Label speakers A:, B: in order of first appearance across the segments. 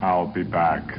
A: I'll be back.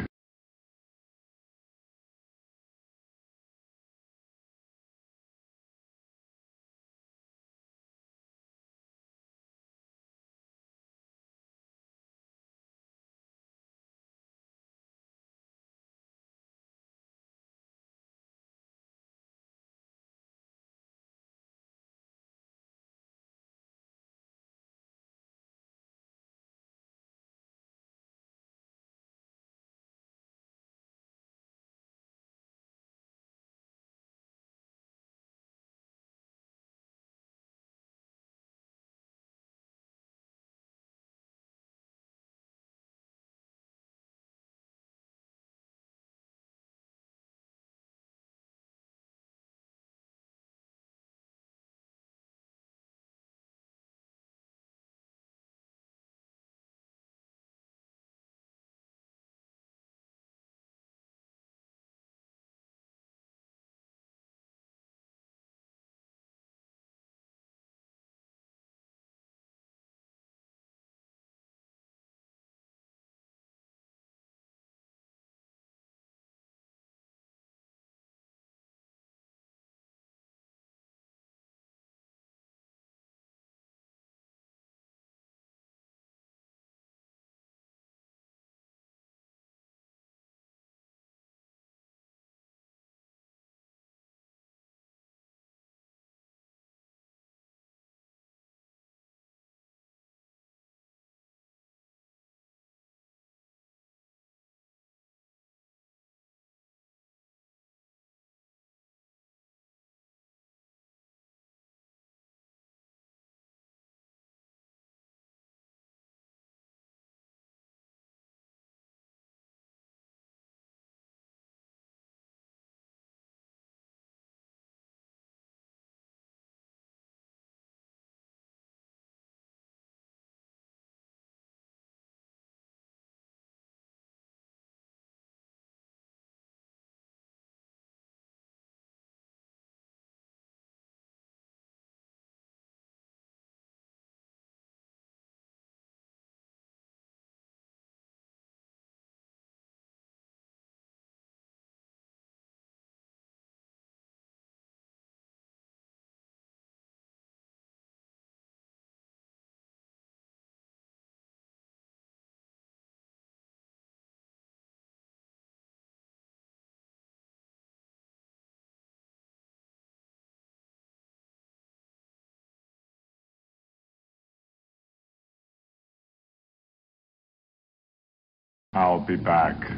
A: I'll be back.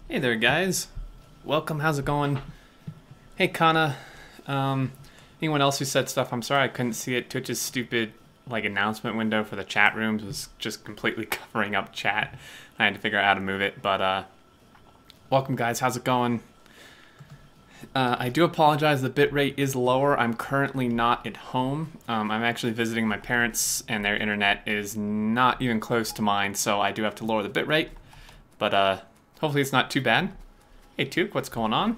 B: Hey there, guys. Welcome. How's it going? Hey, Kana. Anyone else who said stuff? I'm sorry I couldn't see it. Twitch's stupid announcement window for the chat rooms was just completely covering up chat. I had to figure out how to move it. But welcome, guys. How's it going? I do apologize. The bitrate is lower. I'm currently not at home. I'm actually visiting my parents, and their internet is not even close to mine, so I do have to lower the bitrate. But hopefully it's not too bad. Hey, Tuke, what's going on?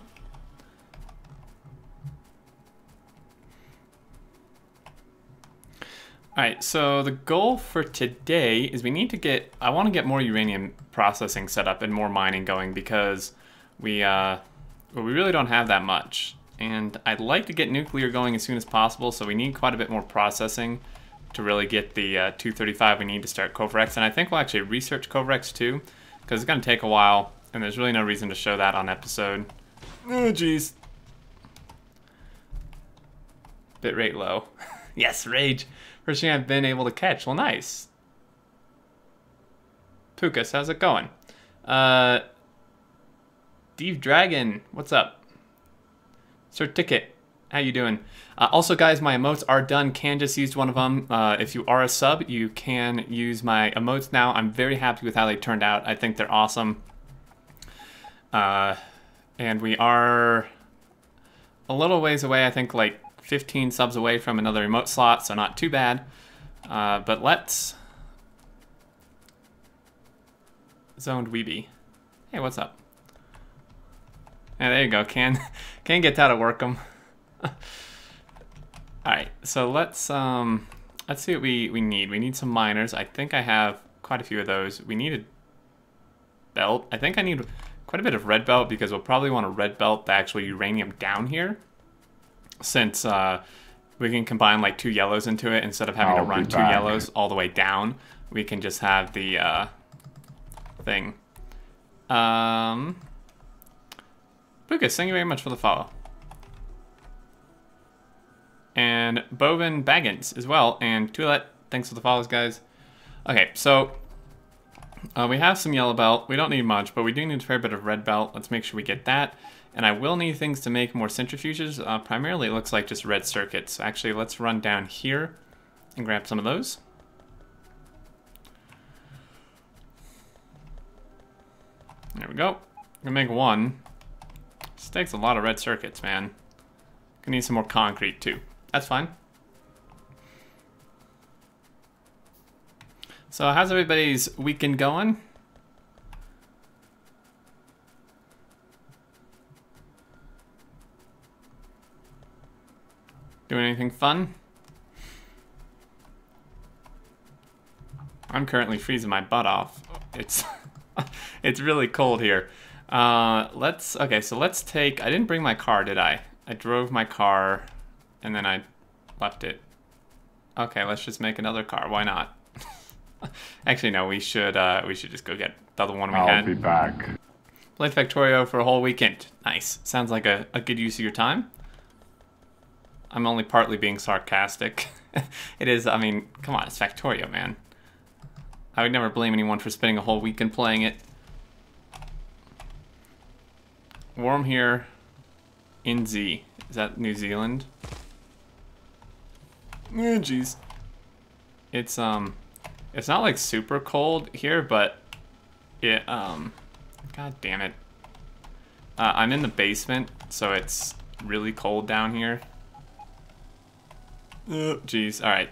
B: Alright, so the goal for today is we need to get, I want to get more uranium processing set up and more mining going because we but we really don't have that much. And I'd like to get nuclear going as soon as possible, so we need quite a bit more processing to really get the 235 we need to start Kovorix. And I think we'll actually research Kovorix too, because it's going to take a while, and there's really no reason to show that on episode. Oh, jeez. Bitrate low. Yes, rage. First thing I've been able to catch. Well, nice. Pukas, how's it going? Steve Dragon, what's up? Sir Ticket, how you doing? Also, guys, my emotes are done. Can just used one of them. If you are a sub, you can use my emotes now. I'm very happy with how they turned out. I think they're awesome. And we are a little ways away, I think like 15 subs away from another emote slot, so not too bad. But let's... Zoned Weeby. Hey, what's up? Yeah, there you go. Can get out of Workham. Alright, so let's see what we need. We need some miners. I think I have quite a few of those. We need a belt. I think I need quite a bit of red belt because we'll probably want a red belt the actual uranium down here. Since we can combine like 2 yellows into it instead of having to run 2 yellows all the way down. We can just have the thing. Lucas, thank you very much for the follow. And Bovin Baggins as well. And Tulet, thanks for the follows, guys. Okay, so we have some yellow belt. We don't need much, but we do need a fair bit of red belt. Let's make sure we get that. And I will need things to make more centrifuges. Primarily, it looks like just red circuits. Actually, let's run down here and grab some of those. There we go. I'm gonna make 1. This takes a lot of red circuits, man. Gonna need some more concrete too. That's fine. So how's everybody's weekend going? Doing anything fun? I'm currently freezing my butt off. It's it's really cold here. Okay, so let's take, I didn't bring my car, did I? I drove my car and then I left it. Okay, let's just make another car. Why not? Actually, no, we should just go get the other one we had.
A: I'll be back.
B: Played Factorio for a whole weekend. Nice. Sounds like a good use of your time. I'm only partly being sarcastic. It is, I mean, come on, it's Factorio, man. I would never blame anyone for spending a whole weekend playing it. Warm here in Z. Is that New Zealand? Oh, jeez. It's not like super cold here, but it, god damn it. I'm in the basement, so it's really cold down here. Oh, jeez, alright.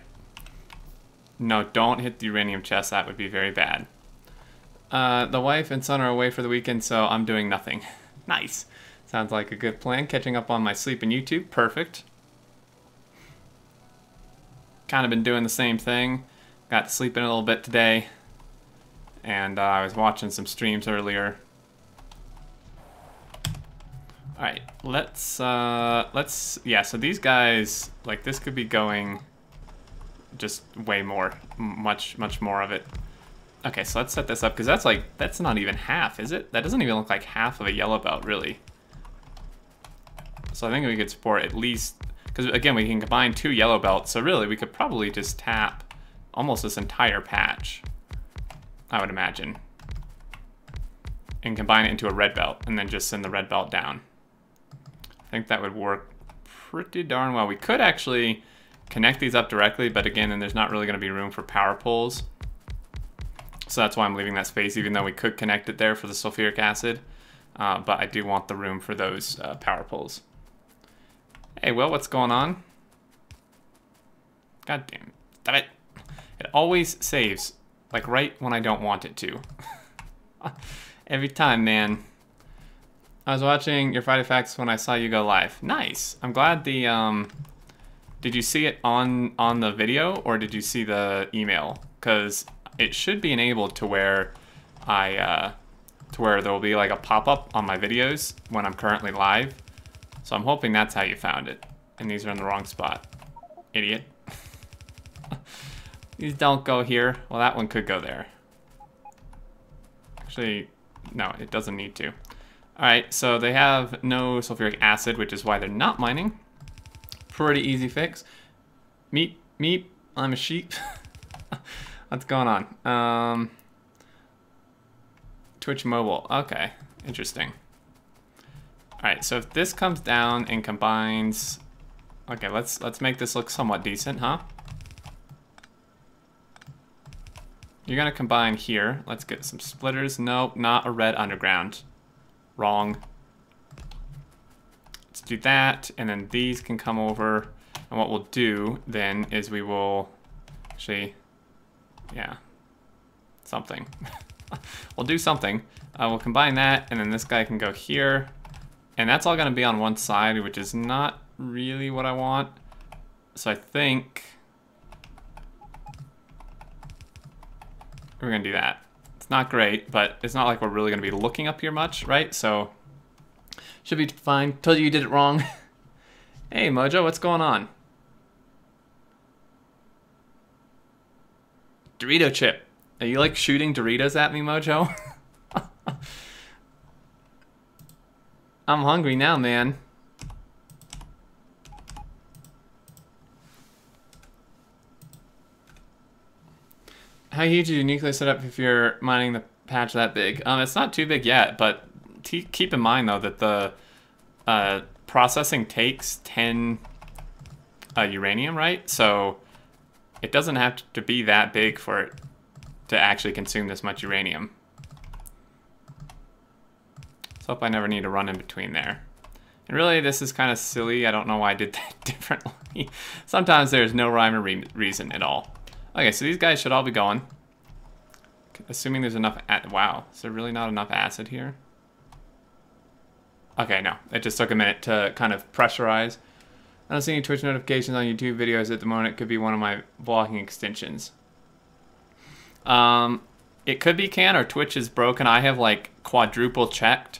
B: No, don't hit the uranium chest, that would be very bad. The wife and son are away for the weekend, so I'm doing nothing. Nice. Sounds like a good plan. Catching up on my sleep in YouTube, perfect. Kind of been doing the same thing. Got to sleep in a little bit today. And I was watching some streams earlier. Alright, yeah, so these guys, like, this could be going just way more, much more of it. Okay, so let's set this up, because that's not even half, is it? That doesn't even look like half of a yellow belt, really. So I think we could support at least, because again, we can combine 2 yellow belts, so really we could probably just tap almost this entire patch, I would imagine. And combine it into a red belt, and then just send the red belt down. I think that would work pretty darn well. We could actually connect these up directly, but again, then there's not really going to be room for power poles. So that's why I'm leaving that space, even though we could connect it there for the sulfuric acid. But I do want the room for those power poles. Hey, Will, what's going on? God damn it. Stop it. It always saves, like right when I don't want it to. Every time, man. I was watching your Friday Facts when I saw you go live. Nice. I'm glad the, did you see it on the video or did you see the email? Because it should be enabled to where I to where there will be like a pop-up on my videos when I'm currently live. So I'm hoping that's how you found it. And these are in the wrong spot. Idiot. These don't go here. Well, that one could go there. Actually, no, it doesn't need to. Alright, so they have no sulfuric acid, which is why they're not mining. Pretty easy fix. Meep, meep, I'm a sheep. What's going on? Twitch mobile, okay, interesting. Alright, so if this comes down and combines... Okay, let's make this look somewhat decent, huh? You're gonna combine here. Let's get some splitters. Nope, not a red underground. Wrong. Let's do that, and then these can come over. And what we'll do then is we will actually, yeah, something. We'll do something. We'll combine that, and then this guy can go here. And that's all gonna be on one side, which is not really what I want. So I think we're gonna do that. It's not great, but it's not like we're really gonna be looking up here much, right? So should be fine. Told you did it wrong. Hey Mojo, what's going on? Dorito chip. Are you like shooting Doritos at me, Mojo? I'm hungry now, man. How huge is your nuclear setup if you're mining the patch that big? It's not too big yet, but keep in mind though that the processing takes 10 uranium, right? So it doesn't have to be that big for it to actually consume this much uranium. So hope I never need to run in between there. And really, this is kind of silly. I don't know why I did that differently. Sometimes there's no rhyme or reason at all. Okay, so these guys should all be going. Assuming there's enough... Wow, is there really not enough acid here? Okay, no. It just took a minute to kind of pressurize. I don't see any Twitch notifications on YouTube videos at the moment. It could be one of my vlogging extensions. It could be can or Twitch is broken. I have like quadruple checked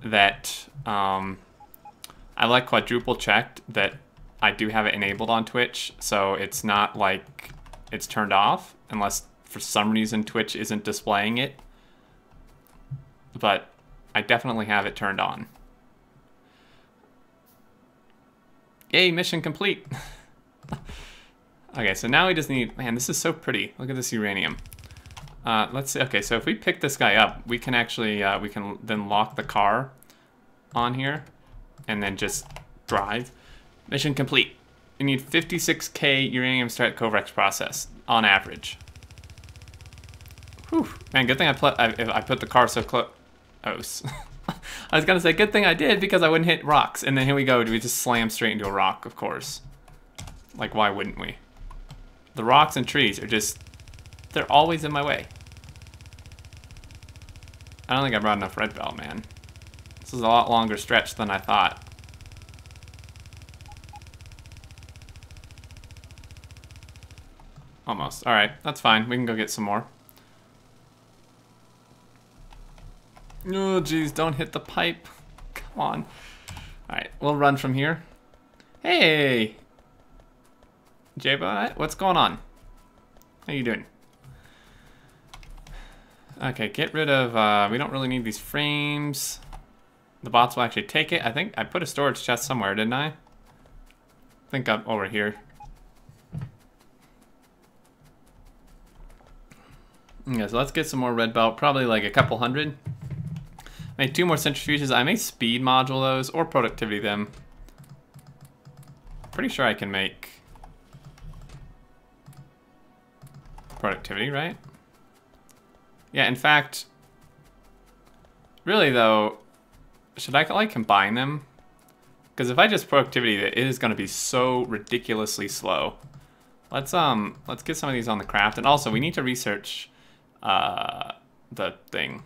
B: that... I like quadruple checked that I do have it enabled on Twitch. So it's not like... it's turned off unless for some reason Twitch isn't displaying it, but I definitely have it turned on. Yay, mission complete. Okay, so now we just need, man, this is so pretty. Look at this uranium. Let's see. Okay, so if we pick this guy up, we can actually we can then lock the car on here and then just drive. Mission complete. You need 56k uranium to start Kovorix process on average. Whew. Man, good thing I put the car so close. Oh, I was gonna say good thing I did because I wouldn't hit rocks. And then here we go. We just slam straight into a rock, of course. Like, why wouldn't we? The rocks and trees are just, they're always in my way. I don't think I brought enough red belt, man. This is a lot longer stretch than I thought. Almost. Alright, that's fine. We can go get some more. Oh, jeez, don't hit the pipe. Come on. Alright, we'll run from here. Hey! J-Bot, what's going on? How you doing? Okay, get rid of... we don't really need these frames. The bots will actually take it. I think I put a storage chest somewhere, didn't I? I think I'm over here. Yeah, so let's get some more red belt. Probably like a couple hundred. Make 2 more centrifuges. I may speed module those or productivity them. Pretty sure I can make productivity, right? Yeah, in fact, really though, should I like combine them? Because if I just productivity, it is going to be so ridiculously slow. Let's get some of these on the craft, and also we need to research the thing.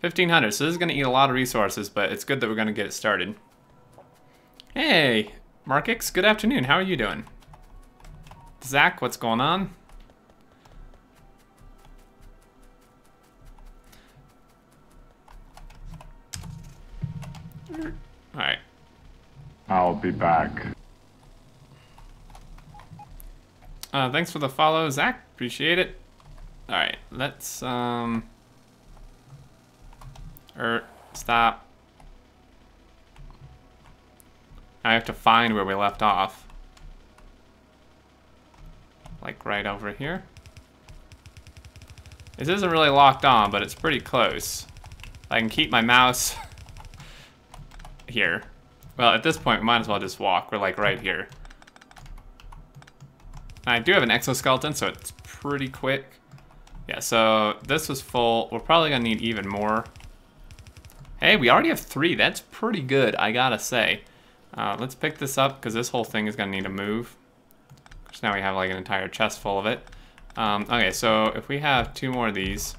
B: 1500, so this is going to eat a lot of resources, but it's good that we're going to get it started. Hey, Markix, good afternoon. How are you doing? Zach, what's going on? Alright.
A: I'll be back.
B: Thanks for the follow, Zach. Appreciate it. Alright, let's, stop. I have to find where we left off. Like right over here. This isn't really locked on, but it's pretty close. I can keep my mouse here. Well, at this point, we might as well just walk. We're like right here. I do have an exoskeleton, so it's pretty quick. Yeah, so this was full. We're probably gonna need even more. Hey, we already have 3. That's pretty good, I gotta say. Let's pick this up, because this whole thing is gonna need to move. So now we have like an entire chest full of it. Okay, so if we have 2 more of these,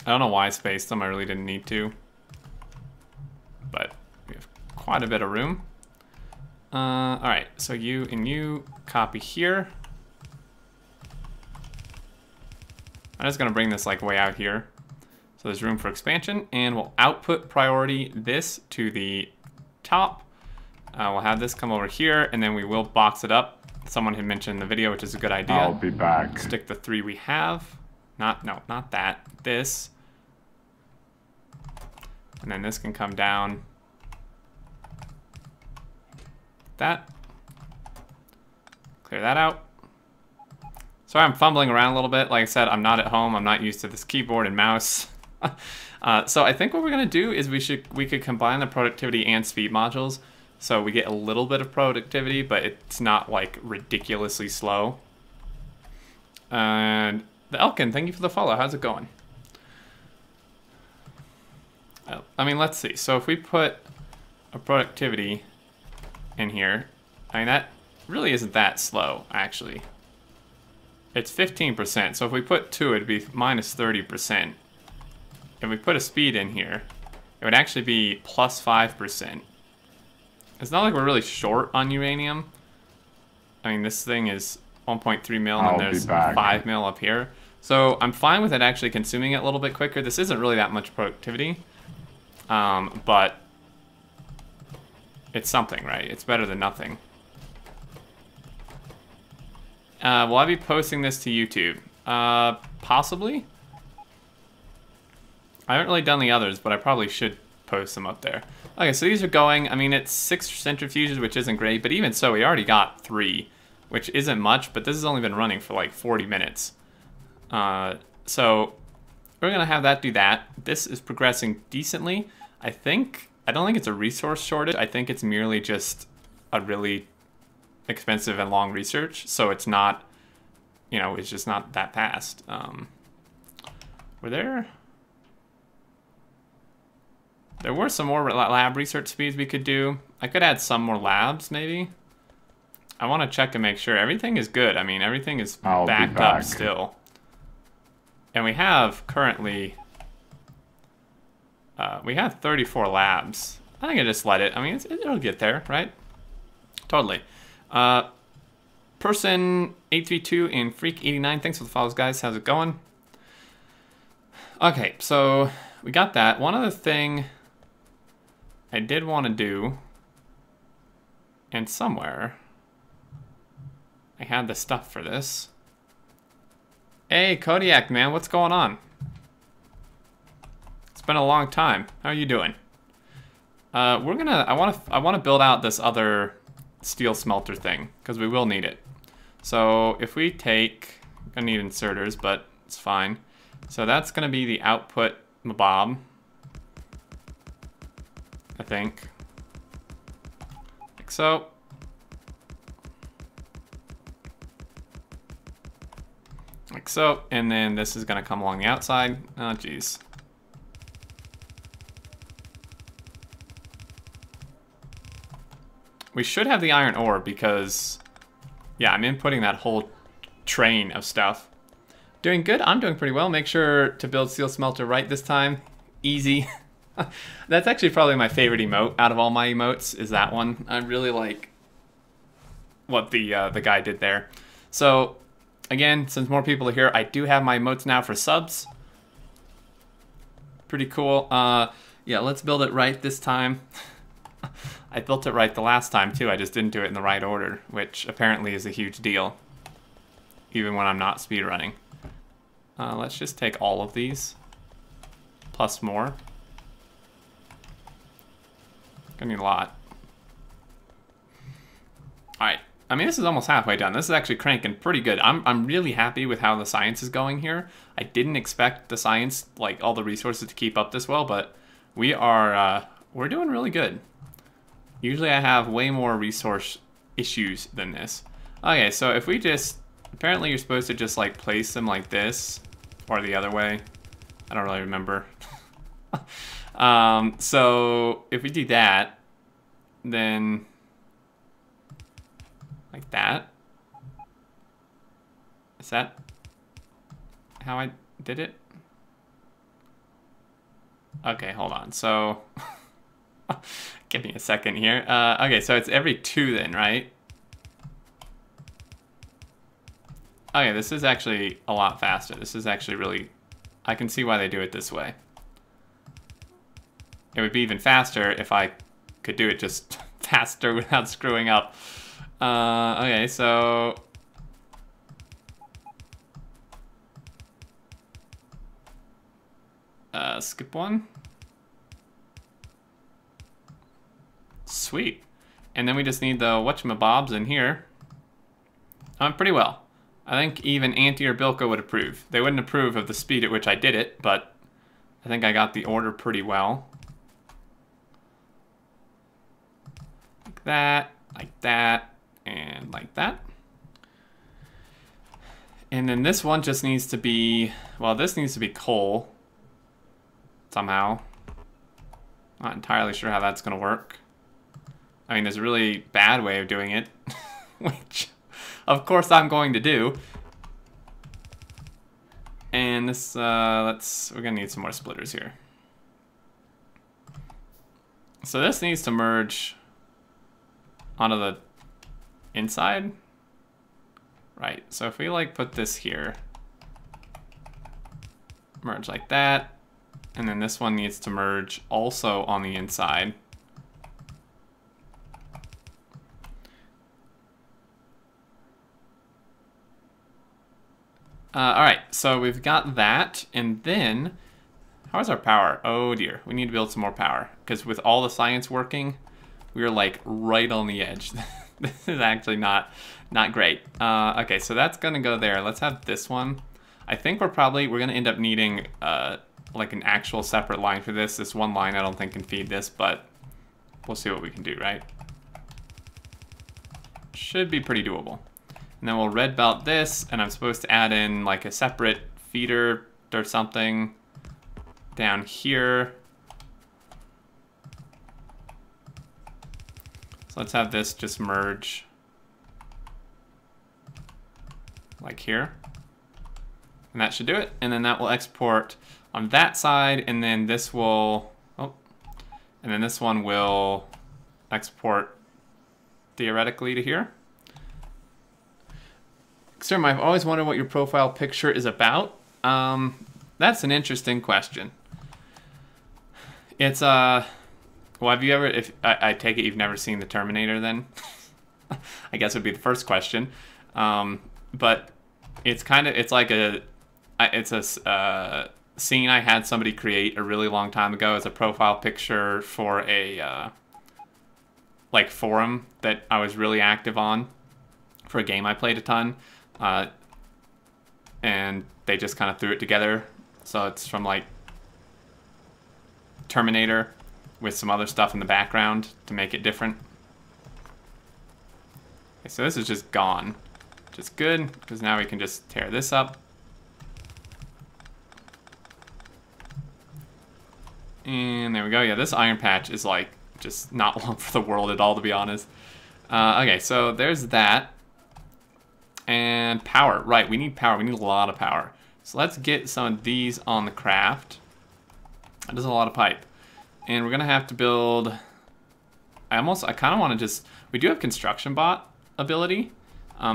B: I don't know why I spaced them, I really didn't need to. But we have quite a bit of room. Alright, so you and you copy here. I'm just gonna bring this like way out here. So there's room for expansion, and we'll output priority this to the top. We'll have this come over here, and then we will box it up. Someone had mentioned in the video, which is a good idea.
A: I'll be back.
B: Stick the 3 we have. No, not that. This. And then this can come down. That. Clear that out. Sorry, I'm fumbling around a little bit. Like I said, I'm not at home. I'm not used to this keyboard and mouse. So I think what we're gonna do is we could combine the productivity and speed modules, so we get a little bit of productivity, but it's not like ridiculously slow. And the Elkin, thank you for the follow. How's it going? I mean, let's see. So if we put a productivity in here, I mean, that really isn't that slow, actually. It's 15%, so if we put 2, it'd be minus 30%. If we put a speed in here, it would actually be plus 5%. It's not like we're really short on uranium. I mean, this thing is 1.3 mil, and there's 5 mil up here. So I'm fine with it actually consuming it a little bit quicker. This isn't really that much productivity, but it's something, right? It's better than nothing. Will I be posting this to YouTube? Possibly. I haven't really done the others, but I probably should post them up there. Okay, so these are going, I mean, it's 6 centrifuges, which isn't great, but even so, we already got 3, which isn't much, but this has only been running for like 40 minutes. So we're gonna have that do that. This is progressing decently. I don't think it's a resource shortage. I think it's merely just a really expensive and long research, so it's not, you know, it's just not that fast. There were some more lab research speeds we could do. I could add some more labs, maybe. I want to check and make sure everything is good. I mean, everything is backed up still. And we have currently, we have 34 labs. I think I just let it. I mean, it'll get there, right? Totally. Person 832 and Freak 89. Thanks for the follows, guys. How's it going? Okay, so we got that. One other thing I did want to do, and somewhere I had the stuff for this. Hey, Kodiak, man, what's going on? It's been a long time. How are you doing? I want to build out this other steel smelter thing, because we will need it. So if we take, I need inserters, but it's fine. So that's going to be the output mob, I think. Like so. Like so, and then this is going to come along the outside. Oh, geez. We should have the iron ore because, yeah, I'm inputting that whole train of stuff. Doing good? I'm doing pretty well. Make sure to build steel smelter right this time. Easy. That's actually probably my favorite emote out of all my emotes, is that one. I really like what the guy did there. So, again, since more people are here, I do have my emotes now for subs. Pretty cool. Yeah, let's build it right this time. I built it right the last time too, I just didn't do it in the right order, which apparently is a huge deal, even when I'm not speedrunning. Let's just take all of these, plus more. Gonna need a lot. Alright, I mean, this is almost halfway done. This is actually cranking pretty good. I'm really happy with how the science is going here. I didn't expect the science, like all the resources, to keep up this well, but we are, we're doing really good. Usually I have way more resource issues than this. Okay, so if we just, apparently you're supposed to just like place them like this, or the other way. I don't really remember. So if we do that, then like that. Is that how I did it? Okay, hold on. So give me a second here. Okay, so it's every 2 then, right? Okay, this is actually a lot faster. This is actually really, I can see why they do it this way. It would be even faster if I could do it just faster without screwing up. Okay, so skip one. Sweet. And then we just need the whatchamabobs in here. Pretty well. I think even Auntie or Bilko would approve. They wouldn't approve of the speed at which I did it, but I think I got the order pretty well. Like that, and like that. And then this one just needs to be, well, this needs to be coal somehow. Not entirely sure how that's going to work. I mean, there's a really bad way of doing it, which of course I'm going to do. And this, we're going to need some more splitters here. So this needs to merge onto the inside. Right, so if we like put this here, merge like that, and then this one needs to merge also on the inside. All right, so we've got that, and then, how's our power? Oh dear, we need to build some more power, because with all the science working, we are like right on the edge. This is actually not great. Okay, so that's gonna go there. Let's have this one. I think we're gonna end up needing like an actual separate line for this. This one line I don't think can feed this, but we'll see what we can do, right? Should be pretty doable. And then we'll red belt this, and I'm supposed to add in like a separate feeder or something down here. So let's have this just merge like here. And that should do it. And then that will export on that side, and then this will, oh, and then this one will export theoretically to here. Sir, I've always wondered what your profile picture is about. That's an interesting question. It's, well, have you ever, I take it you've never seen The Terminator then? I guess would be the first question. But it's kind of, it's like it's a scene I had somebody create a really long time ago as a profile picture for a, like forum that I was really active on for a game I played a ton. And they just kind of threw it together. So it's from like Terminator with some other stuff in the background to make it different. Okay, so this is just gone, which is good because now we can just tear this up. And there we go. Yeah, this iron patch is like just not long for the world at all, to be honest. Okay, so there's that. And power, right, we need power, we need a lot of power. So let's get some of these on the craft. That is a lot of pipe. And we're gonna have to build, I kind of want to just, we do have construction bot ability.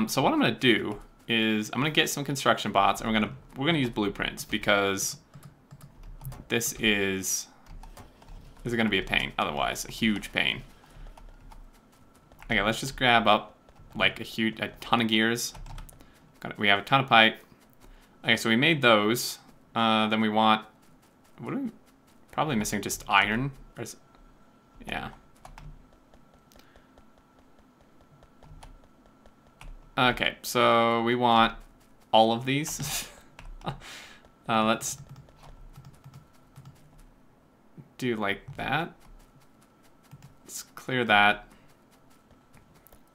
B: So what I'm gonna do is I'm gonna get some construction bots, and we're gonna use blueprints because this is is going to be a pain otherwise. A huge pain. Okay, let's just grab up like a ton of gears. We have a ton of pipe. Okay, so we made those. Then we want, what are we, probably missing just iron. Or is, yeah. Okay, so we want all of these. Let's do like that. Let's clear that.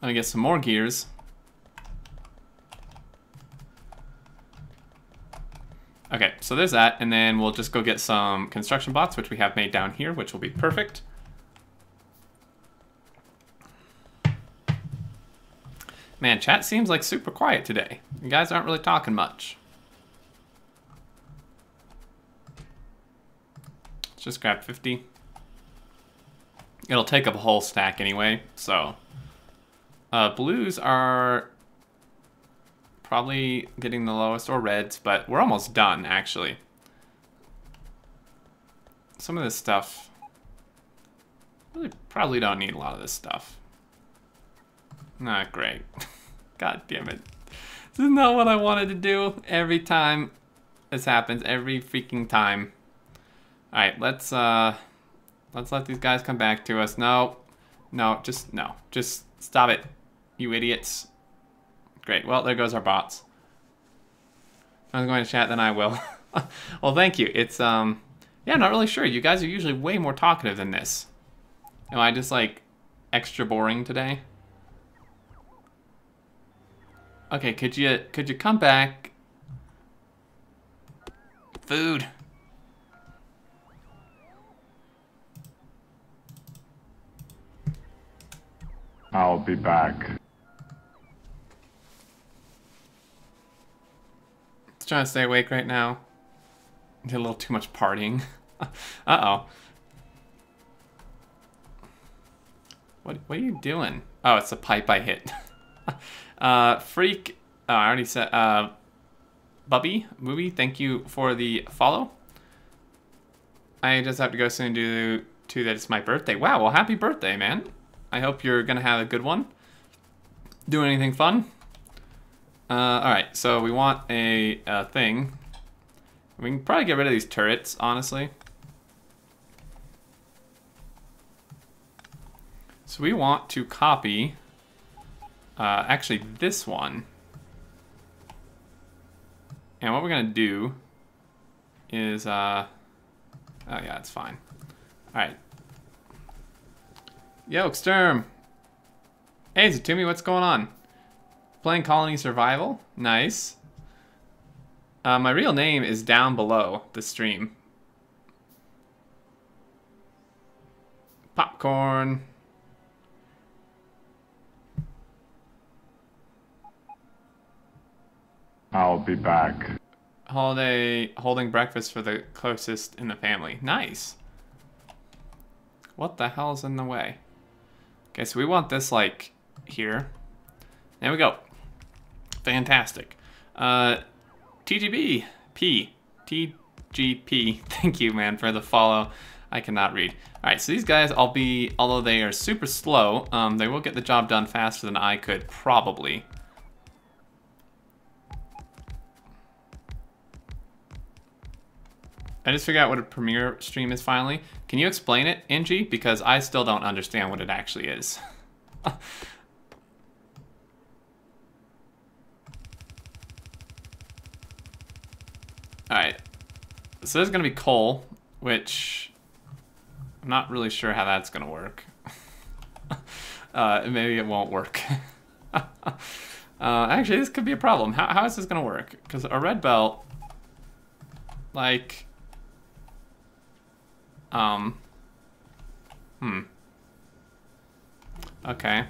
B: Let me get some more gears. Okay, so there's that, and then we'll just go get some construction bots, which we have made down here, which will be perfect. Man, chat seems like super quiet today. You guys aren't really talking much. Let's just grab 50. It'll take up a whole stack anyway, so. Blues are probably getting the lowest, or reds, but we're almost done, actually. Some of this stuff, really probably don't need a lot of this stuff. Not great. God damn it. This is not what I wanted to do. Every time this happens, every freaking time. Alright, let's let these guys come back to us. No, just stop it, you idiots. Great, well, there goes our bots. I was going to chat, then I will. Well, thank you. It's, yeah, I'm not really sure. You guys are usually way more talkative than this. Am I just, like, extra boring today? Okay, could you come back? Food.
A: I'll be back.
B: Just trying to stay awake right now. Did a little too much partying. Uh-oh. What are you doing? Oh, it's a pipe I hit. Freak. Oh, I already said. Bubby, Movie, thank you for the follow. I just have to go soon to that it's my birthday. Wow, well, happy birthday, man. I hope you're gonna have a good one. Do anything fun? Alright, so we want a thing. We can probably get rid of these turrets, honestly. So we want to copy, actually this one. And what we're gonna do is, oh yeah, it's fine. Alright. Yo, Sturm. Hey, Zatumi, what's going on? Playing Colony Survival? Nice. My real name is down below the stream. Popcorn.
A: I'll be back.
B: Holiday holding breakfast for the closest in the family. Nice. What the hell's in the way? Okay, so we want this, like, here. There we go. Fantastic. TGB. P. TGP. Thank you, man, for the follow. I cannot read. Alright, so these guys, although they are super slow, they will get the job done faster than I could, probably. I just figured out what a premiere stream is finally. Can you explain it, NG? Because I still don't understand what it actually is. Alright. So there's going to be coal, which I'm not really sure how that's going to work. Maybe it won't work. Actually, this could be a problem. How is this going to work? Because a red belt, like... Okay.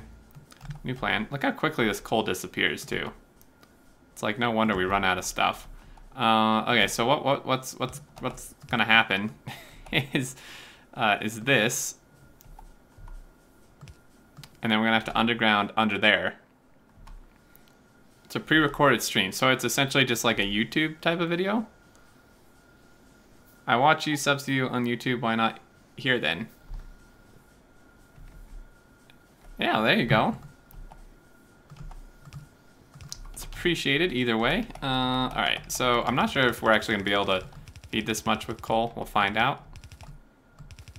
B: New plan. Look how quickly this coal disappears, too. It's like, no wonder we run out of stuff. Okay, so what's gonna happen is this. And then we're gonna have to underground under there. It's a pre-recorded stream, so it's essentially just like a YouTube type of video. I watch you, subs to you on YouTube, why not here then. Yeah, there you go. It's appreciated either way. Alright, so I'm not sure if we're actually going to be able to feed this much with coal. We'll find out.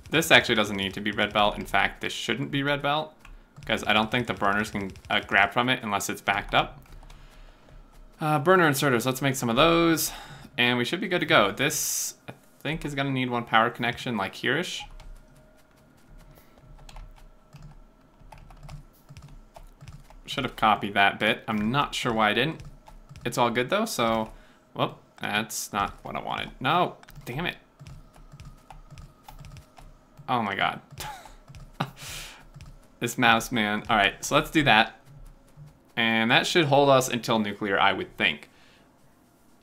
B: This actually doesn't need to be red belt. In fact, this shouldn't be red belt, because I don't think the burners can grab from it unless it's backed up. Burner inserters, let's make some of those, and we should be good to go. This, I think, is going to need one power connection, like here-ish. Should have copied that bit. I'm not sure why I didn't. It's all good, though, so... Whoop, that's not what I wanted. No, damn it. Oh my god. This mouse, man. Alright, so let's do that. And that should hold us until nuclear, I would think.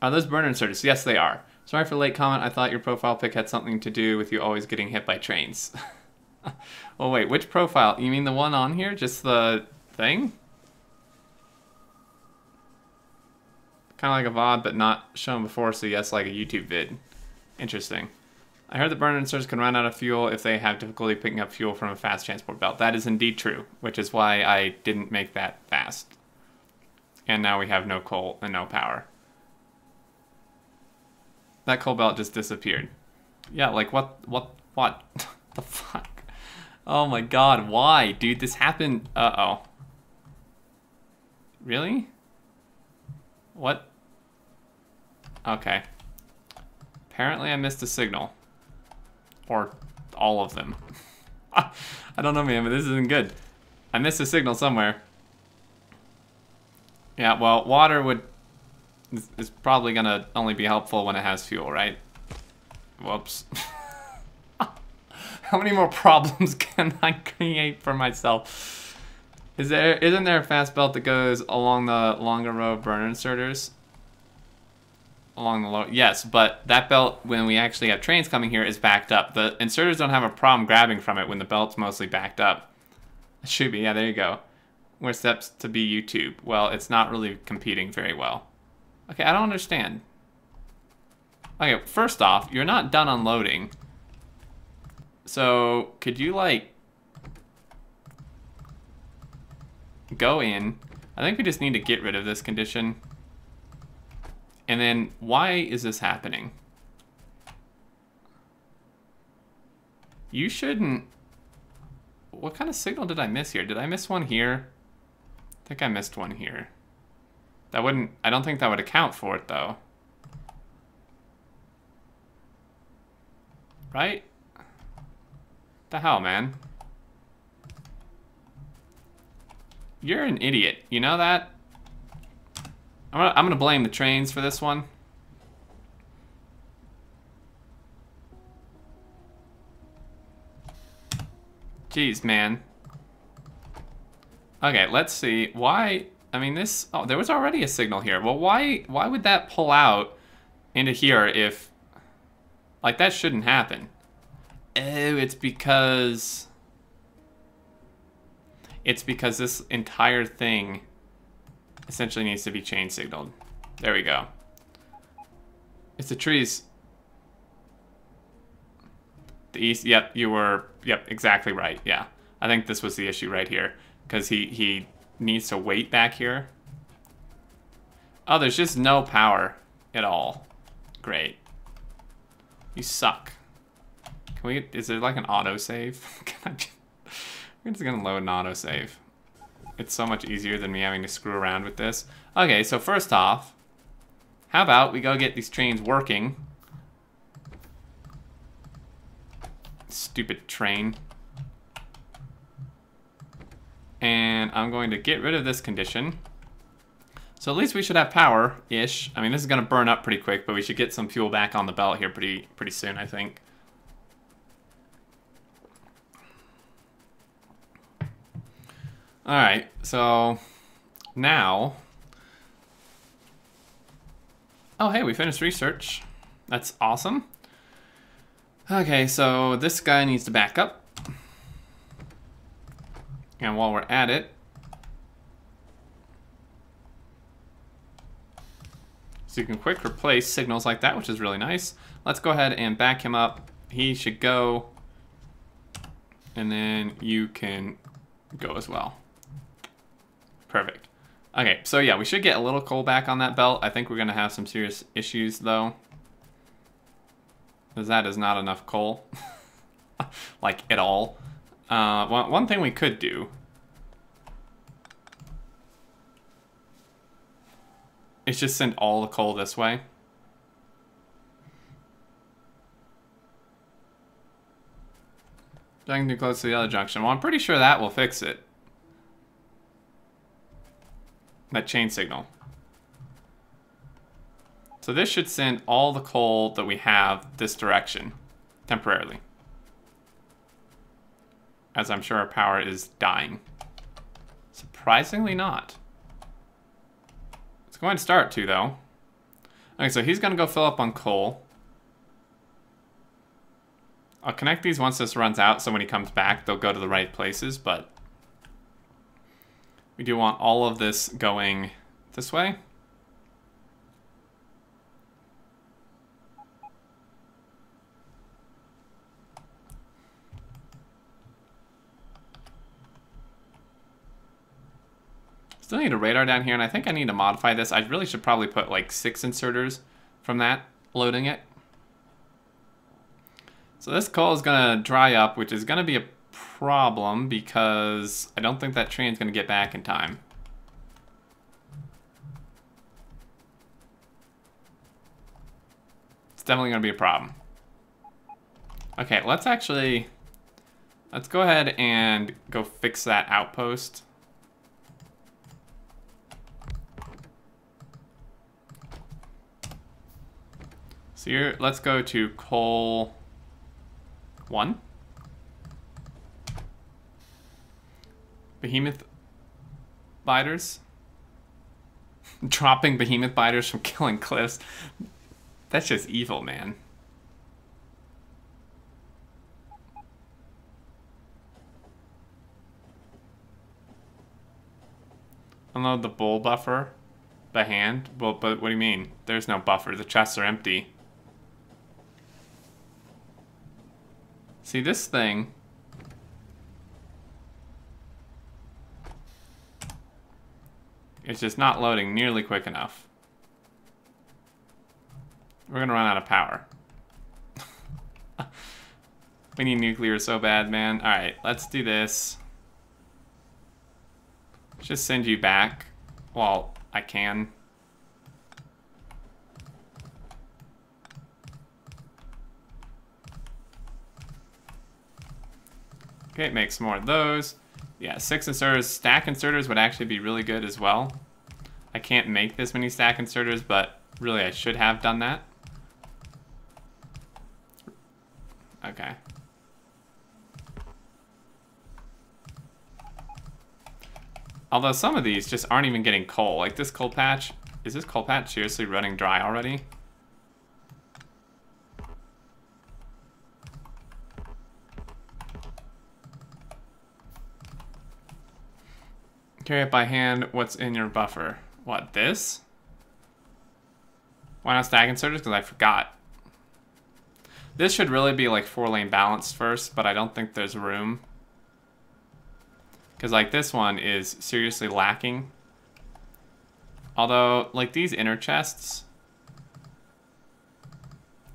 B: Are those burner inserters? Yes, they are. Sorry for the late comment. I thought your profile pic had something to do with you always getting hit by trains. Well, wait, which profile? You mean the one on here? Just the thing? Kind of like a VOD, but not shown before, so yes, like a YouTube vid. Interesting. I heard the burner inserters can run out of fuel if they have difficulty picking up fuel from a fast transport belt. That is indeed true, which is why I didn't make that fast. And now we have no coal and no power. That coal belt just disappeared. Yeah, like what the fuck? Oh my god, why? Dude, this happened, uh-oh. Really? What? Okay. Apparently I missed a signal. Or all of them. I don't know, man, but this isn't good. I missed a signal somewhere. Yeah, well, water is probably gonna only be helpful when it has fuel, right? Whoops. How many more problems can I create for myself? Isn't there a fast belt that goes along the longer row of burner inserters? Along the low, yes, but that belt, when we actually have trains coming here, is backed up. The inserters don't have a problem grabbing from it when the belt's mostly backed up. It should be, yeah, there you go. Where steps to be YouTube? Well, it's not really competing very well. Okay, I don't understand. Okay, first off, you're not done unloading. So, could you, like, go in? I think we just need to get rid of this condition. And then, why is this happening? You shouldn't... What kind of signal did I miss here? Did I miss one here? I think I missed one here. That wouldn't... I don't think that would account for it, though. Right? The hell, man? You're an idiot. You know that? I'm gonna blame the trains for this one. Jeez, man. Okay, let's see. Why? I mean, this... Oh, there was already a signal here. Well, why would that pull out into here if... Like, that shouldn't happen. Oh, it's because... It's because this entire thing essentially needs to be chain signaled. There we go. It's the trees. The east, yep, you were, yep, exactly right, yeah. I think this was the issue right here, because he needs to wait back here. Oh, there's just no power at all. Great. You suck. Can we, is there like an autosave? I'm just gonna load an autosave. It's so much easier than me having to screw around with this. Okay, so first off, how about we go get these trains working? Stupid train. And I'm going to get rid of this condition. So at least we should have power-ish. I mean, this is gonna burn up pretty quick, but we should get some fuel back on the belt here pretty soon, I think. Alright, so now... Oh, hey, we finished research. That's awesome. Okay, so this guy needs to back up. And while we're at it... So you can quick replace signals like that, which is really nice. Let's go ahead and back him up. He should go And then you can go as well. Perfect. Okay, so yeah, we should get a little coal back on that belt. I think we're gonna have some serious issues though, because that is not enough coal, like at all. One thing we could do is just send all the coal this way. Junction too close to the other junction. Well, I'm pretty sure that will fix it. That chain signal. So this should send all the coal that we have this direction, temporarily. As I'm sure our power is dying. Surprisingly not. It's going to start to, though. Okay, so he's going to go fill up on coal. I'll connect these once this runs out, so when he comes back, they'll go to the right places, but we do want all of this going this way. Still need a radar down here, and I think I need to modify this. I really should probably put like 6 inserters from that, loading it. So this coal is gonna dry up, which is gonna be a problem because I don't think that train's gonna get back in time. It's definitely gonna be a problem. Okay, let's go ahead and go fix that outpost. So here, let's go to coal 1. Behemoth biters. Dropping behemoth biters from killing cliffs. That's just evil, man. Unload the bull buffer by hand. Well, but what do you mean? There's no buffer. The chests are empty. See, this thing is just not loading nearly quick enough. We're gonna run out of power. We need nuclear so bad, man. Alright, let's do this. Just send you back while I can. Okay, make some more of those. Yeah, 6 inserters. Stack inserters would actually be really good as well. I can't make this many stack inserters, but really I should have done that. Okay. Although some of these just aren't even getting coal. Like this coal patch. Is this coal patch seriously running dry already? Carry it by hand. What's in your buffer? What, this? Why not stack inserters? Because I forgot. This should really be like 4-lane balanced first, but I don't think there's room. Because like this one is seriously lacking. Although, like these inner chests,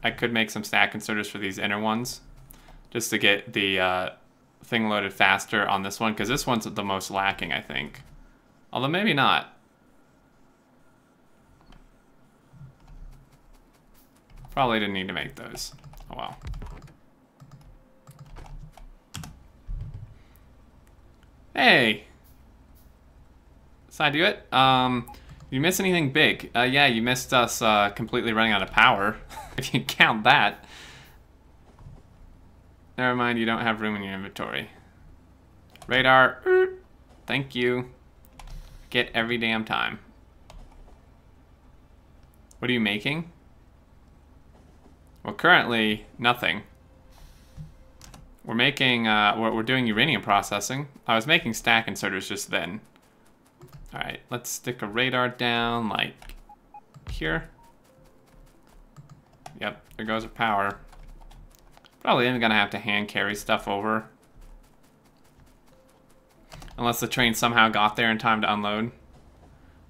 B: I could make some stack inserters for these inner ones. Just to get the thing loaded faster on this one, because this one's the most lacking, I think. Although maybe not. Probably didn't need to make those. Oh well. Hey! So I do it. You miss anything big? Yeah, you missed us completely running out of power, if you count that. Never mind, you don't have room in your inventory. Radar, thank you. Get every damn time. What are you making? Well, currently, nothing. We're making, we're doing uranium processing. I was making stack inserters just then. Alright, let's stick a radar down, like, here. Yep, there goes our power. Probably am gonna have to hand carry stuff over. Unless the train somehow got there in time to unload.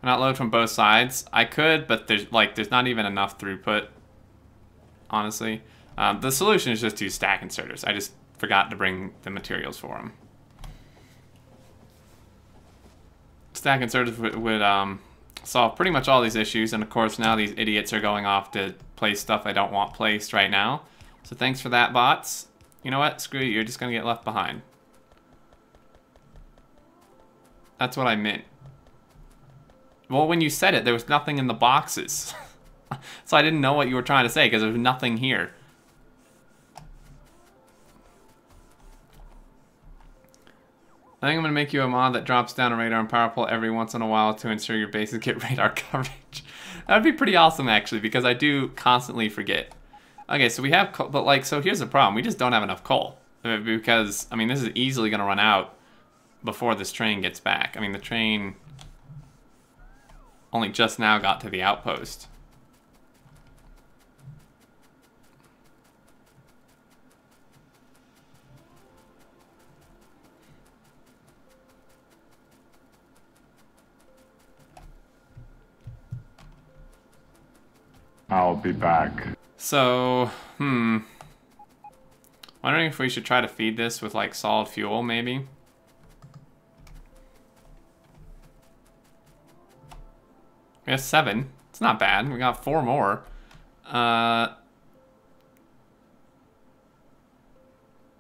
B: Not load from both sides. I could, but there's not even enough throughput, honestly. The solution is just to use stack inserters. I just forgot to bring the materials for them. Stack inserters would solve pretty much all these issues, and of course now these idiots are going off to place stuff I don't want placed right now. So thanks for that, bots. You know what? Screw you. You're just gonna get left behind. That's what I meant. Well, when you said it, there was nothing in the boxes. So I didn't know what you were trying to say, because there was nothing here. I think I'm going to make you a mod that drops down a radar and power pole every once in a while to ensure your bases get radar coverage. That would be pretty awesome, actually, because I do constantly forget. Okay, so we have coal, but like, so here's the problem. We just don't have enough coal. Because, I mean, this is easily going to run out before this train gets back. I mean, the train only just now got to the outpost.
A: I'll be back.
B: So, wondering if we should try to feed this with like solid fuel, maybe. We have 7. It's not bad. We got 4 more.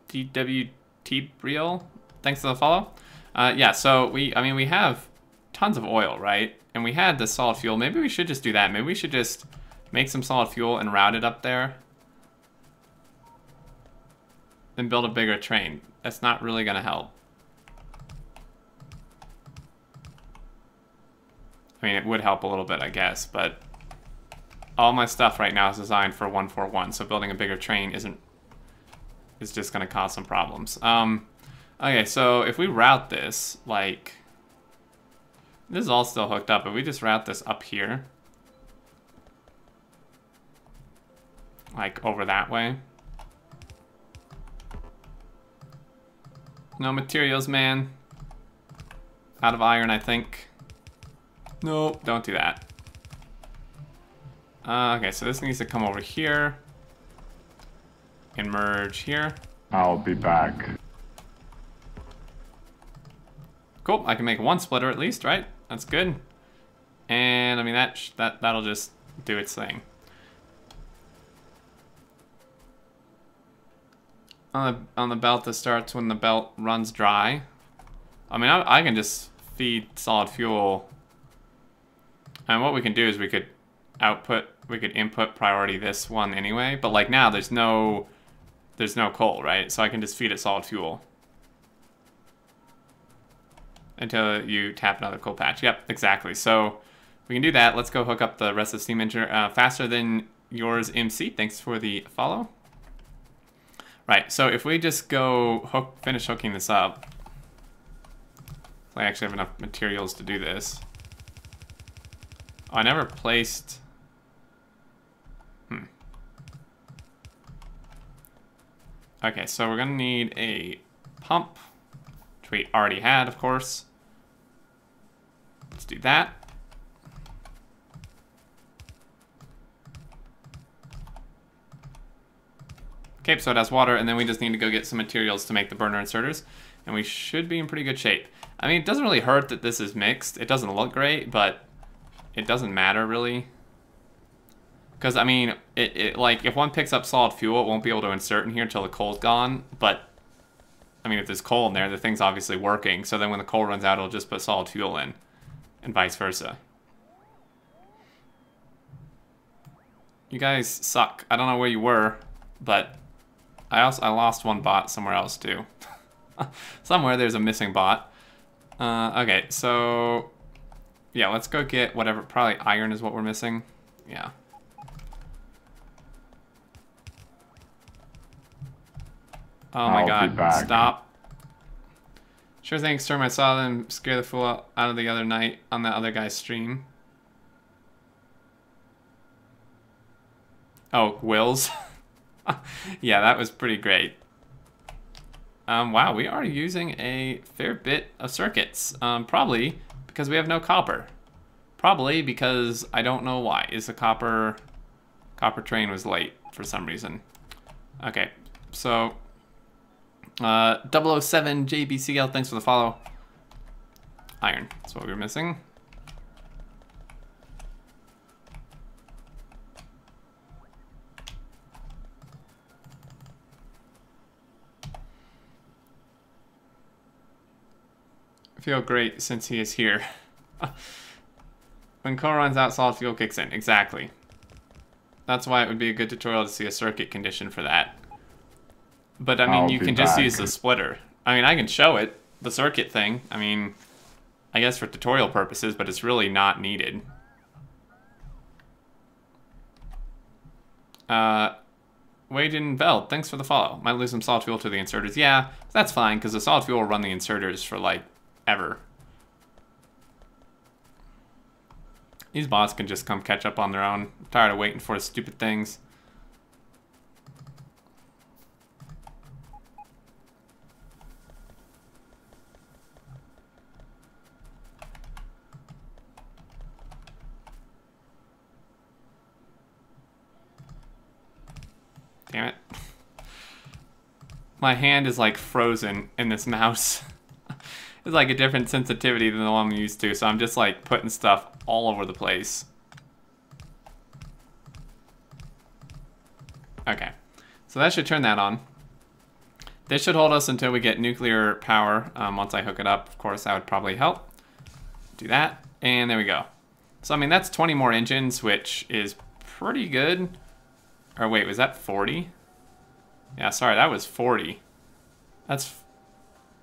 B: DWT Real, thanks for the follow. Yeah, so we have tons of oil, right? And we had the solid fuel. Maybe we should just do that. Maybe we should just make some solid fuel and route it up there. Then build a bigger train. That's not really gonna help. I mean, it would help a little bit, I guess, but all my stuff right now is designed for 141, so building a bigger train is just gonna cause some problems. Okay, so if we route this, like, this is all still hooked up, but we just route this up here, like over that way. No materials, man. Out of iron, I think. Nope, don't do that. Okay, so this needs to come over here and merge here.
A: I'll be back.
B: Cool, I can make 1 splitter at least, right? That's good. And I mean that'll just do its thing. On the belt that starts when the belt runs dry. I mean I can just feed solid fuel. And what we can do is we could input priority this one anyway, but like now there's no coal, right? So I can just feed it solid fuel until you tap another coal patch. Yep, exactly. So we can do that. Let's go hook up the rest of the steam engine faster than yours, MC. Thanks for the follow. Right, so if we just go finish hooking this up, so I actually have enough materials to do this. Oh, I never placed... Okay, so we're gonna need a pump, which we already had, of course. Let's do that. Okay, so it has water, and then we just need to go get some materials to make the burner inserters, and we should be in pretty good shape. I mean, it doesn't really hurt that this is mixed. It doesn't look great, but it doesn't matter, really. Because, I mean, like, if one picks up solid fuel, it won't be able to insert in here until the coal's gone, but, I mean, if there's coal in there, the thing's obviously working, so then when the coal runs out, it'll just put solid fuel in, and vice versa. You guys suck. I don't know where you were, but I lost 1 bot somewhere else, too. Somewhere there's a missing bot. Okay, so... yeah, let's go get whatever, probably iron is what we're missing. Yeah. Oh my god, stop. Sure thing, Storm, I saw them scare the fool out of the other night on that other guy's stream. Oh, Wills? Yeah, that was pretty great. Wow, we are using a fair bit of circuits. Probably because we have no copper. Probably because I don't know why. Is the copper train was late for some reason. Okay, so 007 JBCL, thanks for the follow. Iron, that's what we were missing. I feel great since he is here. When coal runs out, solid fuel kicks in. Exactly. That's why it would be a good tutorial to see a circuit condition for that. But I mean, you can just use the splitter. I mean, I can show it, the circuit thing. I mean, I guess for tutorial purposes, but it's really not needed. Wade and Veld, thanks for the follow. Might lose some solid fuel to the inserters. Yeah, that's fine, because the solid fuel will run the inserters for, like, ever. These bots can just come catch up on their own. I'm tired of waiting for stupid things. Damn it. My hand is like frozen in this mouse. It's like a different sensitivity than the one I'm used to, so I'm just like putting stuff all over the place. Okay, so that should turn that on. This should hold us until we get nuclear power. Once I hook it up, of course, that would probably help. Do that, and there we go. So, I mean, that's 20 more engines, which is pretty good. Or wait, was that 40? Yeah, sorry, that was 40. That's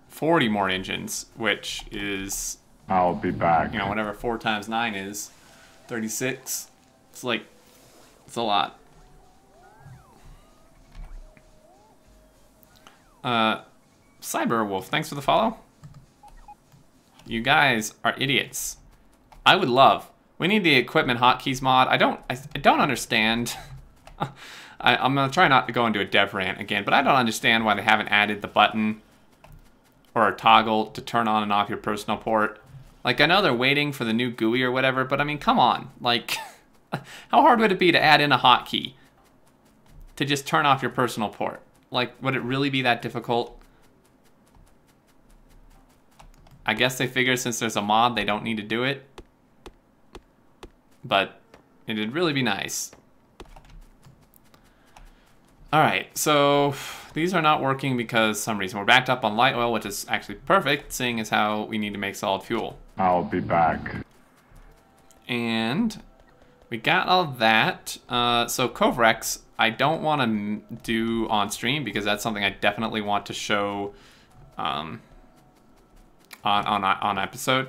B: 40 more engines, which is...
A: I'll be back.
B: You know, whatever 4 times 9 is, 36. It's like, it's a lot. Cyberwolf, thanks for the follow. You guys are idiots. I would love. We need the equipment hotkeys mod. I don't understand. I'm gonna try not to go into a dev rant again, but I don't understand why they haven't added the button or a toggle to turn on and off your personal port. Like, I know they're waiting for the new GUI or whatever, but I mean, come on. Like, how hard would it be to add in a hotkey to just turn off your personal port? Like, would it really be that difficult? I guess they figure since there's a mod, they don't need to do it. But it'd really be nice. Alright, so these are not working because some reason. We're backed up on light oil, which is actually perfect, seeing as how we need to make solid fuel.
A: I'll be back.
B: And we got all that. So Kovorix, I don't want to do on stream because that's something I definitely want to show on episode.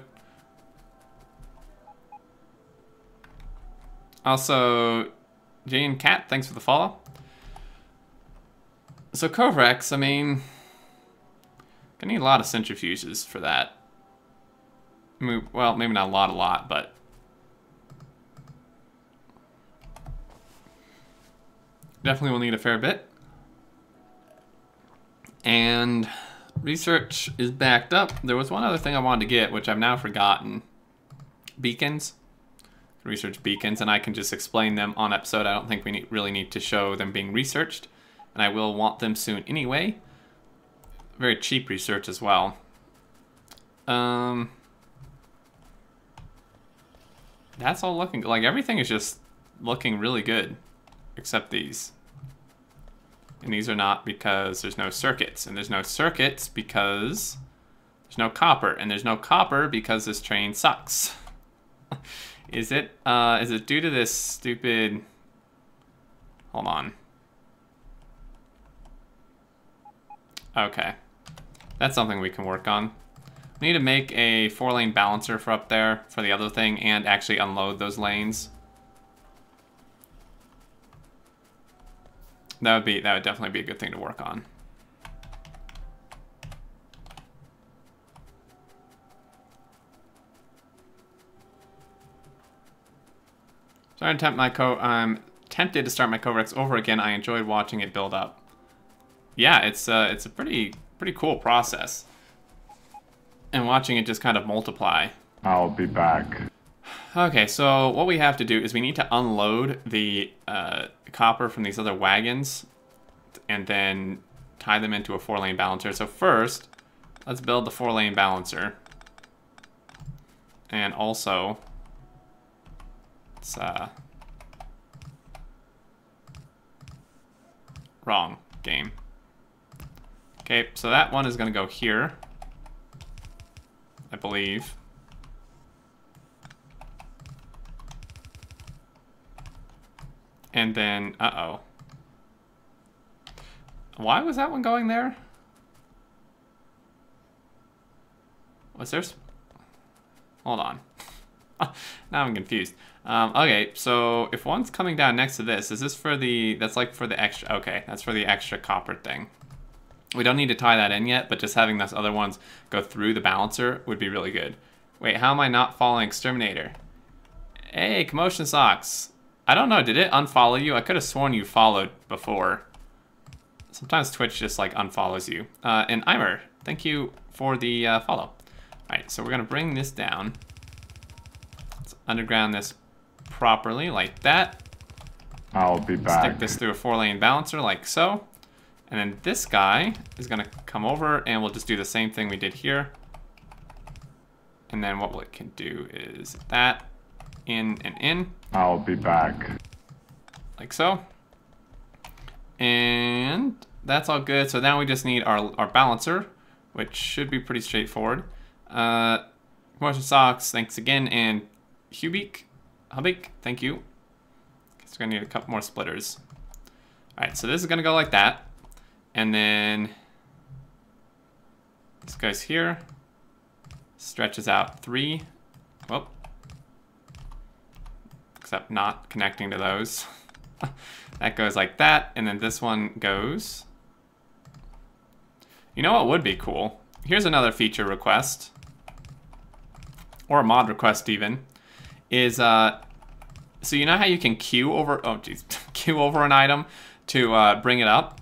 B: Also, Jay and Kat, thanks for the follow. So Kovorix, I mean, gonna need a lot of centrifuges for that. I mean, well, maybe not a lot, but definitely will need a fair bit. And research is backed up. There was one other thing I wanted to get, which I've now forgotten. Beacons. Research beacons, and I can just explain them on episode. I don't think we really need to show them being researched, and I will want them soon anyway. Very cheap research as well. That's all looking, like everything is just looking really good, except these. And these are not because there's no circuits, and there's no circuits because there's no copper, and there's no copper because this train sucks. Is it due to this stupid... Hold on. Okay. That's something we can work on. We need to make a 4-lane balancer for up there for the other thing and actually unload those lanes. That would definitely be a good thing to work on. So I'm tempted to start my Kovorix over again. I enjoyed watching it build up. Yeah, it's a pretty pretty cool process. And watching it just kind of multiply.
A: I'll be back.
B: Okay, so what we have to do is we need to unload the copper from these other wagons and then tie them into a 4-lane balancer. So first, let's build the 4-lane balancer. And also, it's wrong game. Okay, so that one is going to go here, I believe. And then, uh-oh. Why was that one going there? Was there... Hold on. Now I'm confused. Okay, so if one's coming down next to this, is this for the... That's like for the extra... Okay, that's for the extra copper thing. We don't need to tie that in yet, but just having those other ones go through the balancer would be really good. Wait, how am I not following Exterminator? Hey, Commotion Socks. I don't know, did it unfollow you? I could have sworn you followed before. Sometimes Twitch just like unfollows you. And Imer, thank you for the follow. Alright, so we're gonna bring this down. Let's underground this properly, like that.
A: I'll be back.
B: Stick this through a 4-lane balancer, like so. And then this guy is gonna come over and we'll just do the same thing we did here. And then what it can do is that. In and in.
A: I'll be back.
B: Like so. And that's all good. So now we just need our balancer, which should be pretty straightforward. Commotion Socks, thanks again. And Hubik, thank you. Guess we're gonna need a couple more splitters. Alright, so this is gonna go like that. And then this guy's here. Stretches out 3. Whoop. Except not connecting to those. That goes like that, and then this one goes. You know what would be cool? Here's another feature request, or a mod request even, is so you know how you can queue over, oh geez, queue over an item to bring it up?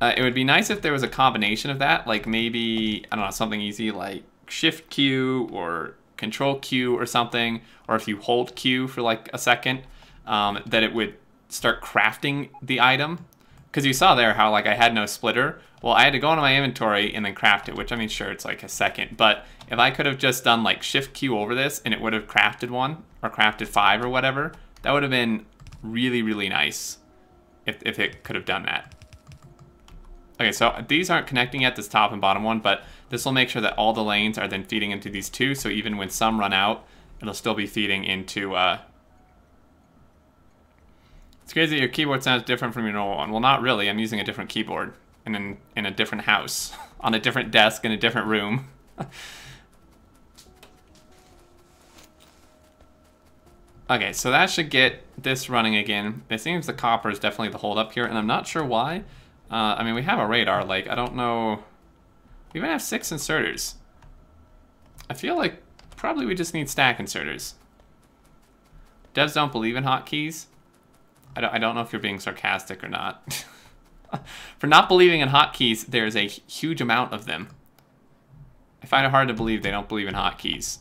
B: It would be nice if there was a combination of that, like maybe, I don't know, something easy like Shift Q or Control Q or something, or if you hold Q for like a second, that it would start crafting the item. Because you saw there how like I had no splitter. Well, I had to go into my inventory and then craft it, which I mean, sure, it's like a second. But if I could have just done like Shift Q over this and it would have crafted one, or crafted 5 or whatever, that would have been really, really nice if it could have done that. Okay, so these aren't connecting yet, this top and bottom one, but this will make sure that all the lanes are then feeding into these two, so even when some run out, it'll still be feeding into... It's crazy that your keyboard sounds different from your normal one. Well, not really. I'm using a different keyboard in a different house, on a different desk in a different room. Okay, so that should get this running again. It seems the copper is definitely the holdup here, and I'm not sure why. I mean, we have a radar, like, I don't know... We even have 6 inserters. I feel like probably we just need stack inserters. Devs don't believe in hotkeys. I don't know if you're being sarcastic or not. For not believing in hotkeys, there's a huge amount of them. I find it hard to believe they don't believe in hotkeys.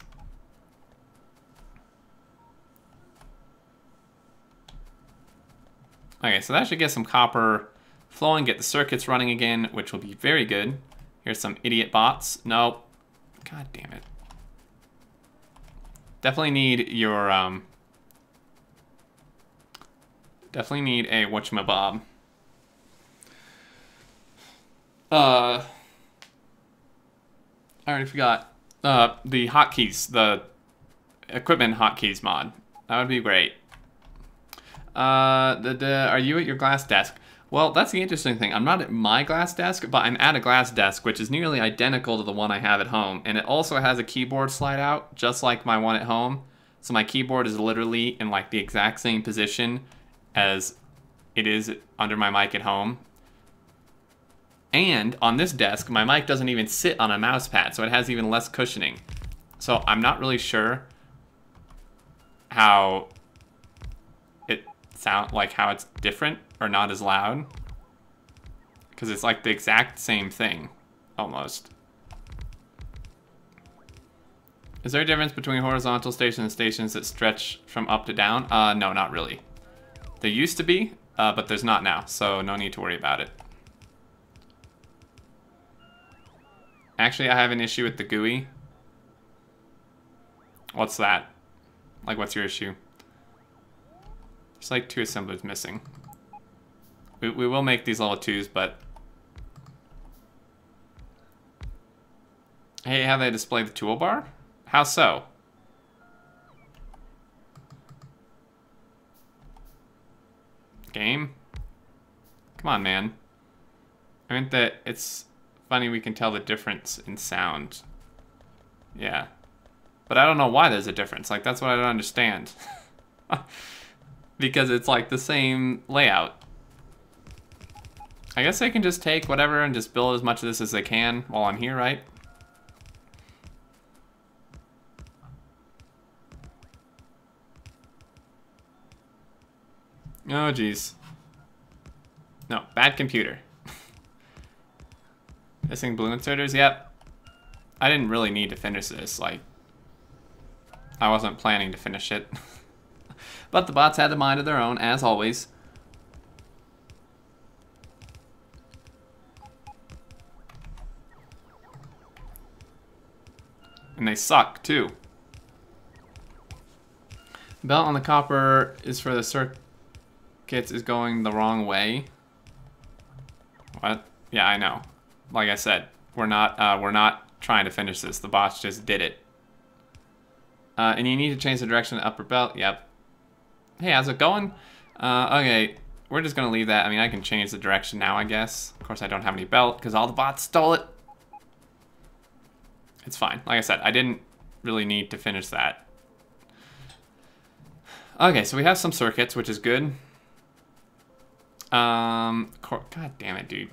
B: Okay, so that should get some copper flowing, get the circuits running again, which will be very good. Here's some idiot bots. Nope. God damn it. Definitely need your, definitely need a whatchamabob. I already forgot. The hotkeys, the equipment hotkeys mod. That would be great. Are you at your glass desk? Well, that's the interesting thing. I'm not at my glass desk, but I'm at a glass desk, which is nearly identical to the one I have at home. And it also has a keyboard slide out, just like my one at home. So my keyboard is literally in like the exact same position as it is under my mic at home. And on this desk, my mic doesn't even sit on a mouse pad, so it has even less cushioning. So I'm not really sure how it sounds, like how it's different or not as loud, because it's like the exact same thing almost. Is there a difference between horizontal stations and stations that stretch from up to down? No, not really. There used to be, but there's not now, so no need to worry about it. Actually, I have an issue with the GUI. What's that? Like, what's your issue? There's like 2 assemblers missing. We will make these level 2s, but... Hey, how they display the toolbar? How so? Game? Come on, man. I meant that it's funny we can tell the difference in sound. Yeah. But I don't know why there's a difference. Like, that's what I don't understand. Because it's like the same layout. I guess they can just take whatever and just build as much of this as they can while I'm here, right? Oh, geez. No, bad computer. Missing blue inserters? Yep. I didn't really need to finish this. Like, I wasn't planning to finish it. But the bots had a mind of their own, as always. And they suck, too. Belt on the copper is for the circuits is going the wrong way. What? Yeah, I know. Like I said, we're not trying to finish this. The bots just did it. And you need to change the direction of the upper belt. Yep. Hey, how's it going? Okay, we're just gonna leave that. I mean, I can change the direction now, I guess. Of course, I don't have any belt because all the bots stole it. It's fine. Like I said, I didn't really need to finish that. Okay, so we have some circuits, which is good. God damn it, dude.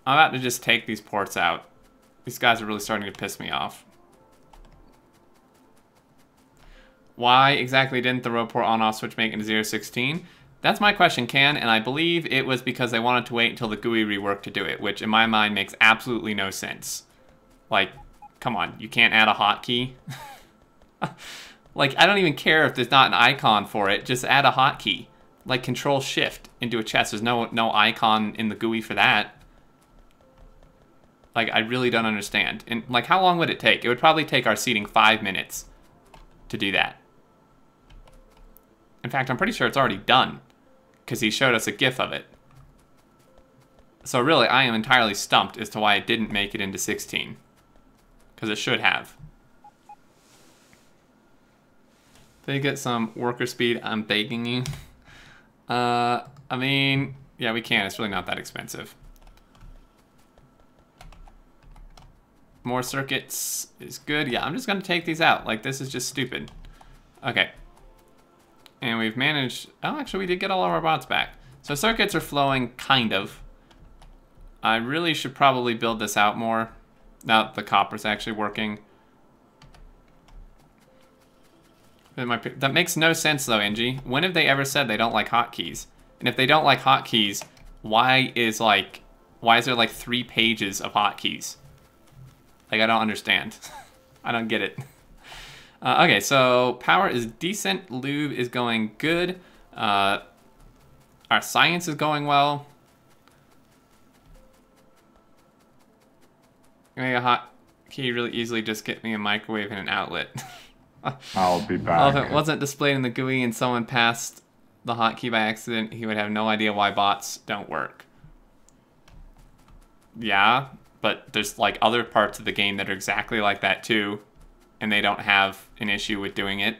B: I'm about to just take these ports out. These guys are really starting to piss me off. Why exactly didn't the row port on-off switch make it into 016? That's my question, Can, and I believe it was because they wanted to wait until the GUI rework to do it, which in my mind makes absolutely no sense. Like, come on, you can't add a hotkey? Like, I don't even care if there's not an icon for it, just add a hotkey. Like, Control-Shift into a chest. There's no icon in the GUI for that. Like, I really don't understand. And, like, how long would it take? It would probably take our seating 5 minutes to do that. In fact, I'm pretty sure it's already done, because he showed us a GIF of it. So really, I am entirely stumped as to why it didn't make it into 16. Because it should have. They get some worker speed, I'm begging you. I mean, yeah, we can. It's really not that expensive. More circuits is good. Yeah, I'm just going to take these out. Like, this is just stupid. Okay. And we've managed... Oh, actually, we did get all of our bots back. So circuits are flowing, kind of. I really should probably build this out more. Now that the copper's actually working. That makes no sense, though, Angie. When have they ever said they don't like hotkeys? And if they don't like hotkeys, why is there, like, 3 pages of hotkeys? Like, I don't understand. I don't get it. Okay, so power is decent. Lube is going good. Our science is going well. Make a hotkey really easily just get me a microwave and an outlet.
A: I'll be back.
B: Well, if it wasn't displayed in the GUI and someone passed the hotkey by accident, he would have no idea why bots don't work. Yeah, but there's like other parts of the game that are exactly like that too, and they don't have an issue with doing it.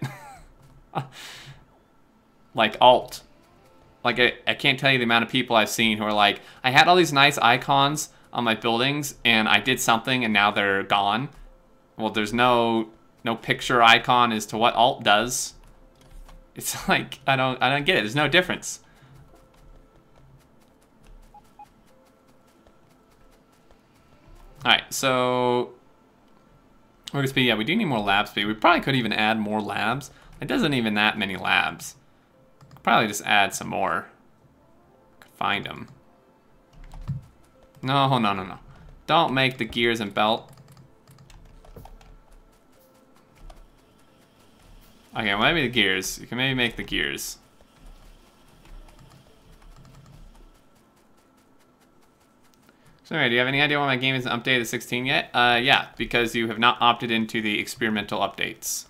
B: Like Alt. Like, I can't tell you the amount of people I've seen who are like, I had all these nice icons on my buildings, and I did something, and now they're gone. Well, there's no picture icon as to what Alt does. It's like, I don't get it. There's no difference. Alright, so work speed, yeah, we do need more lab speed. We probably could even add more labs. It doesn't even that many labs. Probably just add some more. Could find them. No. Don't make the gears and belt. Okay, well, maybe the gears. You can maybe make the gears. So anyway, do you have any idea why my game isn't updated to 16 yet? Yeah, because you have not opted into the experimental updates.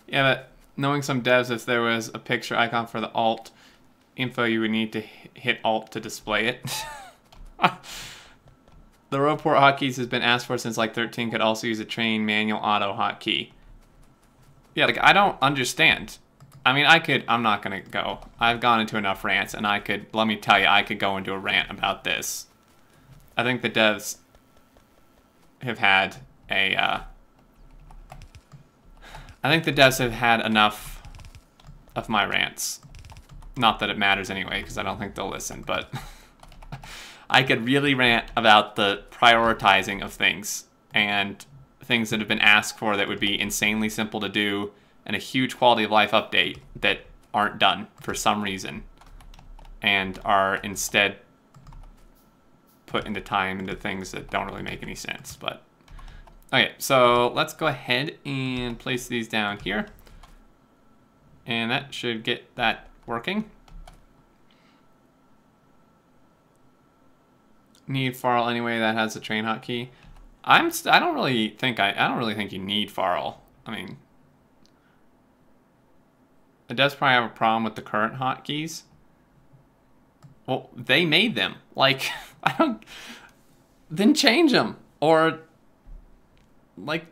B: Yeah, but knowing some devs, if there was a picture icon for the alt info, you would need to hit alt to display it. The row port hotkeys has been asked for since like 13, could also use a train manual auto hotkey. Yeah, like I don't understand. I mean, I'm not gonna go. I've gone into enough rants and let me tell you, I could go into a rant about this. I think the devs have had enough of my rants. Not that it matters anyway, because I don't think they'll listen, but I could really rant about the prioritizing of things and things that have been asked for that would be insanely simple to do and a huge quality of life update that aren't done for some reason and are instead put into time into things that don't really make any sense. But okay, so let's go ahead and place these down here. And that should get that working. Need Farl anyway, that has a train hotkey. I don't really think you need Farl. I mean, it does probably have a problem with the current hotkeys. Well, they made them. Like, then change them. Or, like,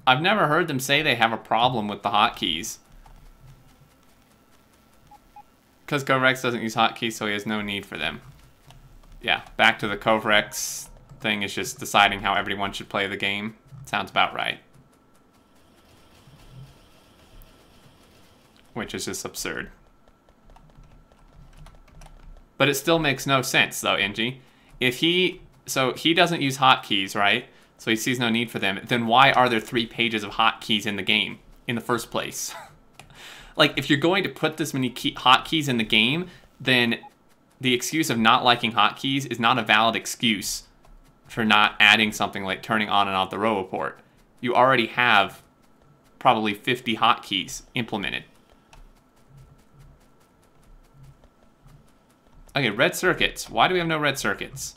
B: I've never heard them say they have a problem with the hotkeys. Because Kovorix doesn't use hotkeys, so he has no need for them. Yeah, back to the Kovorix thing is just deciding how everyone should play the game. Sounds about right. Which is just absurd. But it still makes no sense, though, Angie. So he doesn't use hotkeys, right? So he sees no need for them. Then why are there 3 pages of hotkeys in the game in the first place? Like, if you're going to put this many hotkeys in the game, then the excuse of not liking hotkeys is not a valid excuse for not adding something like turning on and off the row report. You already have probably 50 hotkeys implemented. Okay, red circuits. Why do we have no red circuits?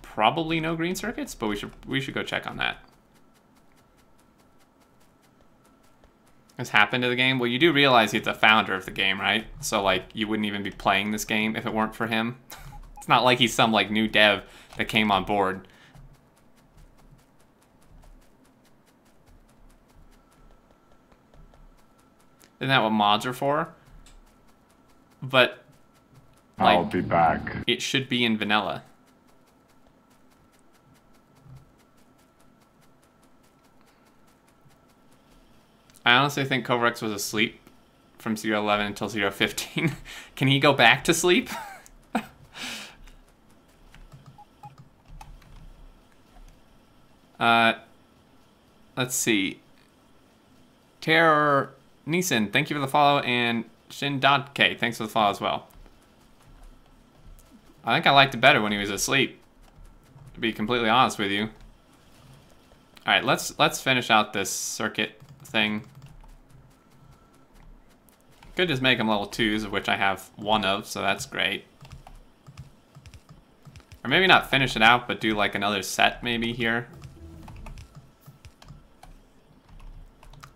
B: Probably no green circuits, but we should go check on that. Has happened to the game? Well, you do realize he's the founder of the game, right? So, like, you wouldn't even be playing this game if it weren't for him. It's not like he's some, like, new dev that came on board. Isn't that what mods are for? But, like,
A: I'll be back.
B: It should be in vanilla. I honestly think Kovorix was asleep from 0:11 until 0:15. Can he go back to sleep? Let's see. Terror Neeson, thank you for the follow, and Shin.K, thanks for the follow as well. I think I liked it better when he was asleep, to be completely honest with you. Alright, let's finish out this circuit thing. Could just make them level 2s, of which I have 1 of, so that's great. Or maybe not finish it out, but do like another set maybe here.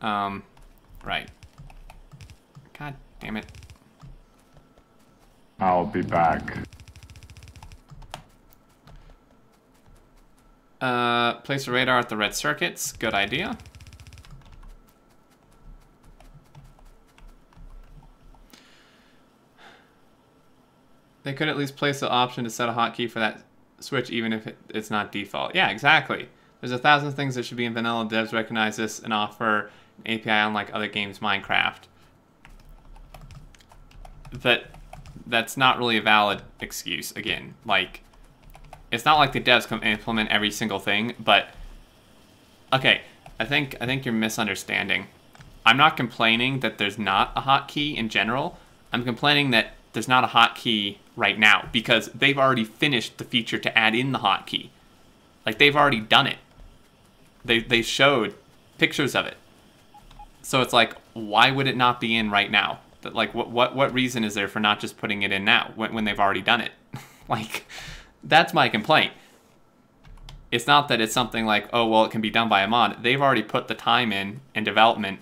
B: Right. God damn it.
A: I'll be back.
B: Place a radar at the red circuits. Good idea. They could at least place the option to set a hotkey for that switch even if it's not default. Yeah, exactly. There's 1,000 things that should be in vanilla. Devs recognize this and offer an API unlike other games, Minecraft. That's not really a valid excuse, again. Like, It's not like the devs can implement every single thing, but okay, I think you're misunderstanding. I'm not complaining that there's not a hotkey in general. I'm complaining that there's not a hotkey right now because they've already finished the feature to add in the hotkey. Like, they've already done it. They showed pictures of it. So it's like, why would it not be in right now? Like, what reason is there for not just putting it in now when they've already done it? Like, that's my complaint. It's not that it's something like, oh, well, it can be done by a mod. They've already put the time in and development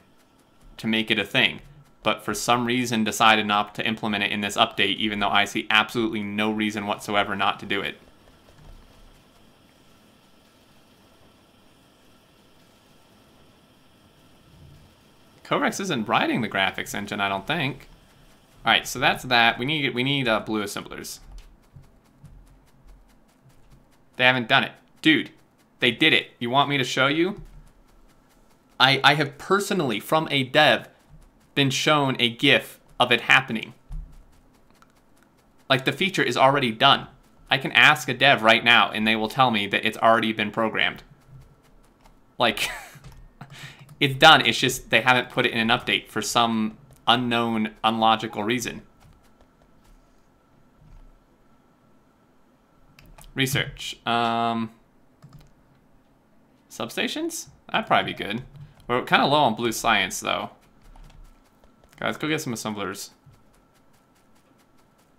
B: to make it a thing, but for some reason decided not to implement it in this update, even though I see absolutely no reason whatsoever not to do it. Kovorix isn't writing the graphics engine, I don't think. All right, so that's that. We need blue assemblers. They haven't done it. Dude, they did it. You want me to show you? I have personally, from a dev, been shown a GIF of it happening. Like, the feature is already done. I can ask a dev right now, and they will tell me that it's already been programmed. Like, it's done. It's just they haven't put it in an update for some unknown, unlogical reason. Research. Substations? That'd probably be good. We're kind of low on blue science, though. Guys, go get some assemblers.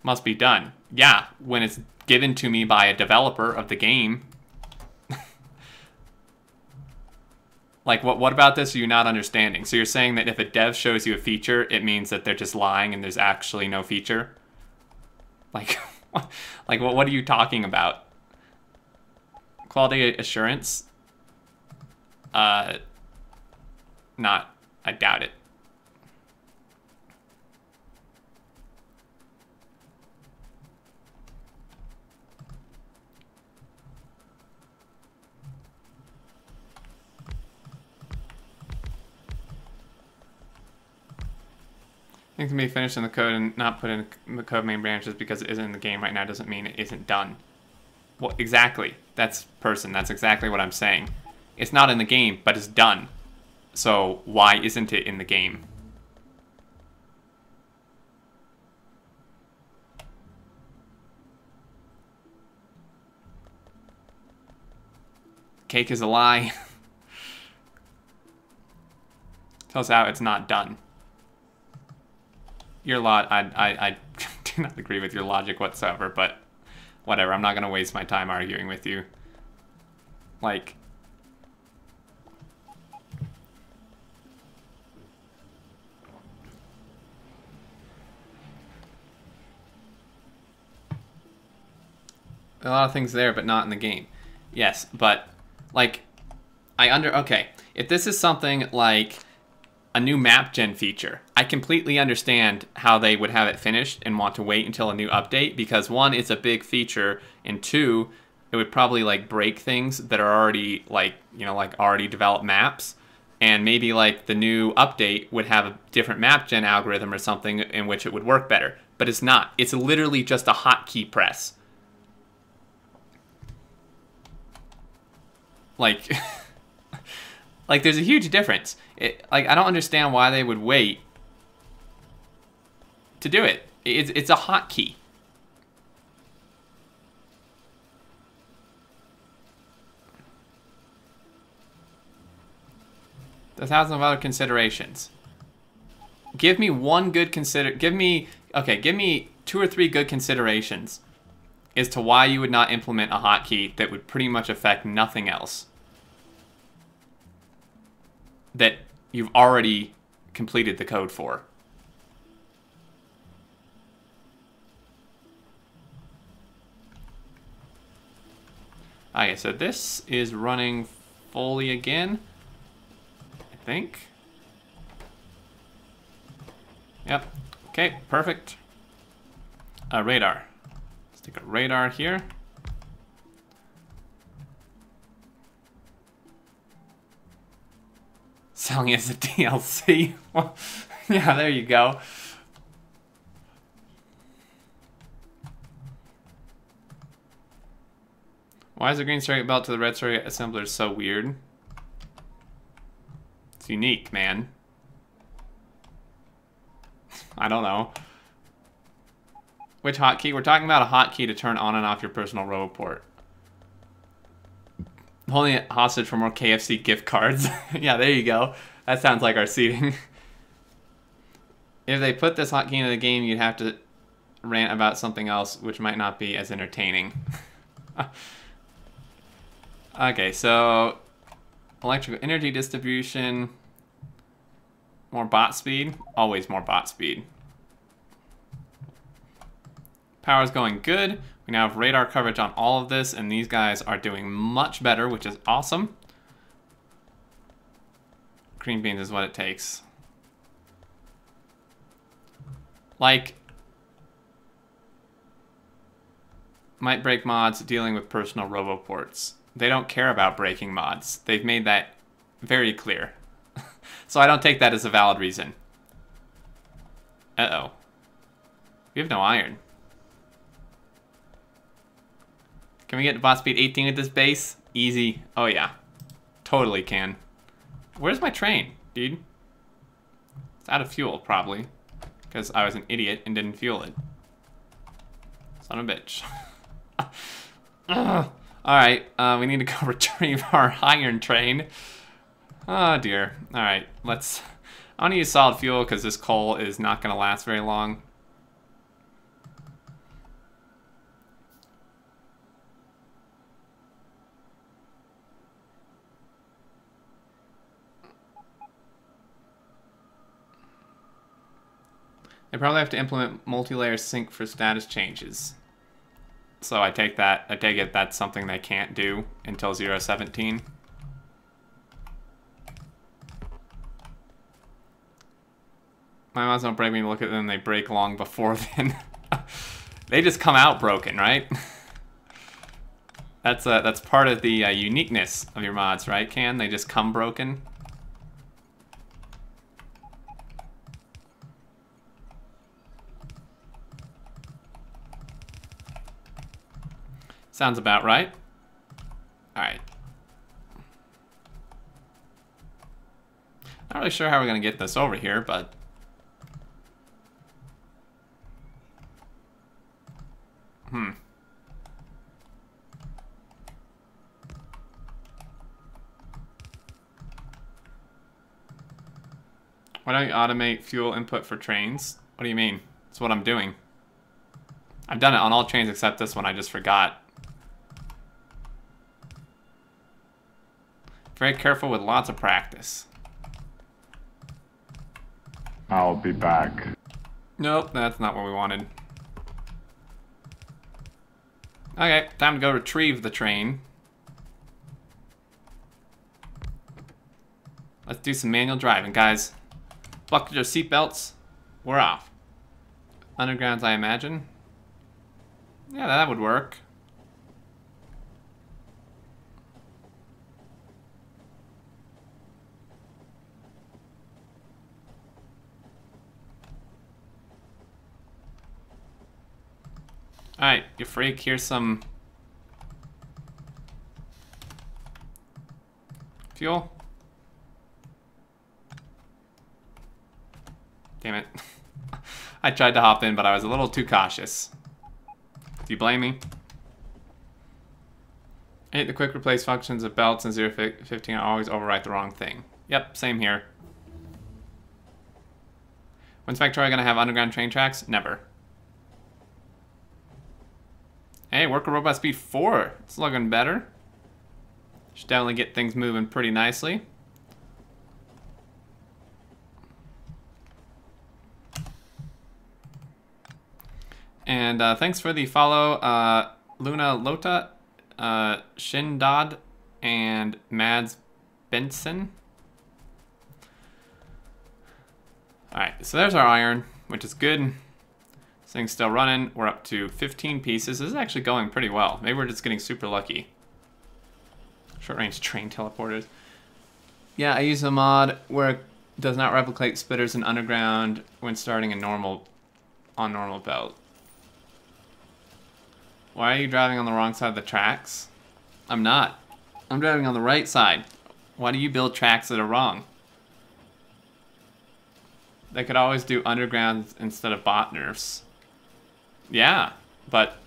B: Must be done. Yeah, when it's given to me by a developer of the game. Like, what about this are you not understanding? So you're saying that if a dev shows you a feature, it means that they're just lying and there's actually no feature? Like, like what are you talking about? Quality assurance? Not. I doubt it. Things can be finished in the code and not put in the code main branches because it isn't in the game right now doesn't mean it isn't done. Well, exactly. That's exactly what I'm saying. It's not in the game, but it's done. So why isn't it in the game? Cake is a lie. Tell us how it's not done. Your I do not agree with your logic whatsoever, but whatever. I'm not going to waste my time arguing with you. Like, a lot of things there, but not in the game. Yes, but like, okay, if this is something like a new map gen feature, I completely understand how they would have it finished and want to wait until a new update, because one, it's a big feature, and two, it would probably like break things that are already like, you know, like already developed maps, and maybe like the new update would have a different map gen algorithm or something in which it would work better. But it's not. It's literally just a hotkey press. Like, like there's a huge difference. Like, I don't understand why they would wait to do it. It's a hotkey. There's thousands of other considerations. Give me one good give me 2 or 3 good considerations as to why you would not implement a hotkey that would pretty much affect nothing else that you've already completed the code for. Okay, so this is running fully again, I think. Yep. Okay, perfect. Radar. Let's take a radar here. Selling as a DLC. Well, yeah, there you go. Why is the green circuit belt to the red circuit assembler so weird? It's unique, man. I don't know. Which hotkey? We're talking about a hotkey to turn on and off your personal roboport. Holding it hostage for more KFC gift cards. Yeah, there you go. That sounds like our seating. If they put this hotkey into the game, you'd have to rant about something else, which might not be as entertaining. Okay, so electrical energy distribution, more bot speed, always more bot speed. Power's going good. We now have radar coverage on all of this, and these guys are doing much better, which is awesome. Green beans is what it takes. Like, might break mods dealing with personal roboports. They don't care about breaking mods. They've made that very clear. So I don't take that as a valid reason. Uh-oh. We have no iron. Can we get to bot speed 18 with this base? Easy. Oh yeah. Totally can. Where's my train, dude? It's out of fuel, probably. Because I was an idiot and didn't fuel it. Son of a bitch. Alright, we need to go retrieve our iron train. Oh dear. Alright, let's... I want to use solid fuel because this coal is not going to last very long. They probably have to implement multi-layer sync for status changes. So I take it that's something they can't do until 0.17. My mods don't break when you look at them, they break long before then. They just come out broken, right? That's part of the uniqueness of your mods, right, Can? They just come broken. Sounds about right. Alright. Not really sure how we're going to get this over here, but... Why don't you automate fuel input for trains? What do you mean? That's what I'm doing. I've done it on all trains except this one, I just forgot. Very careful with lots of practice.
A: I'll be back.
B: Nope, that's not what we wanted. Okay, time to go retrieve the train. Let's do some manual driving, guys. Buckle your seatbelts. We're off. Undergrounds, I imagine. Yeah, that would work. Alright, you freak, here's some fuel. Damn it. I tried to hop in, but I was a little too cautious. Do you blame me? I hate the quick replace functions of belts and 0.15 I always overwrite the wrong thing. Yep, same here. When's Factorio gonna have underground train tracks? Never. Hey, worker robot speed 4. It's looking better. Should definitely get things moving pretty nicely. And thanks for the follow, Luna Lota, Shindad, and Mads Benson. Alright, so there's our iron, which is good. This thing's still running. We're up to 15 pieces. This is actually going pretty well. Maybe we're just getting super lucky. Short-range train teleporters. Yeah, I use a mod where it does not replicate splitters in underground when starting a normal belt. Why are you driving on the wrong side of the tracks? I'm not. I'm driving on the right side. Why do you build tracks that are wrong? They could always do underground instead of bot nerfs. Yeah, but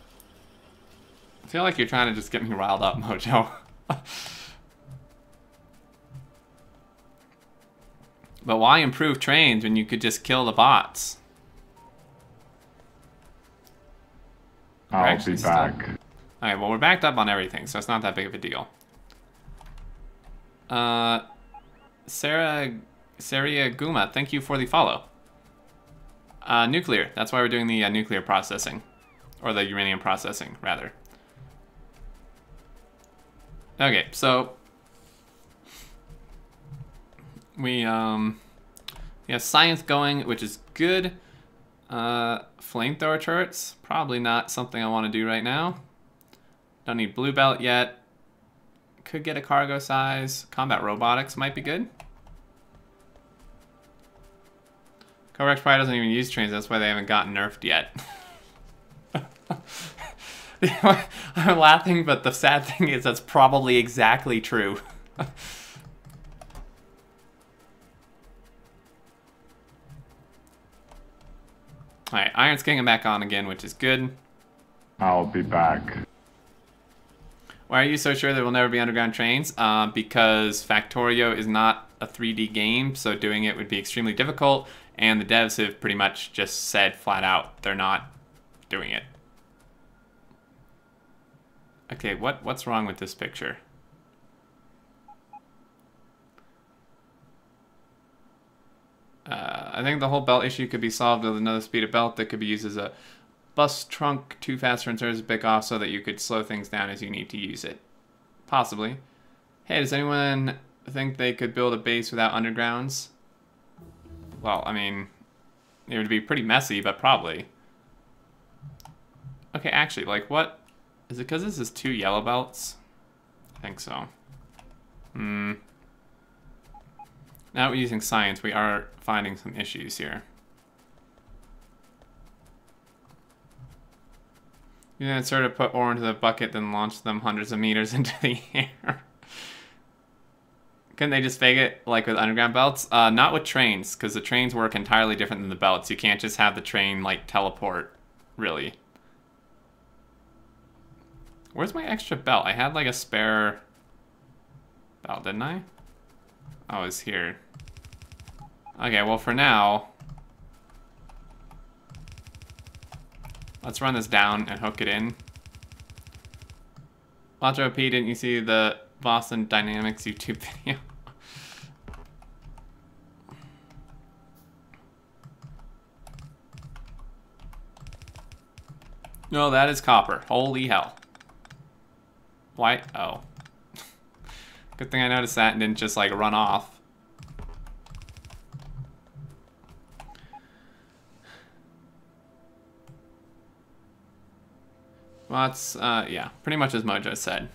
B: I feel like you're trying to just get me riled up, Mojo. But why improve trains when you could just kill the bots?
A: I'll be back.
B: Alright, well, we're backed up on everything, so it's not that big of a deal. Sarah Guma, thank you for the follow. Nuclear, that's why we're doing the nuclear processing. Or the uranium processing, rather. Okay, so we have science going, which is good. Flamethrower turrets, probably not something I want to do right now. Don't need blue belt yet. Could get a cargo size. Combat robotics might be good. Kovorix probably doesn't even use trains, that's why they haven't gotten nerfed yet. I'm laughing, but the sad thing is that's probably exactly true. Alright, Iron's getting back on again, which is good.
A: I'll be back.
B: Why are you so sure there will never be underground trains? Because Factorio is not a 3D game, so doing it would be extremely difficult, and the devs have pretty much just said flat out they're not doing it. Okay, what's wrong with this picture? I think the whole belt issue could be solved with another speed of belt that could be used as a bus trunk too fast for inserters to pick off so that you could slow things down as you need to use it. Possibly. Hey, does anyone think they could build a base without undergrounds? Well, I mean, it would be pretty messy, but probably. Okay, actually, like what? Is it because this is 2 yellow belts? I think so. Now we're using science, we are finding some issues here. You then sort of put ore into the bucket, then launch them hundreds of meters into the air. Couldn't they just fake it, like with underground belts? Not with trains, because the trains work entirely different than the belts. You can't just have the train, like, teleport, really. Where's my extra belt? I had, like, a spare belt, didn't I? Oh, it's here. Okay, well, for now, let's run this down and hook it in. Lacho P, didn't you see the Boston Dynamics YouTube video? No, that is copper. Holy hell. Why? Oh. Good thing I noticed that and didn't just, like, run off. Well, it's, yeah, pretty much as Mojo said.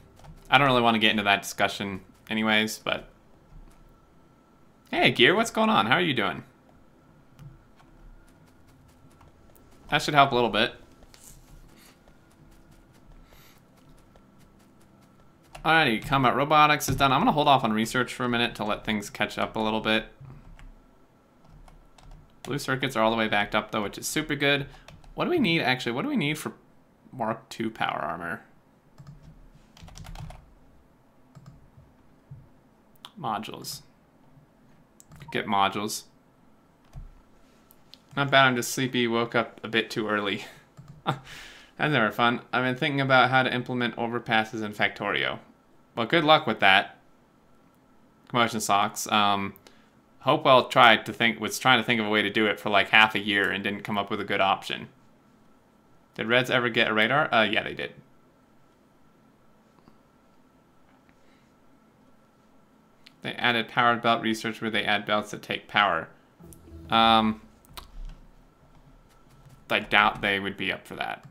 B: I don't really want to get into that discussion anyways, but... Hey, Gear, what's going on? How are you doing? That should help a little bit. Alrighty, combat robotics is done. I'm going to hold off on research for a minute to let things catch up a little bit. Blue circuits are all the way backed up, though, which is super good. What do we need, actually? What do we need for Mark II power armor? Modules. Get modules. Not bad, I'm just sleepy. Woke up a bit too early. That's never fun. I've been thinking about how to implement overpasses in Factorio. Well, good luck with that. Commotion socks. Hopewell was trying to think of a way to do it for like half a year and didn't come up with a good option. Did Reds ever get a radar? Yeah, they did. They added powered belt research where they add belts that take power. I doubt they would be up for that.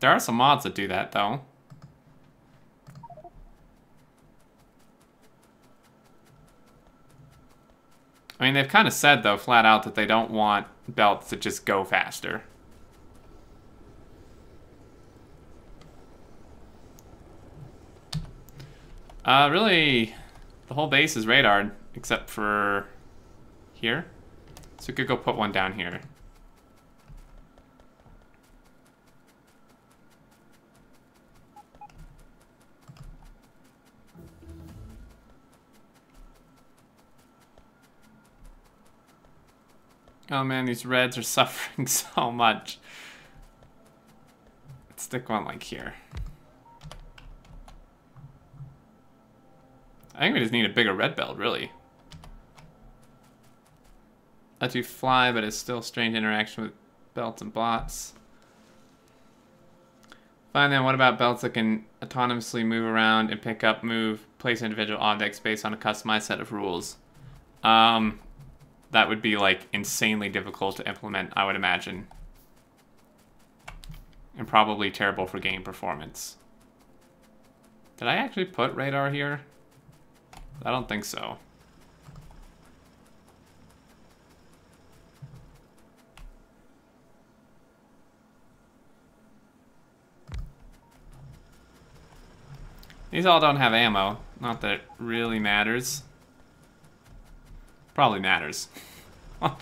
B: There are some mods that do that, though. I mean, they've kind of said, though, flat out, that they don't want belts that just go faster. Really, the whole base is radared, except for here. So we could go put one down here. Oh man, these reds are suffering so much. Let's stick one like here. I think we just need a bigger red belt, really. Lets you fly, but it's still strange interaction with belts and blots. Fine then, what about belts that can autonomously move around and pick up, move, place individual objects based on a customized set of rules? That would be, like, insanely difficult to implement, I would imagine. And probably terrible for game performance. Did I actually put radar here? I don't think so. These all don't have ammo. Not that it really matters. Probably matters. Now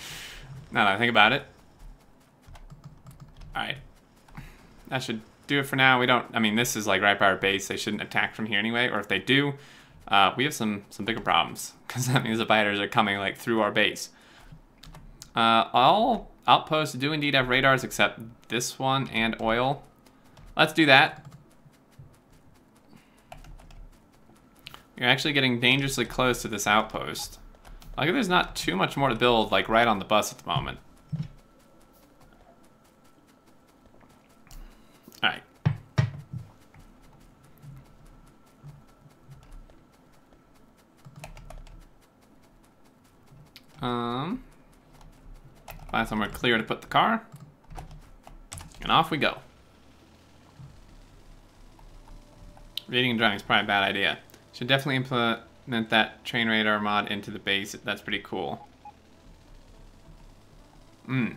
B: that I think about it. Alright. That should do it for now. We don't... I mean, this is like right by our base. They shouldn't attack from here anyway. Or if they do, we have some bigger problems. Because that means the fighters are coming like through our base. All outposts do indeed have radars except this one and oil. Let's do that. You're actually getting dangerously close to this outpost. Like, there's not too much more to build, like, right on the bus at the moment. Alright. Find somewhere clear to put the car. And off we go. Reading and driving is probably a bad idea. Should definitely implement that train radar mod into the base. That's pretty cool. No.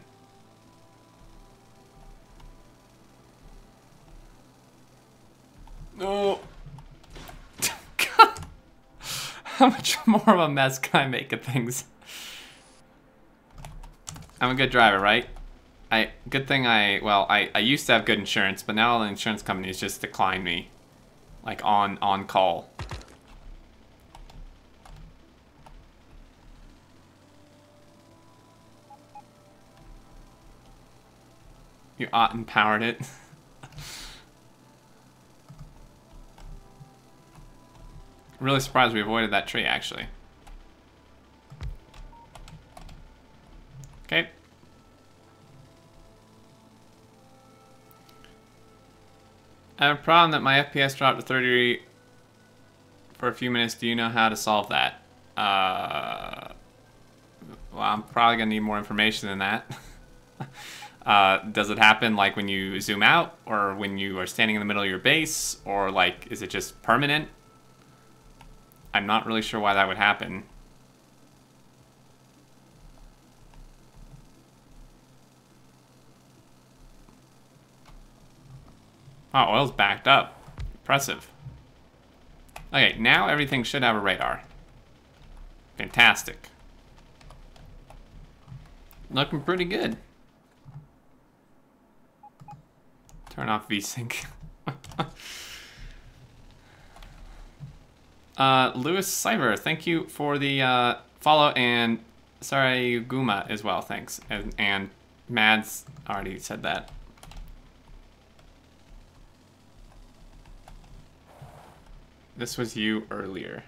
B: God. How much more of a mess can I make of things? I'm a good driver, right? Good thing I used to have good insurance, but now all the insurance companies just decline me. Like on call. You oughtn't powered it. Really surprised we avoided that tree, actually. Okay. I have a problem that my FPS dropped to 30 for a few minutes. Do you know how to solve that? Well, I'm probably gonna need more information than that. Does it happen like when you zoom out, or when you are standing in the middle of your base, or like is it just permanent? I'm not really sure why that would happen. Oh, oil's backed up. Impressive. Okay, now everything should have a radar. Fantastic. Looking pretty good. Turn off VSync. Lewis Cyber, thank you for the follow, and sorry Guma as well, thanks. And Mads already said that. This was you earlier.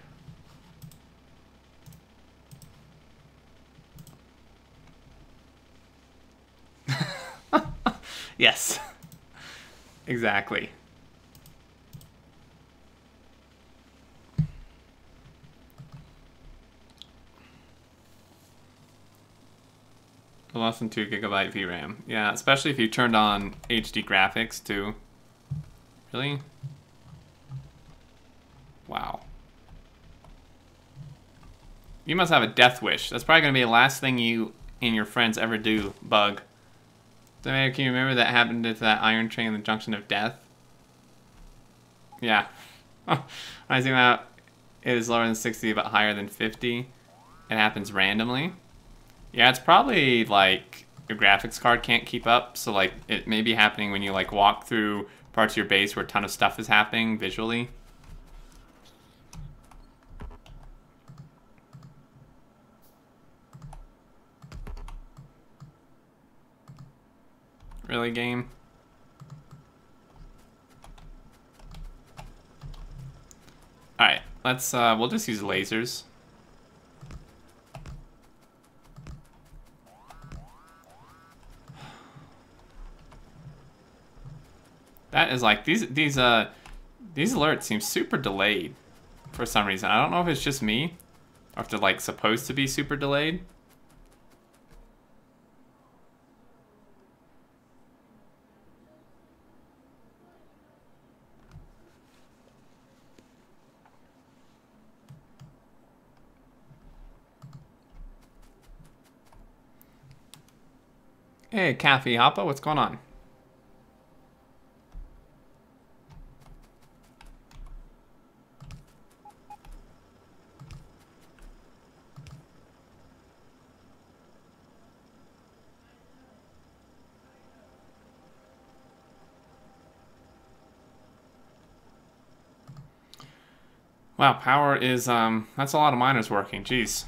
B: Yes. Exactly. Less than 2 GB VRAM. Yeah, especially if you turned on HD graphics too. Really? Wow. You must have a death wish. That's probably going to be the last thing you and your friends ever do, Bug. So, can you remember that happened to that iron train in the junction of death? Yeah. When I zoom out, It is lower than 60 but higher than 50. It happens randomly. Yeah, it's probably like your graphics card can't keep up, so like it may be happening when you like walk through parts of your base where a ton of stuff is happening visually. Really, game? Alright, let's we'll just use lasers. That is like these alerts seem super delayed for some reason. I don't know if it's just me or if they're like supposed to be super delayed. Hey, Cafe Hoppa, what's going on? Wow, power is, that's a lot of miners working, jeez.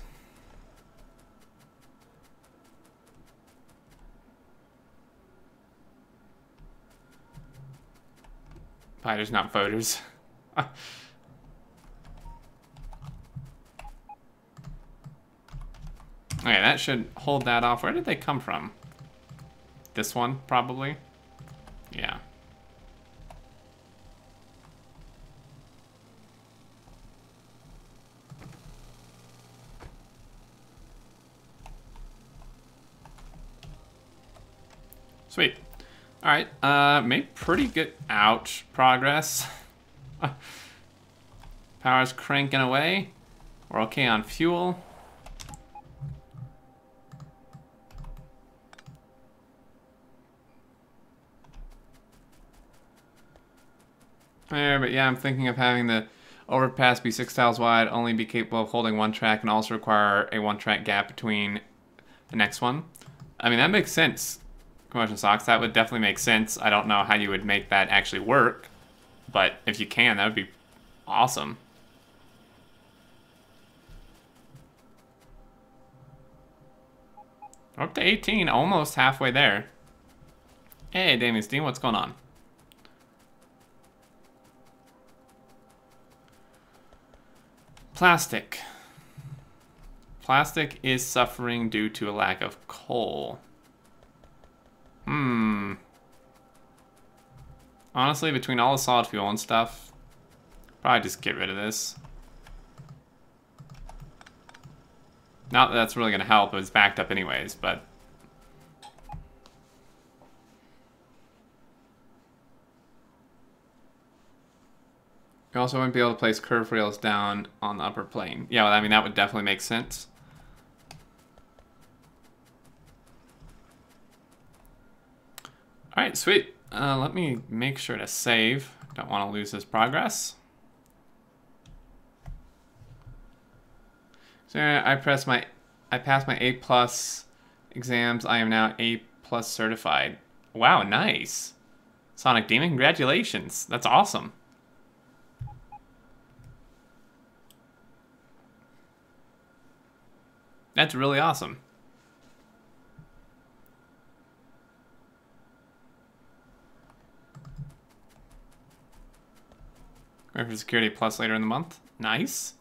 B: Fighters, not voters. Okay, that should hold that off. Where did they come from? This one, probably? Yeah. Sweet. Alright, made pretty good, ouch, progress. Power's cranking away. We're okay on fuel. There, but yeah, I'm thinking of having the overpass be 6 tiles wide, only be capable of holding one track, and also require a one-track gap between the next one. I mean, that makes sense. Commotion Socks, that would definitely make sense. I don't know how you would make that actually work, but if you can, that would be awesome. Up to 18, almost halfway there. Hey, Damien Steen, what's going on? Plastic. Plastic is suffering due to a lack of coal. Honestly, between all the solid fuel and stuff, probably just get rid of this. Not that that's really going to help, it's backed up anyways, but... You also wouldn't be able to place curve rails down on the upper plane. Yeah, well, I mean, that would definitely make sense. Alright, sweet. Let me make sure to save. Don't want to lose this progress. So I passed my A+ exams. I am now A+ certified. Wow, nice. Sonic Demon, congratulations. That's awesome. That's really awesome. Going for Security Plus later in the month. Nice.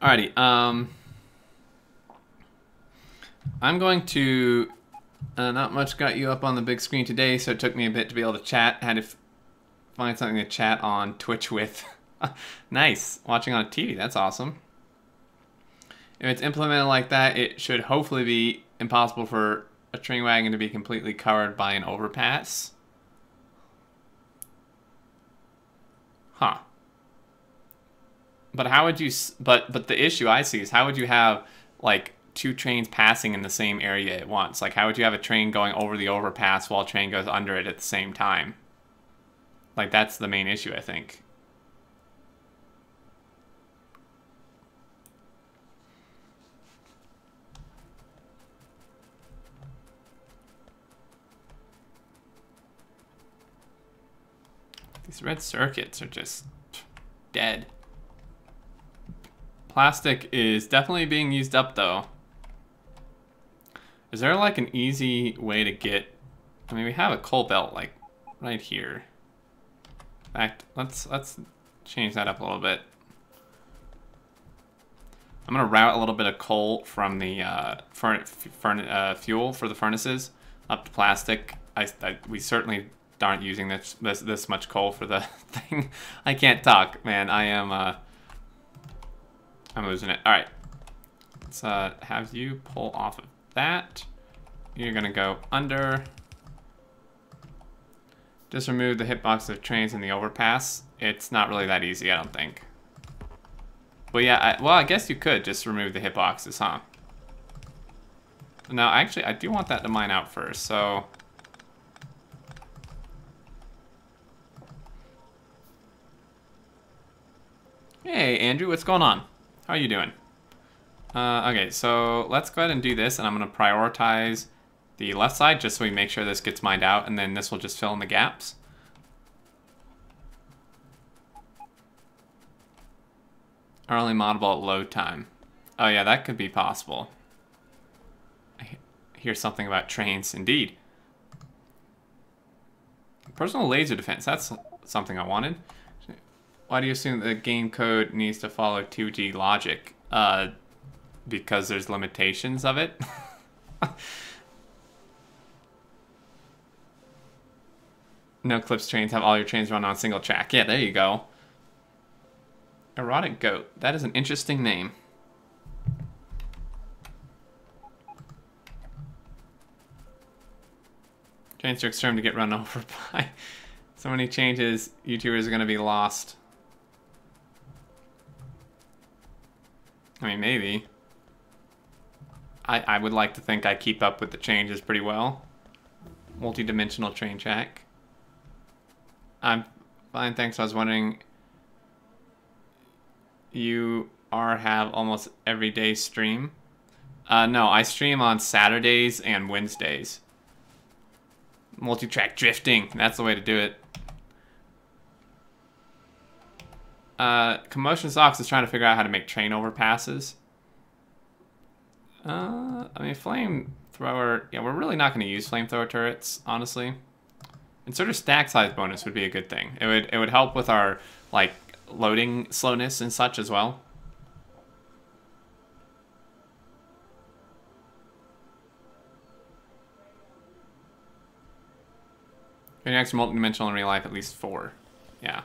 B: Alrighty, I'm going to, not much got you up on the big screen today, so it took me a bit to be able to chat. Had to find something to chat on Twitch with. Nice, watching on TV, that's awesome. If it's implemented like that, it should hopefully be impossible for a train wagon to be completely covered by an overpass. Huh. But how would you, but the issue I see is how would you have, like, two trains passing in the same area at once? Like, how would you have a train going over the overpass while a train goes under it at the same time? Like, that's the main issue, I think. These red circuits are just dead. Plastic is definitely being used up, though. Is there like an easy way to get... I mean, we have a coal belt like right here. In fact, let's change that up a little bit. I'm gonna route a little bit of coal from the fuel for the furnaces up to plastic. We certainly aren't using this much coal for the thing. I can't talk, man. I'm losing it. All right, let's have you pull off of that. You're gonna go under. Just remove the hitbox of trains in the overpass. It's not really that easy, I don't think. But yeah, well, I guess you could just remove the hitboxes, huh? No, actually, I do want that to mine out first, so... Hey, Andrew, what's going on? How are you doing? Okay, so let's go ahead and do this, and I'm going to prioritize the left side just so we make sure this gets mined out, and then this will just fill in the gaps. Are only moddable at load time. Oh yeah, that could be possible. I hear something about trains, indeed. Personal laser defense, that's something I wanted. Why do you assume the game code needs to follow 2G logic? Because there's limitations of it. No clips trains, have all your trains run on a single track. Yeah, there you go. Erotic goat. That is an interesting name. Trains are extreme to get run over by. So many changes, YouTubers are going to be lost. I mean, maybe. I would like to think I keep up with the changes pretty well. Multi-dimensional train track. I'm fine, thanks. I was wondering, you have almost every day stream? No, I stream on Saturdays and Wednesdays. Multi-track drifting, that's the way to do it. Commotion Socks is trying to figure out how to make train overpasses. I mean, flamethrower, yeah, we're really not going to use flamethrower turrets, honestly. Insert a stack size bonus would be a good thing. It would help with our, like, loading slowness and such as well. Getting extra multidimensional in real life, at least 4. Yeah.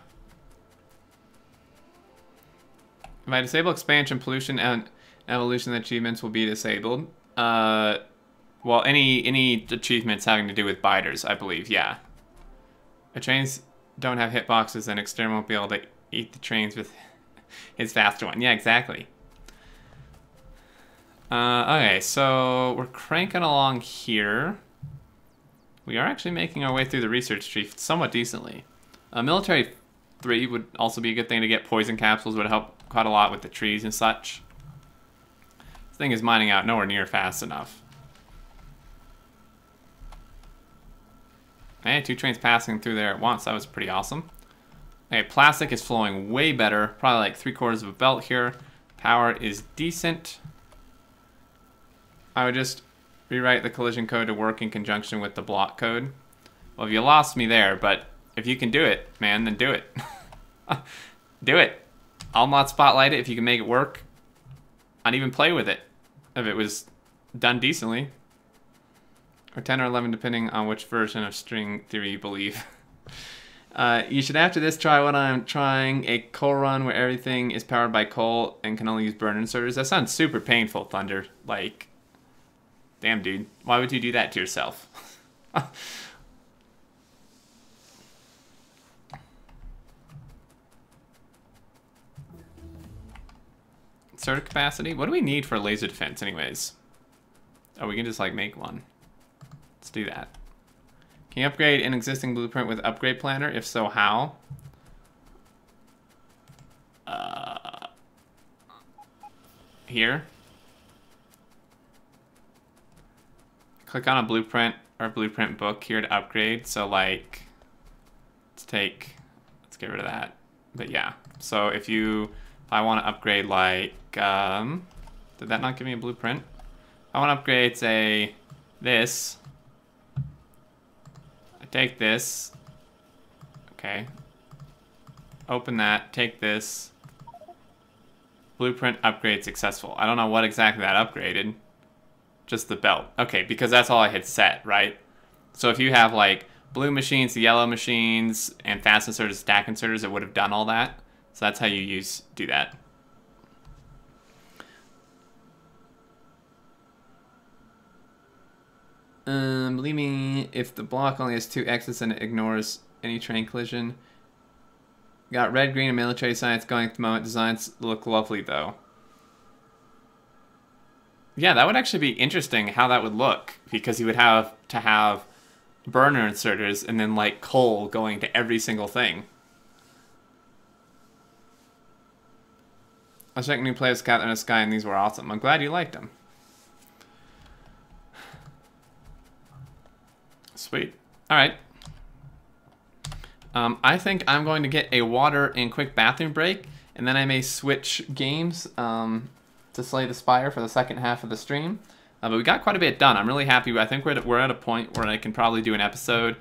B: If I disable expansion, pollution, and evolution achievements will be disabled. Well, any achievements having to do with biters, I believe, yeah. If trains don't have hitboxes, then Extermin won't be able to eat the trains with his faster one. Yeah, exactly. Okay, so we're cranking along here. We are actually making our way through the research tree somewhat decently. Military 3 would also be a good thing to get. Poison capsules would help quite a lot with the trees and such. This thing is mining out nowhere near fast enough. Hey, 2 trains passing through there at once. That was pretty awesome. Okay, plastic is flowing way better. Probably like 3/4 of a belt here. Power is decent. I would just rewrite the collision code to work in conjunction with the block code. Well, you lost me there, but if you can do it, man, then do it. Do it. I'll not spotlight it if you can make it work. I'd even play with it if it was done decently. Or 10 or 11, depending on which version of string theory you believe. You should, after this, try what I'm trying, a coal run where everything is powered by coal and can only use burn inserters. That sounds super painful, Thunder. Like, damn, dude. Why would you do that to yourself? Inserter capacity? What do we need for laser defense, anyways? Oh, we can just like make one. Let's do that. Can you upgrade an existing blueprint with upgrade planner? If so, how? Here. Click on a blueprint or blueprint book here to upgrade. So like, let's get rid of that. But yeah, so if I want to upgrade like, did that not give me a blueprint? I want to upgrade, say, this. I take this. Okay. Open that, take this. Blueprint upgrade successful. I don't know what exactly that upgraded. Just the belt. Okay, because that's all I had set, right? So if you have like blue machines, yellow machines, and fast inserters, stack inserters, it would have done all that. So that's how you do that. Believe me, if the block only has 2 exits and it ignores any train collision. Got red, green, and military science going at the moment. Designs look lovely, though. Yeah, that would actually be interesting how that would look, because you would have to have burner inserters and then, like, coal going to every single thing. I was checking new players Scout in the Sky, and these were awesome. I'm glad you liked them. Sweet. All right. I think I'm going to get a water and quick bathroom break, and then I may switch games to Slay the Spire for the second half of the stream. But we got quite a bit done. I'm really happy. I think we're at a point where I can probably do an episode,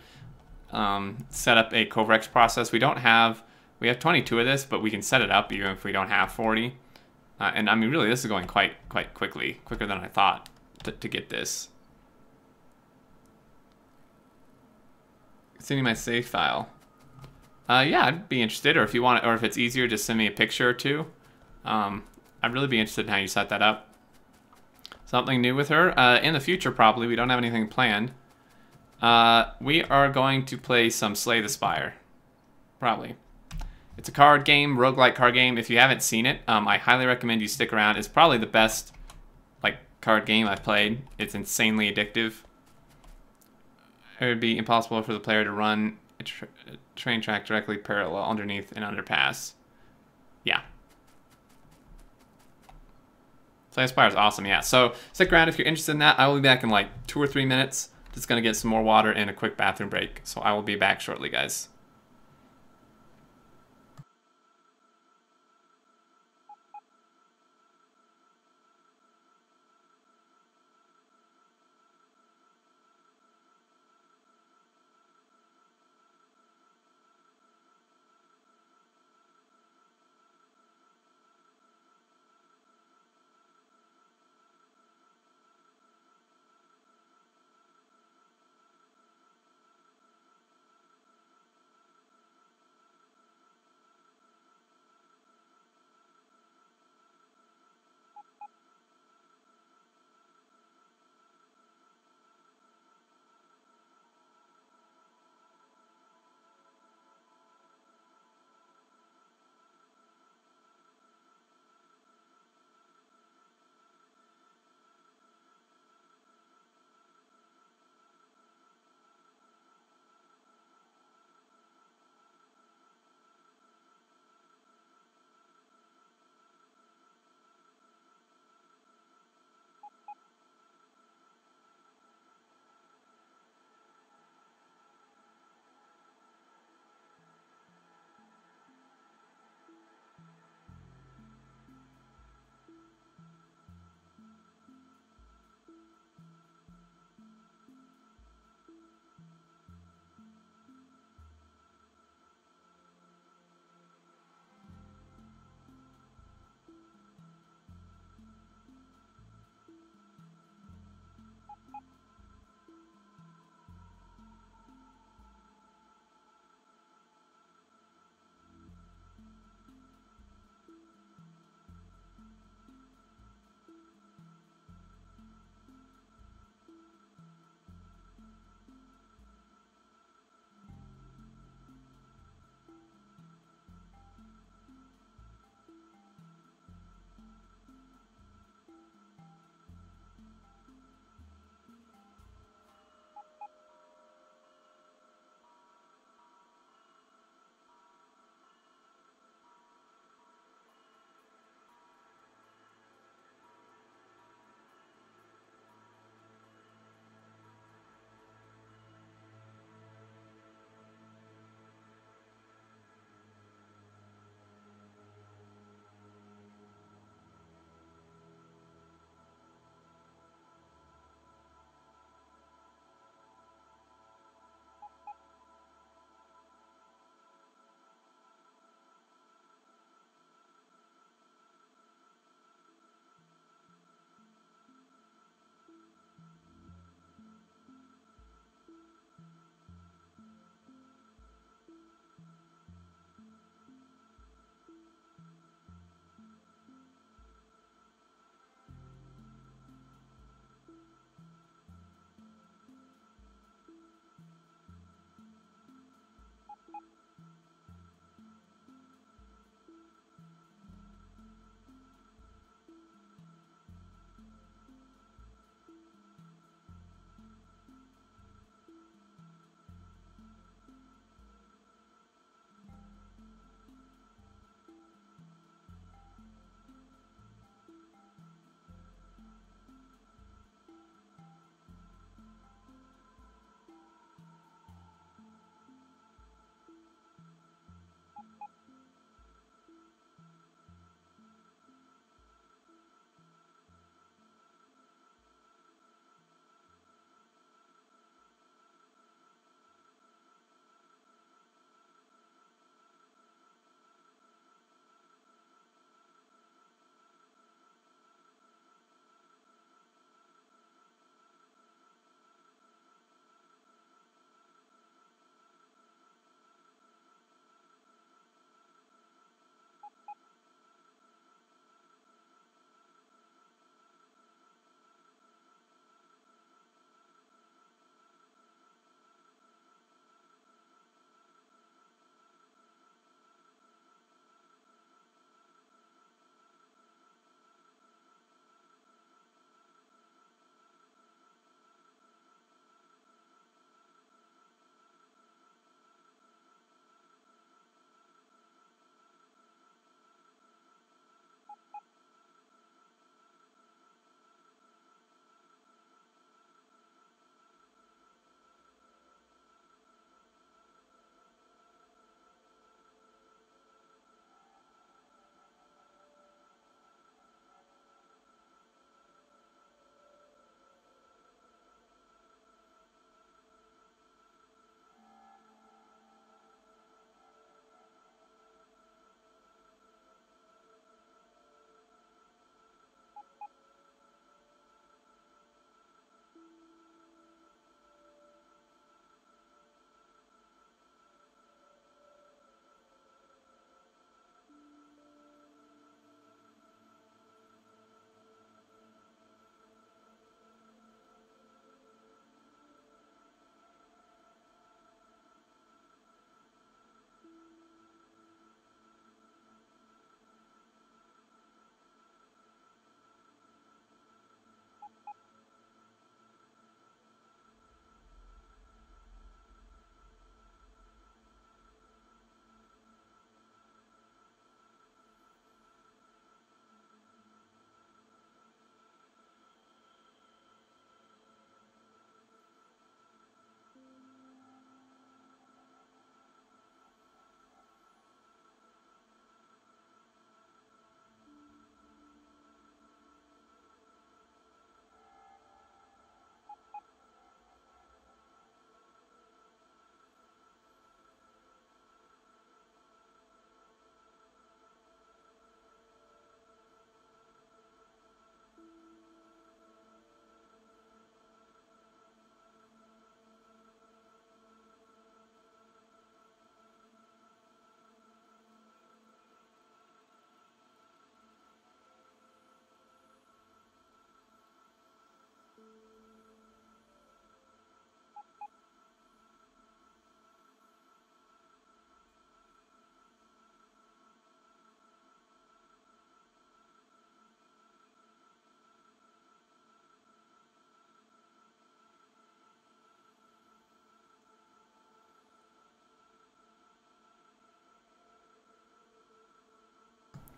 B: set up a Kovorix process. We have 22 of this, but we can set it up even if we don't have 40. And I mean, really, this is going quite quickly, quicker than I thought to get this. Sending my save file. Yeah, I'd be interested, or if you want, or if it's easier, just send me a picture or two. I'd really be interested in how you set that up. Something new with her in the future, probably. We don't have anything planned. We are going to play some Slay the Spire, probably. It's a card game, roguelike card game. If you haven't seen it, I highly recommend you stick around. It's probably the best like card game I've played. It's insanely addictive. It would be impossible for the player to run a train track directly parallel underneath an underpass. Yeah. Slay the Spire is awesome, yeah. So stick around if you're interested in that. I will be back in like 2 or 3 minutes. Just gonna get some more water and a quick bathroom break. So I will be back shortly, guys.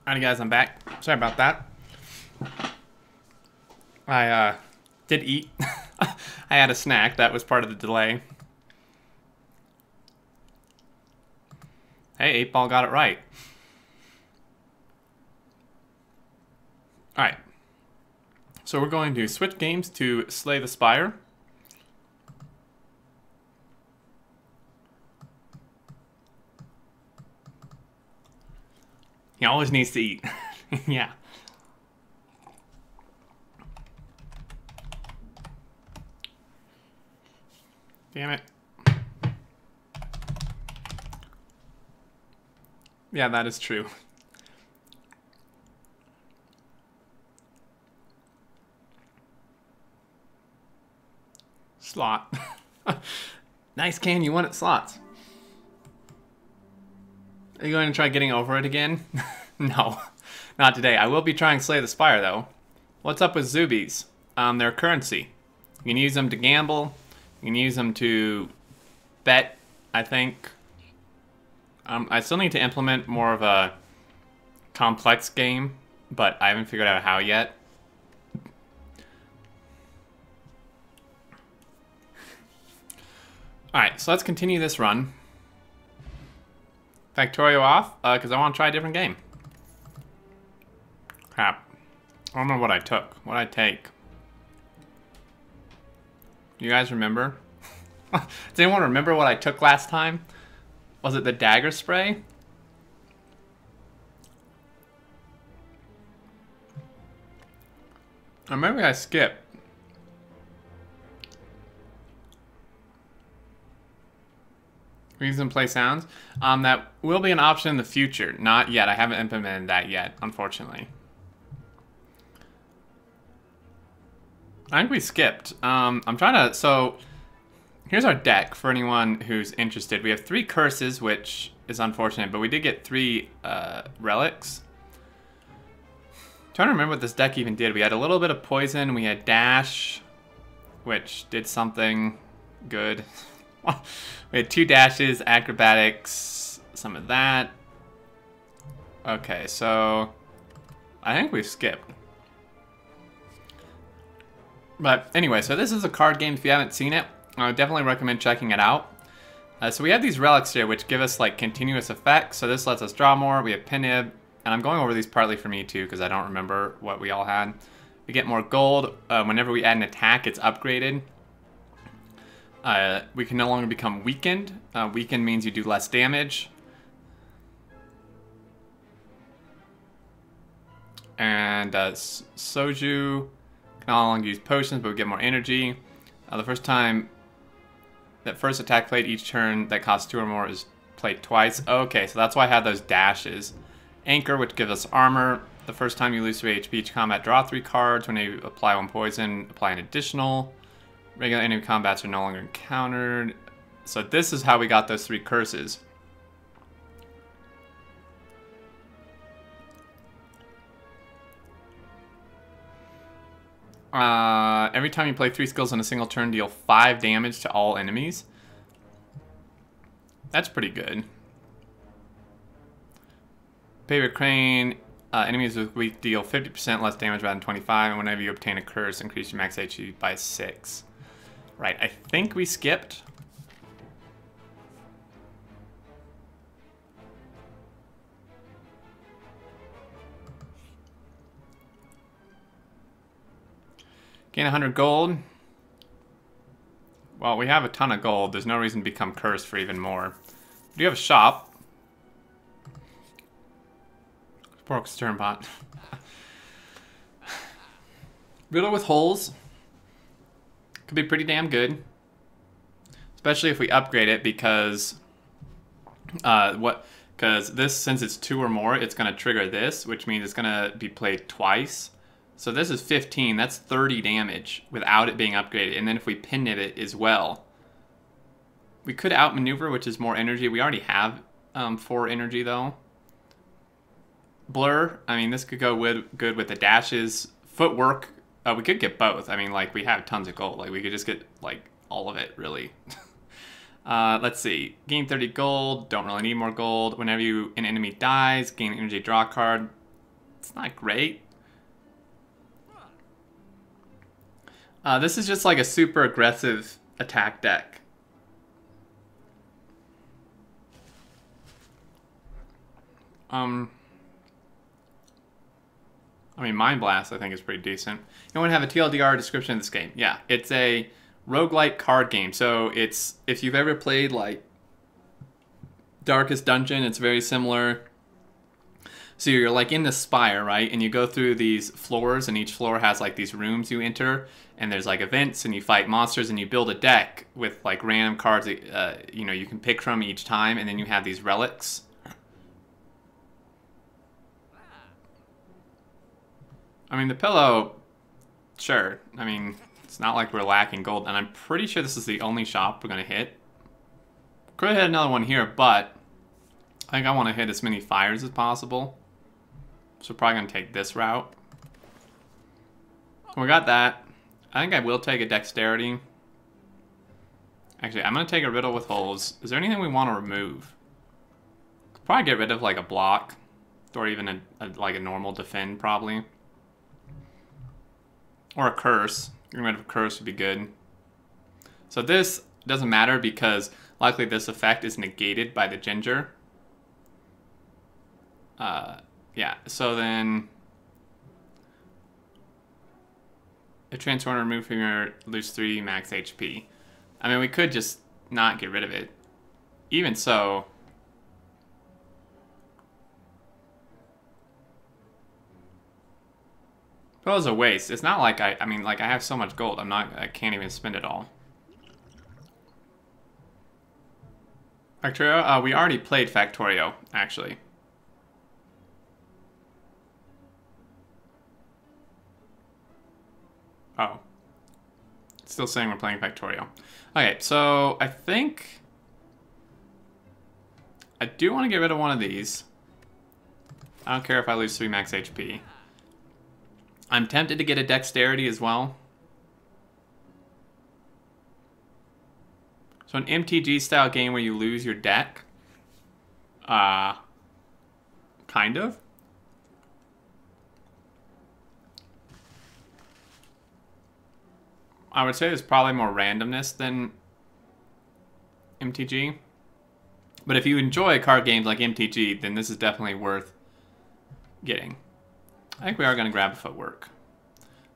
B: Alrighty guys, I'm back. Sorry about that. I did eat. I had a snack. That was part of the delay. Hey, 8 Ball got it right. Alright. So we're going to switch games to Slay the Spire. He always needs to eat. Yeah. Damn it. Yeah, that is true. Slot. Nice can, you won at slots. Are you going to try getting over it again? No, not today. I will be trying Slay the Spire, though. What's up with Zubies? They're a currency. You can use them to gamble. You can use them to bet, I think. I still need to implement more of a complex game, but I haven't figured out how yet. Alright, so let's continue this run. Factorio off, because I want to try a different game. Crap. I don't remember what I took. What did I take? Do you guys remember? Does anyone remember what I took last time? Was it the dagger spray? Or maybe I skipped. Reads and play sounds. That will be an option in the future. Not yet. I haven't implemented that yet, unfortunately. I think we skipped. I'm trying to... So, here's our deck for anyone who's interested. We have 3 curses, which is unfortunate, but we did get 3 relics. I'm trying to remember what this deck even did. We had a little bit of poison. We had dash, which did something good. We had 2 dashes, acrobatics, some of that. Okay, so I think we've skipped. But anyway, so this is a card game. If you haven't seen it, I would definitely recommend checking it out. So we have these relics here, which give us like continuous effects. So this lets us draw more. We have Pinib, and I'm going over these partly for me too, because I don't remember what we all had. We get more gold. Whenever we add an attack, it's upgraded. We can no longer become weakened. Weakened means you do less damage. And Soju can no longer use potions, but we get more energy. The first time that first attack played each turn that costs 2 or more is played twice. Okay, so that's why I had those dashes. Anchor, which gives us armor. The first time you lose 3 HP each combat, draw 3 cards. When you apply 1 poison, apply an additional. Regular enemy combats are no longer encountered. So this is how we got those 3 curses. Every time you play 3 skills in a single turn, deal 5 damage to all enemies. That's pretty good. Paper Crane. Enemies with weak deal 50% less damage rather than 25, and whenever you obtain a curse, increase your max HP by 6. Right, I think we skipped. Gain 100 gold. Well, we have a ton of gold. There's no reason to become cursed for even more. We do have a shop. Pork's turnbot. Riddle with holes. Could be pretty damn good. Especially if we upgrade it because... Because this, since it's 2 or more, it's going to trigger this, which means it's going to be played twice. So this is 15, that's 30 damage without it being upgraded. And then if we pin it as well. We could outmaneuver, which is more energy. We already have 4 energy though. Blur, I mean, this could go good with the dashes. Footwork, we could get both. I mean, like, we have tons of gold. Like, we could just get, like, all of it, really. Let's see. Gain 30 gold. Don't really need more gold. Whenever an enemy dies, gain energy, draw a card. It's not great. This is just like a super aggressive attack deck. I mean, Mind Blast, I think, is pretty decent. You want to have a TLDR description of this game. Yeah, it's a roguelike card game. So it's, if you've ever played like Darkest Dungeon, it's very similar. So you're like in the Spire, right? And you go through these floors, and each floor has like these rooms you enter, and there's like events, and you fight monsters, and you build a deck with like random cards that you know, you can pick from each time, and then you have these relics. I mean, the pillow, sure. I mean, it's not like we're lacking gold, and I'm pretty sure this is the only shop we're gonna hit. Could have hit another one here, but I think I want to hit as many fires as possible. So we're probably gonna take this route. We got that. I think I will take a dexterity. Actually, I'm gonna take a riddle with holes. Is there anything we want to remove? Could probably get rid of like a block, or even like a normal defend, probably. Or a curse. Getting rid of a curse would be good. So this doesn't matter because likely this effect is negated by the ginger. Yeah, so then a transformer removed from your lose 3 max HP. I mean, we could just not get rid of it. Even so, it was a waste. It's not like I mean, like I have so much gold. I can't even spend it all. Factorio? We already played Factorio, actually. Oh. It's still saying we're playing Factorio. Okay, so I think I do want to get rid of one of these. I don't care if I lose 3 max HP. I'm tempted to get a dexterity as well. So an MTG style game where you lose your deck. Kind of. I would say there's probably more randomness than MTG. But if you enjoy card games like MTG, then this is definitely worth getting. I think we are going to grab a footwork.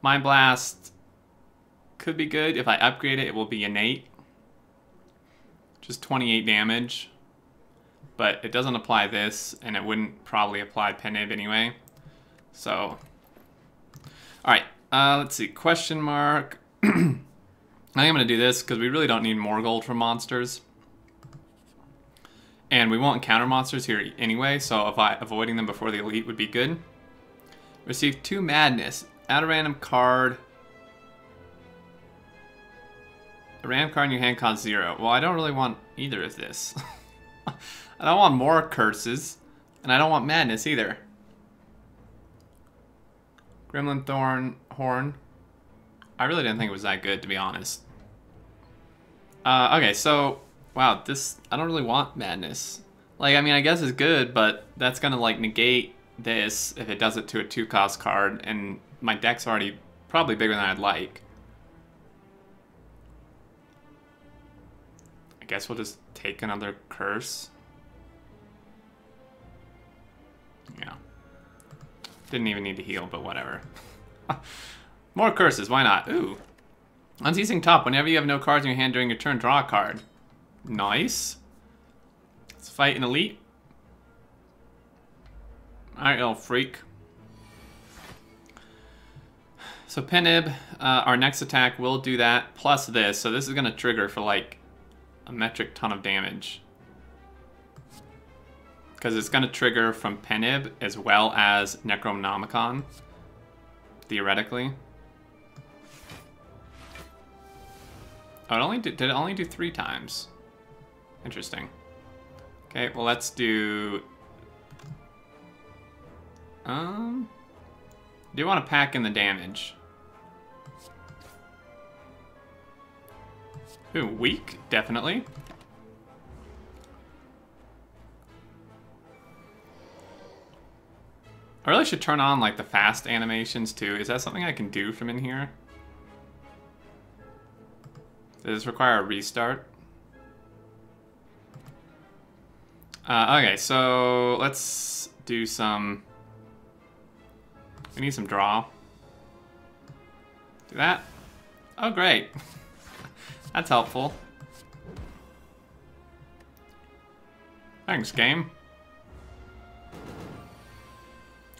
B: Mind Blast could be good. If I upgrade it, it will be innate. Just 28 damage. But it doesn't apply this, and it wouldn't probably apply Penib anyway. So, alright. Let's see. Question mark. I think I'm going to do this because we really don't need more gold from monsters. And we won't encounter monsters here anyway, so avoiding them before the elite would be good. Receive 2 madness. Add a random card. A random card in your hand costs 0. Well, I don't really want either of this. I don't want more curses, and I don't want madness either. Gremlin Horn. I really didn't think it was that good, to be honest. Okay, so wow, this I don't really want madness. Like, I mean, I guess it's good, but that's gonna like negate this if it does it to a 2-cost card, and my deck's already probably bigger than I'd like. I guess we'll just take another curse. Yeah. Didn't even need to heal, but whatever. More curses, why not? Ooh. Unceasing Top. Whenever you have no cards in your hand during your turn, draw a card. Nice. Let's fight an elite. Alright, little freak. So Penib, our next attack will do that, plus this. So this is going to trigger for like a metric ton of damage. Because it's going to trigger from Penib as well as Necronomicon, theoretically. Oh, did it only do 3 times? Interesting. Okay, well let's do... do you want to pack in the damage? Ooh, weak, definitely. I really should turn on like the fast animations too. Is that something I can do from in here? Does this require a restart? Okay, so let's do some... We need some draw. Do that. Oh, great. That's helpful. Thanks, game.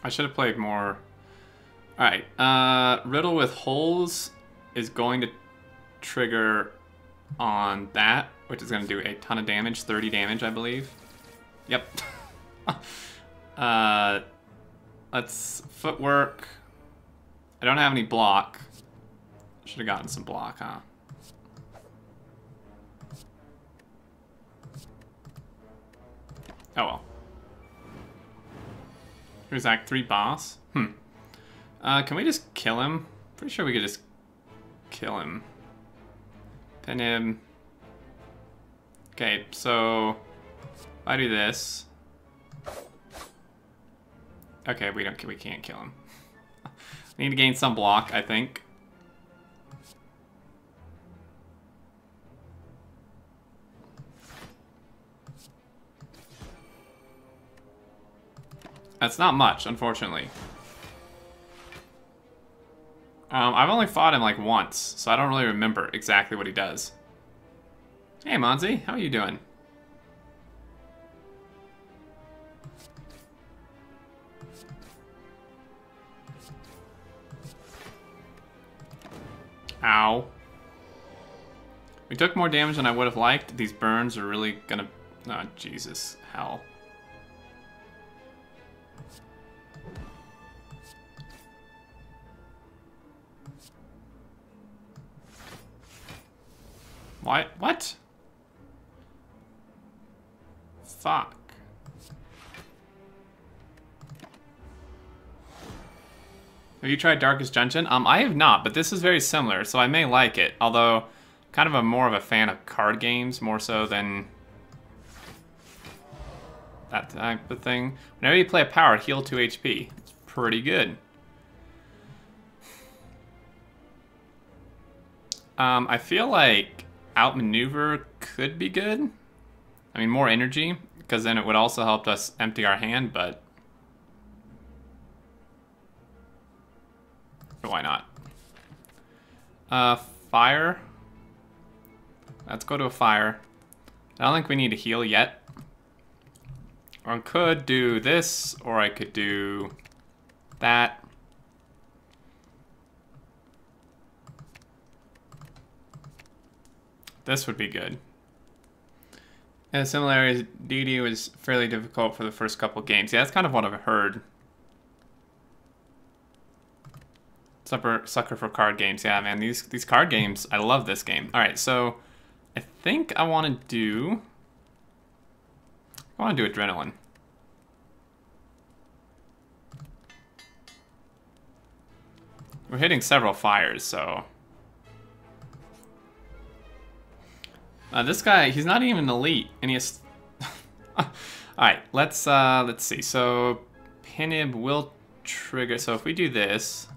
B: I should have played more. Alright, Riddle with Holes is going to trigger on that, which is going to do a ton of damage, 30 damage, I believe. Yep. Let's footwork. I don't have any block. Should have gotten some block, huh? Oh well. Here's Act 3 boss. Can we just kill him? Pretty sure we could just kill him. Pin him. Okay, so if I do this. Okay, we can't kill him. We need to gain some block, I think. That's not much, unfortunately. I've only fought him like once, so I don't really remember exactly what he does. Hey, Monzi, how are you doing? Ow. We took more damage than I would have liked. These burns are really gonna... Oh, Jesus. Hell. What? Fuck. Have you tried Darkest Dungeon? I have not, but this is very similar, so I may like it. Although, kind of more of a fan of card games, more so than that type of thing. Whenever you play a power, heal 2 HP. It's pretty good. I feel like outmaneuver could be good. I mean, more energy, because then it would also help us empty our hand, but why not? Fire. Let's go to a fire. I don't think we need to heal yet. Or I could do this, or I could do that. This would be good. And similarities, DD was fairly difficult for the first couple games. Yeah, that's kind of what I've heard. Sucker for card games. Yeah, man, these card games, I love this game. All right, so I think I want to do Adrenaline. We're hitting several fires, so... this guy, he's not even elite, and he has... Alright, let's see. So, Pinib will trigger... So if we do this...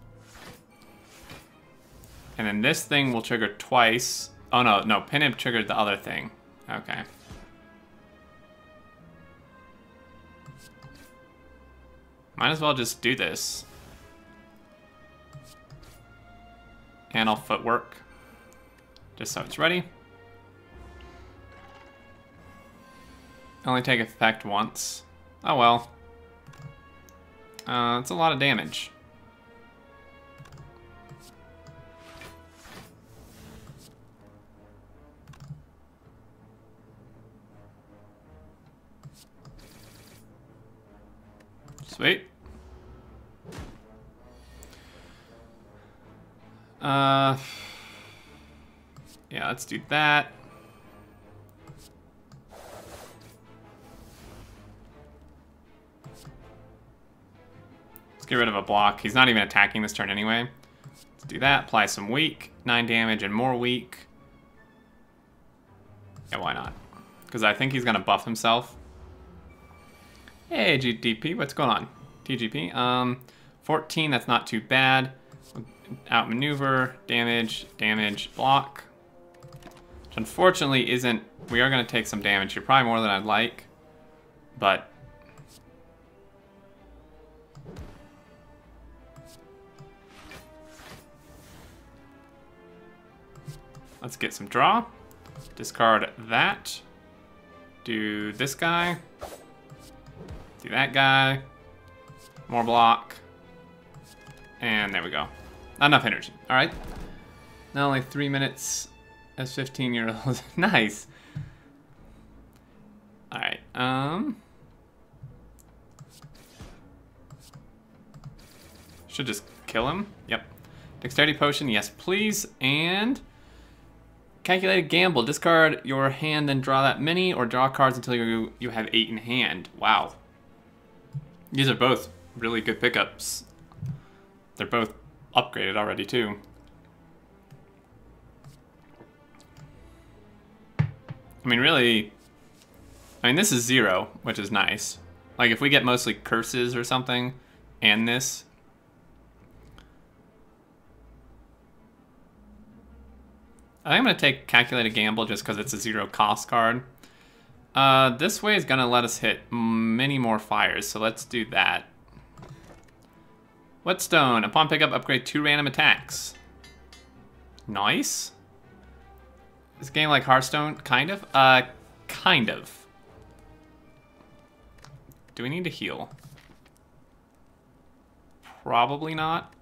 B: And then this thing will trigger twice. Oh, no, Pinib triggered the other thing. Okay. Might as well just do this. And I'll footwork. Just so it's ready. Only take effect once. Oh well. It's a lot of damage. Sweet. Yeah, let's do that. Let's get rid of a block. He's not even attacking this turn anyway. Let's do that. Apply some weak. 9 damage and more weak. Yeah, why not? Because I think he's going to buff himself. Hey, GDP, what's going on? TGP. 14, that's not too bad. Outmaneuver, damage, damage, block. Which unfortunately isn't... We are going to take some damage here. Probably more than I'd like. But... let's get some draw. Discard that. Do this guy. Do that guy. More block. And there we go. Not enough energy. Alright. Not only 3 minutes as 15-year-olds. Nice. Alright. Should just kill him. Yep. Dexterity potion, yes please. And calculated gamble. Discard your hand, then draw that many, or draw cards until you have 8 in hand. Wow. These are both really good pickups. They're both upgraded already too. I mean, really, this is 0, which is nice. Like, if we get mostly curses or something, and this. I think I'm going to take Calculated Gamble just because it's a 0 cost card. This way is going to let us hit many more fires, so let's do that. Whetstone. Upon pickup, upgrade 2 random attacks. Nice. This game like Hearthstone? Kind of? Kind of. Do we need to heal? Probably not.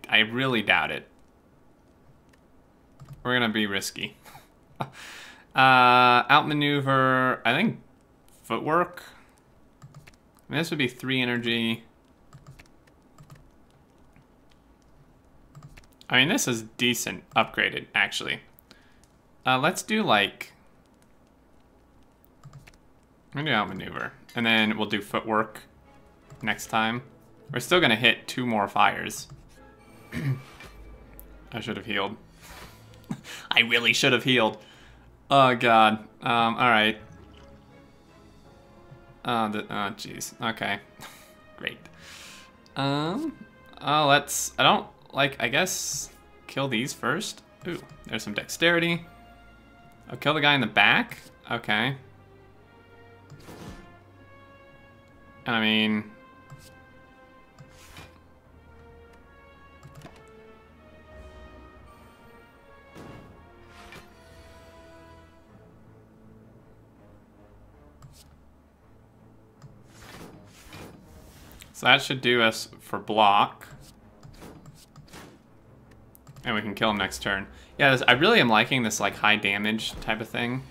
B: I really doubt it. We're gonna be risky. Outmaneuver, I think footwork. This would be 3 energy. I mean, this is decent upgraded, actually. Let's do like... I'm gonna do outmaneuver. And then we'll do footwork next time. We're still gonna hit 2 more fires. I should have healed. I really should have healed. Oh god. Alright. Oh jeez. Okay. Great. Oh, let's... I guess kill these first. Ooh, there's some dexterity. I'll kill the guy in the back. Okay. And I mean... so that should do us for block. And we can kill him next turn. Yeah, I really am liking this like high damage type of thing.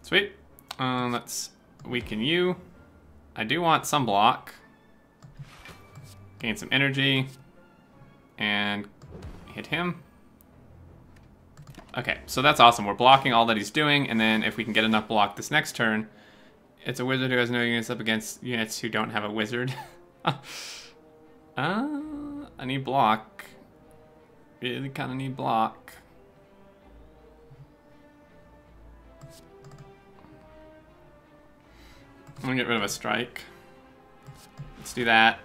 B: Sweet. Let's weaken you. I do want some block. Gain some energy. And hit him. Okay, so that's awesome. We're blocking all that he's doing, and then if we can get enough block this next turn, it's a wizard who has no units up against units who don't have a wizard. I need block. Really kind of need block. I'm gonna get rid of a strike. Let's do that.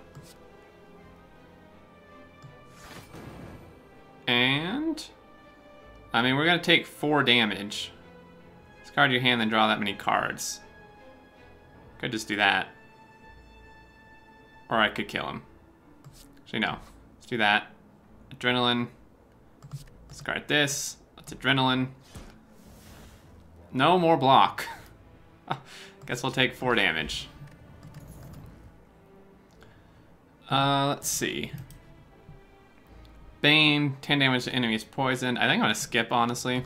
B: And... I mean, we're going to take 4 damage. Discard your hand, then draw that many cards. Could just do that. Or I could kill him. Actually, no. Let's do that. Adrenaline. Discard this. That's adrenaline. No more block. Guess we'll take 4 damage. Let's see. Bane, 10 damage to enemies poisoned. I think I'm gonna skip, honestly.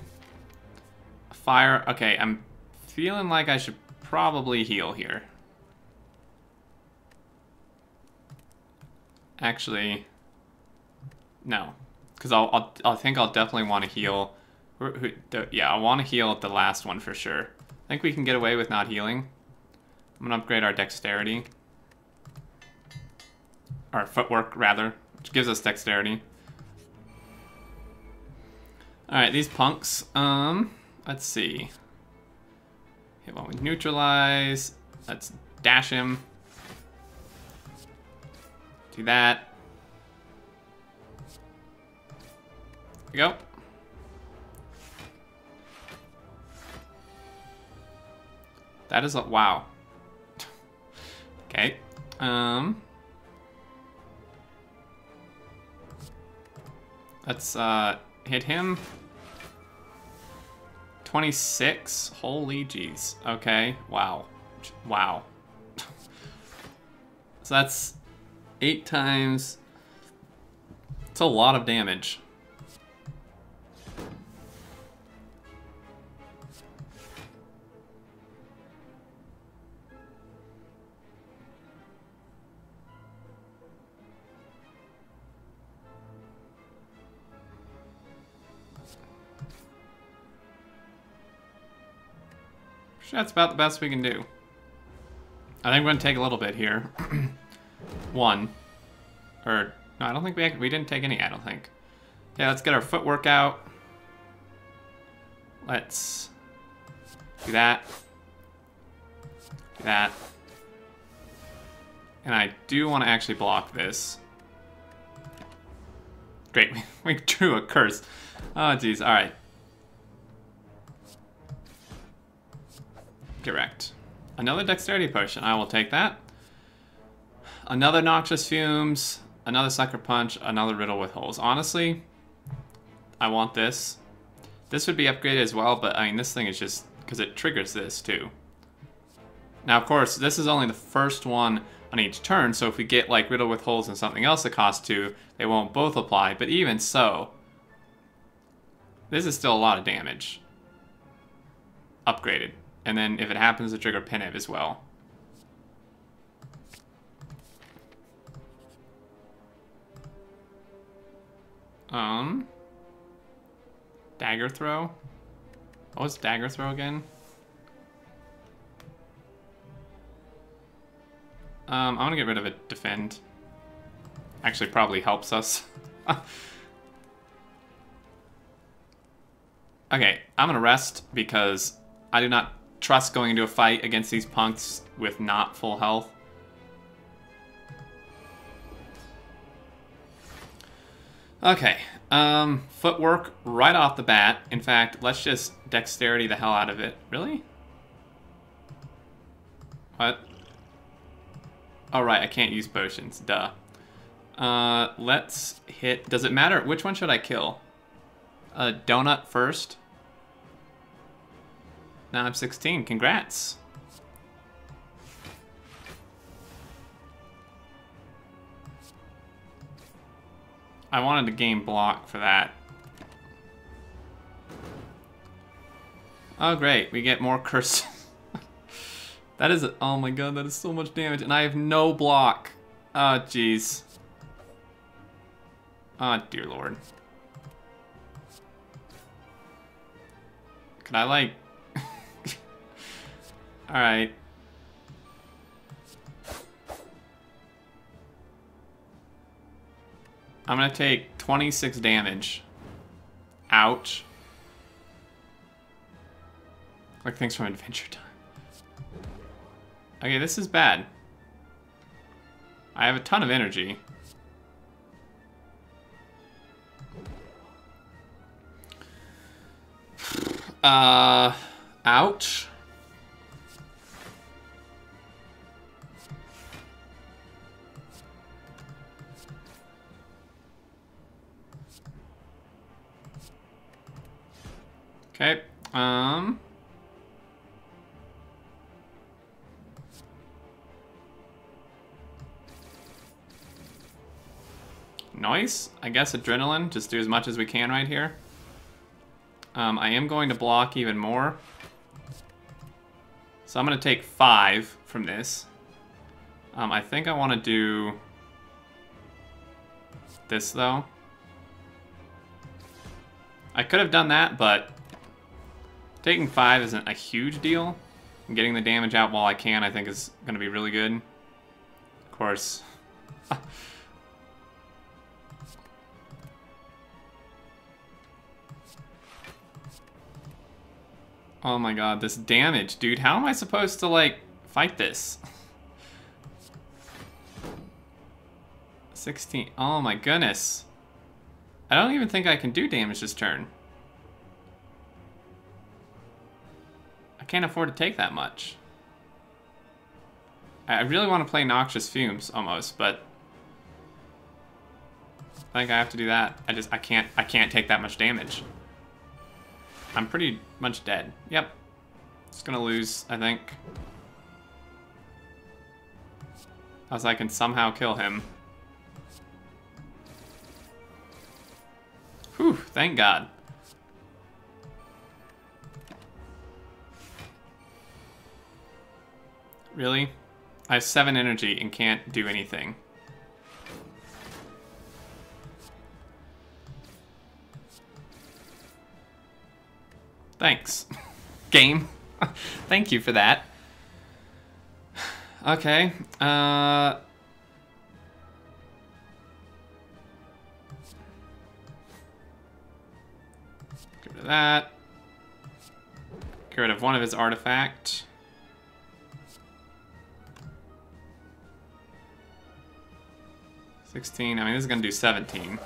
B: Fire, okay, I'm feeling like I should probably heal here. Actually, no. Because I think I'll definitely want to heal. Yeah, I want to heal at the last one for sure. I think we can get away with not healing. I'm gonna upgrade our dexterity. or footwork rather, which gives us dexterity. Alright, these punks, let's see. Hit one with neutralize. Let's dash him. Do that. There we go. That is a wow. Okay. Let's hit him. 26. Holy jeez. Okay. Wow. Wow. So that's 8 times. It's a lot of damage. That's about the best we can do. I think we're gonna take a little bit here. 1. Or, no, I don't think we didn't take any, I don't think. Yeah, let's get our footwork out. Let's do that. Do that. And I do want to actually block this. Great, we drew a curse. Oh, geez, alright. Correct. Another dexterity potion. I will take that. Another noxious fumes. Another sucker punch. Another riddle with holes. Honestly, I want this. This would be upgraded as well, but I mean, this thing is just because it triggers this too. Now, of course, this is only the first one on each turn, so if we get like riddle with holes and something else that costs 2, they won't both apply. But even so, this is still a lot of damage. Upgraded. And then if it happens to trigger Peniv as well. Dagger throw? What was dagger throw again? I'm gonna get rid of it, defend. Actually probably helps us. Okay, I'm gonna rest because I do not trust going into a fight against these punks with not full health. Okay, footwork right off the bat. In fact, let's just dexterity the hell out of it. Really? What? Oh, right, I can't use potions, duh. Let's hit, does it matter? Which one should I kill? Donut first? Now I'm 16, congrats. I wanted to gain block for that. Oh great, we get more curse. That is, oh my god, that is so much damage, and I have no block. Oh jeez. Oh dear lord. Could I like... Alright. I'm gonna take 26 damage. Ouch. Like things from Adventure Time. Okay, this is bad. I have a ton of energy. Ouch. Okay, nice. I guess adrenaline, just do as much as we can right here. I am going to block even more. So I'm gonna take 5 from this. I think I wanna do this though. I could have done that, but taking 5 isn't a huge deal. And getting the damage out while I can, I think, is going to be really good. Of course, Oh my god, this damage, dude. How am I supposed to, like, fight this? 16. Oh my goodness. I don't even think I can do damage this turn. I can't afford to take that much. I really want to play Noxious Fumes, almost, but I think I have to do that. I can't take that much damage. I'm pretty much dead. Yep. Just gonna lose, I think. As I can somehow kill him. Whew, thank God. Really? I have 7 energy and can't do anything. Thanks, game. Thank you for that. Okay, get rid of that. Get rid of one of his artifacts. I mean, this is gonna do 17.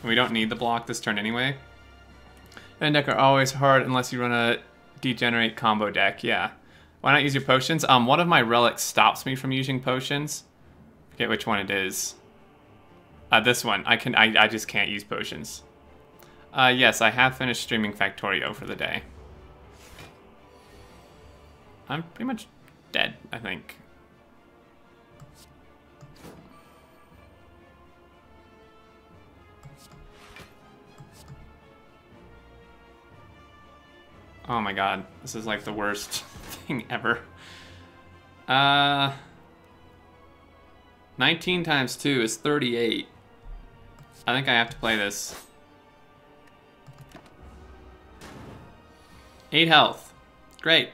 B: We don't need the block this turn anyway. And deck are always hard unless you run a degenerate combo deck. Yeah. Why not use your potions? One of my relics stops me from using potions. Forget which one it is. This one. I just can't use potions. Yes, I have finished streaming Factorio for the day. I'm pretty much dead, I think. Oh my god, this is like the worst thing ever. 19 times 2 is 38. I think I have to play this. 8 health. Great.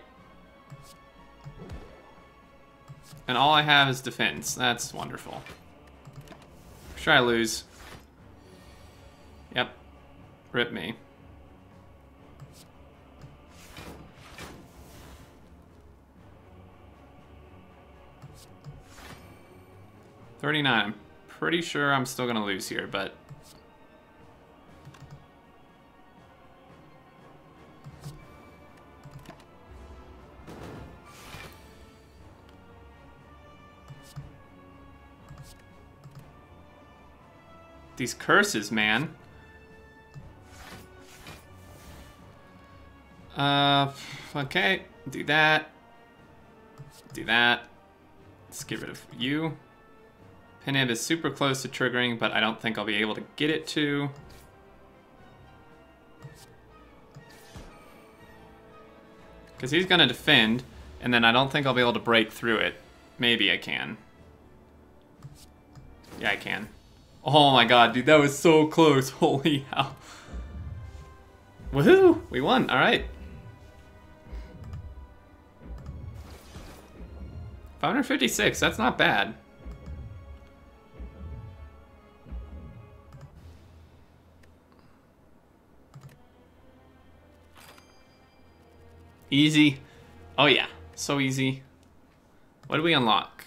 B: And all I have is defense. That's wonderful. Sure, I lose. Yep. Rip me. $39. I'm pretty sure I'm still gonna lose here, but these curses, man. Okay, do that. Do that. Let's get rid of you. Pinib is super close to triggering, but I don't think I'll be able to get it to. Because he's going to defend, and then I don't think I'll be able to break through it. Maybe I can. Yeah, I can. Oh my god, dude, that was so close. Holy hell. Woohoo! We won, alright. 556, that's not bad. Easy. Oh yeah, so easy. What do we unlock?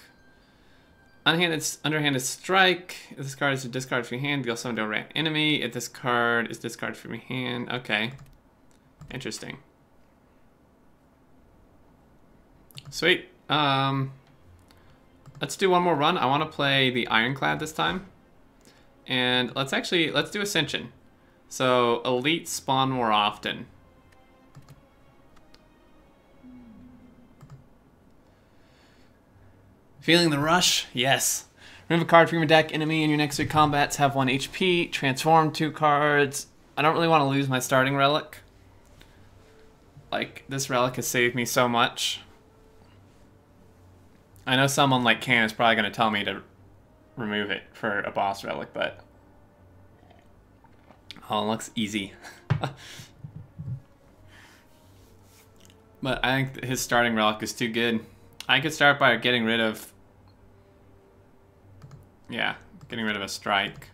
B: Underhanded strike. If this card is a discard from your hand, deal summon to a rant enemy. If this card is discarded from your hand, okay. Interesting. Sweet. Let's do one more run. I want to play the Ironclad this time. And let's do Ascension. So Elite spawn more often. Feeling the rush? Yes. Remove a card from your deck. Enemy in your next 3 combats have 1 HP. Transform 2 cards. I don't really want to lose my starting relic. Like, this relic has saved me so much. I know someone like Can is probably going to tell me to remove it for a boss relic, but... Oh, it looks easy. But I think his starting relic is too good. I could start by getting rid of... Yeah, getting rid of a strike.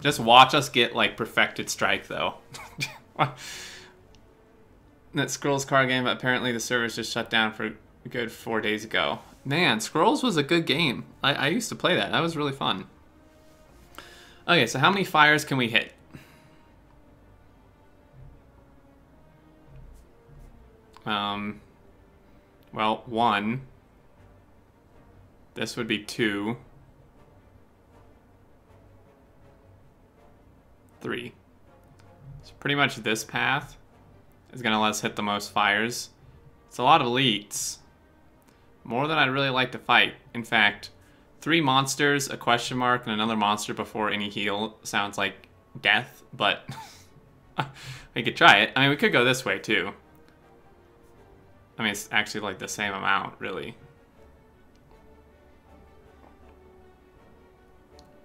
B: Just watch us get, like, perfected strike, though. that Scrolls card game, but apparently the servers just shut down for a good 4 days ago. Man, Scrolls was a good game. I used to play that. That was really fun. Okay, so how many fires can we hit? Well, 1. This would be 2. 3. So pretty much this path is going to let us hit the most fires. It's a lot of elites. More than I'd really like to fight. In fact, 3 monsters, a question mark, and another monster before any heal sounds like death, but we could try it. I mean, we could go this way, too. I mean, it's actually like the same amount, really.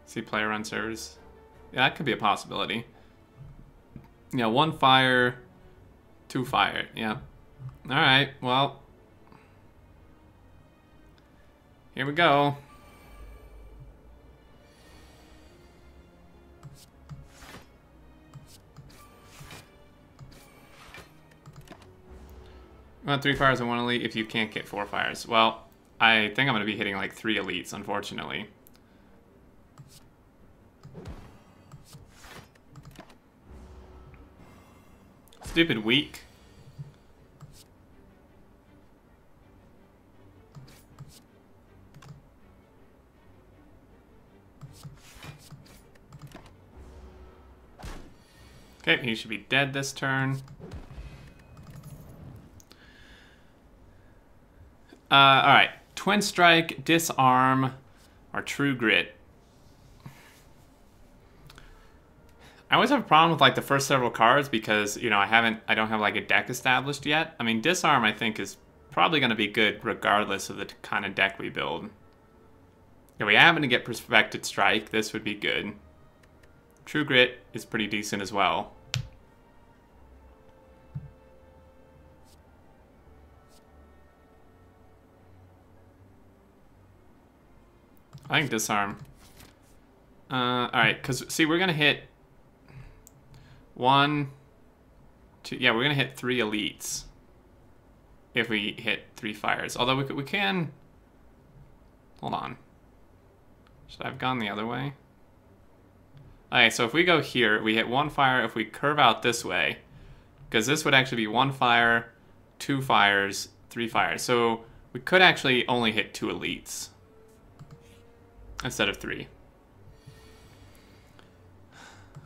B: See player run servers. Yeah, that could be a possibility. Yeah, 1 fire, 2 fire. Yeah. Alright, well. Here we go. You want 3 fires and 1 elite if you can't get 4 fires. Well, I think I'm going to be hitting like 3 elites, unfortunately. Stupid weak. Okay, he should be dead this turn. Alright. Twin Strike, Disarm, or True Grit. I always have a problem with like the first several cards because, you know, I don't have like a deck established yet. I mean, Disarm I think is probably going to be good regardless of the kind of deck we build. If we happen to get Perfected Strike, this would be good. True Grit is pretty decent as well. I think Disarm. Alright, because, see, we're going to hit 1, 2, yeah, we're going to hit 3 elites if we hit 3 fires. Although we can, hold on. Should I have gone the other way? Okay, so if we go here, we hit 1 fire if we curve out this way, because this would actually be 1 fire, 2 fires, 3 fires. So we could actually only hit 2 elites instead of 3.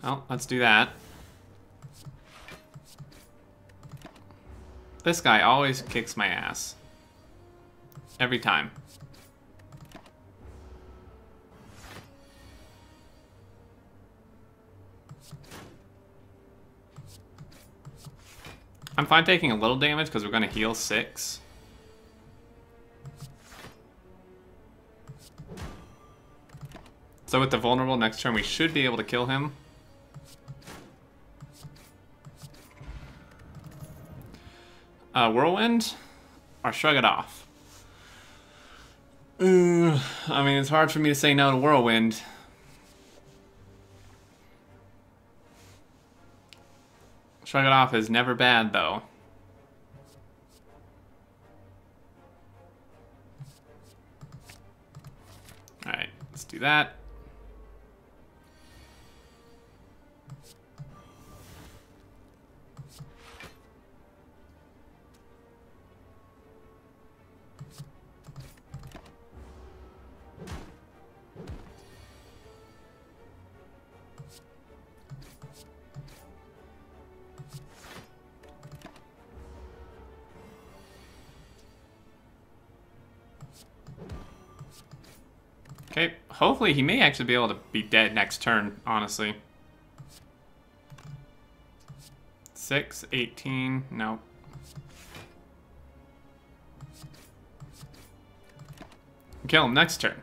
B: Well, let's do that. This guy always kicks my ass. Every time. I'm fine taking a little damage because we're going to heal 6. So with the vulnerable next turn, we should be able to kill him. Whirlwind or Shrug It Off? I mean, it's hard for me to say no to Whirlwind. Shrug It Off is never bad, though. Alright, let's do that. Okay, hopefully he may actually be able to be dead next turn, honestly. 6, 18, no. Kill him next turn.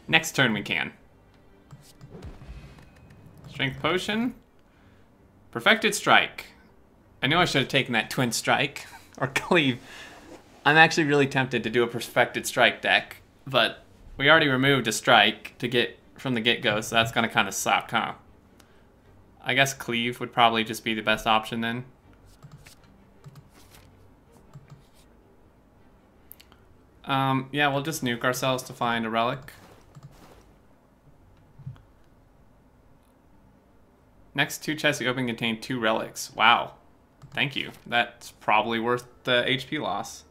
B: Next turn we can. Strength Potion. Perfected Strike. I know I should have taken that Twin Strike, or Cleave. I'm actually really tempted to do a Perfected Strike deck, but we already removed a strike to get from the get-go, so that's gonna kind of suck, huh? I guess Cleave would probably just be the best option then. Yeah, we'll just nuke ourselves to find a relic. Next 2 chests you open contain 2 relics. Wow. Thank you. That's probably worth the HP loss.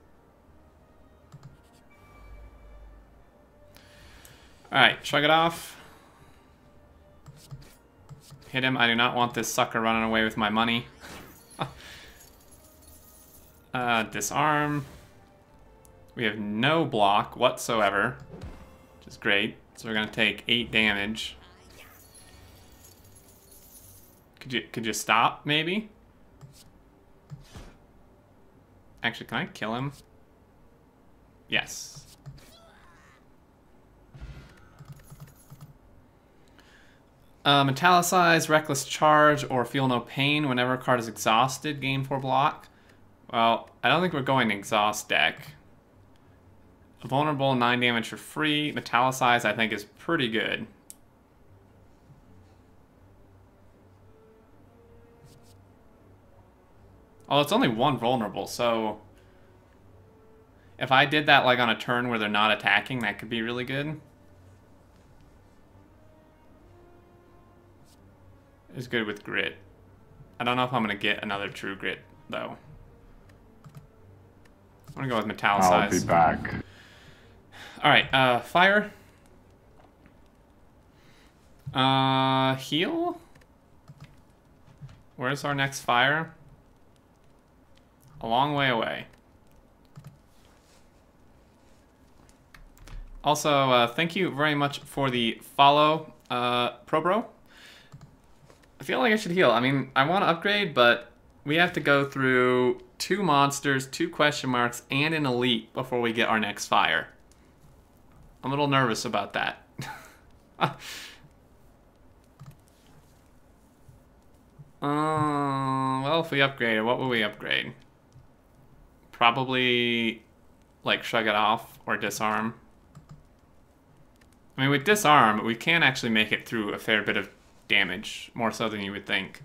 B: Alright, shrug it off. Hit him. I do not want this sucker running away with my money. Disarm. We have no block whatsoever, which is great. So we're gonna take 8 damage. Could you stop, maybe? Actually, can I kill him? Yes. Metallicize, Reckless Charge, or Feel No Pain whenever a card is exhausted. Gain 4 block. Well, I don't think we're going exhaust deck. Vulnerable, 9 damage for free. Metallicize, I think, is pretty good. Oh, it's only 1 vulnerable, so... if I did that like on a turn where they're not attacking, that could be really good. It's good with grit. I don't know if I'm going to get another true grit, though. I'm going to go with metallicize.
A: I'll be back.
B: Alright, fire. Heal? Where's our next fire? A long way away. Also, thank you very much for the follow, ProBro. I feel like I should heal. I mean, I want to upgrade, but we have to go through 2 monsters, 2 question marks, and an elite before we get our next fire. I'm a little nervous about that. Well, if we upgrade, what will we upgrade? Probably, like, shrug it off or disarm. I mean, with disarm, we can actually make it through a fair bit of damage, more so than you would think.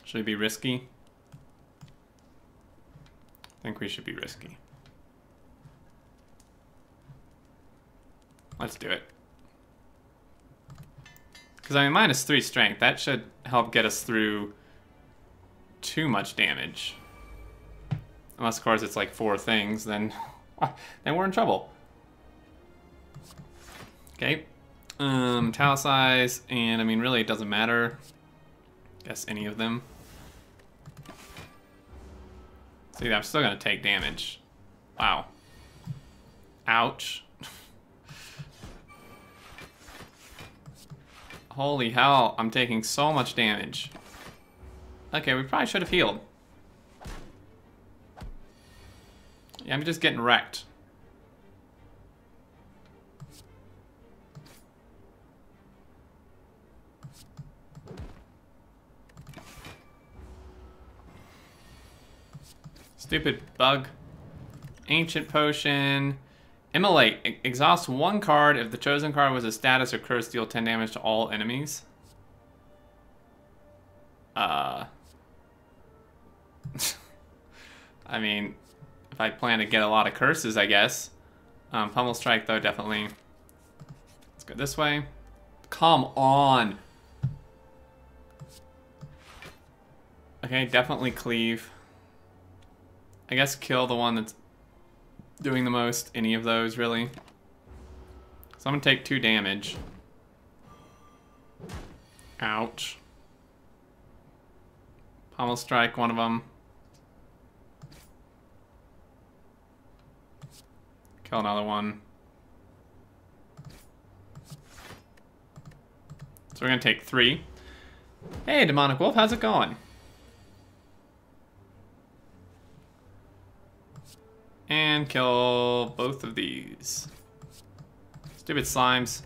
B: Should we be risky? I think we should be risky. Let's do it. Because, I mean, -3 strength, that should help get us through too much damage. Unless, of course, it's like 4 things, then we're in trouble. Okay. Metallicize, and I mean, really, it doesn't matter. Guess any of them. See, I'm still gonna take damage. Wow. Ouch. Holy hell, I'm taking so much damage. Okay, we probably should have healed. Yeah, I'm just getting wrecked. Stupid bug. Ancient potion. Immolate. Exhaust 1 card if the chosen card was a status or curse, deal 10 damage to all enemies. I mean, if I plan to get a lot of curses, I guess. Pummel Strike, though, definitely. Let's go this way. Come on! Okay, definitely cleave. I guess kill the one that's doing the most. Any of those, really. So I'm gonna take 2 damage. Ouch. Pummel Strike, one of them. Kill another one. So we're gonna take 3. Hey, Demonic Wolf, how's it going? And kill both of these. Stupid slimes.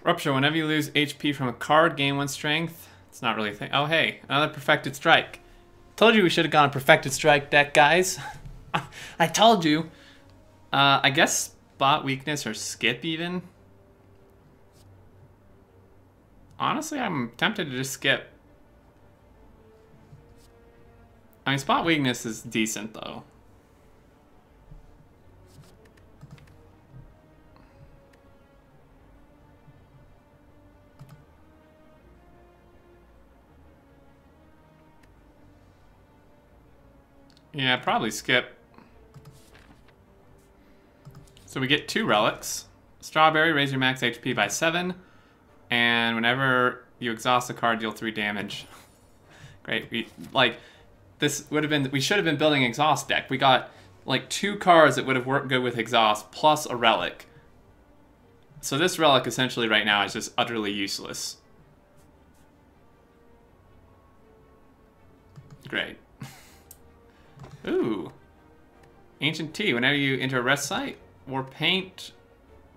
B: Rupture, whenever you lose HP from a card, gain 1 strength. It's not really a thing. Oh, hey, another Perfected Strike. Told you we should have gone a Perfected Strike deck, guys. I told you. I guess Spot Weakness or Skip, even. Honestly, I'm tempted to just skip. I mean, Spot Weakness is decent, though. Yeah, probably skip. So we get 2 relics. Strawberry, raise your max HP by 7. And whenever you exhaust a card, deal 3 damage. Great. This would have been, we should have been building an exhaust deck. We got like 2 cards that would have worked good with exhaust plus a relic. So this relic essentially right now is just utterly useless. Great. Ooh. Ancient Tea. Whenever you enter a rest site, or paint,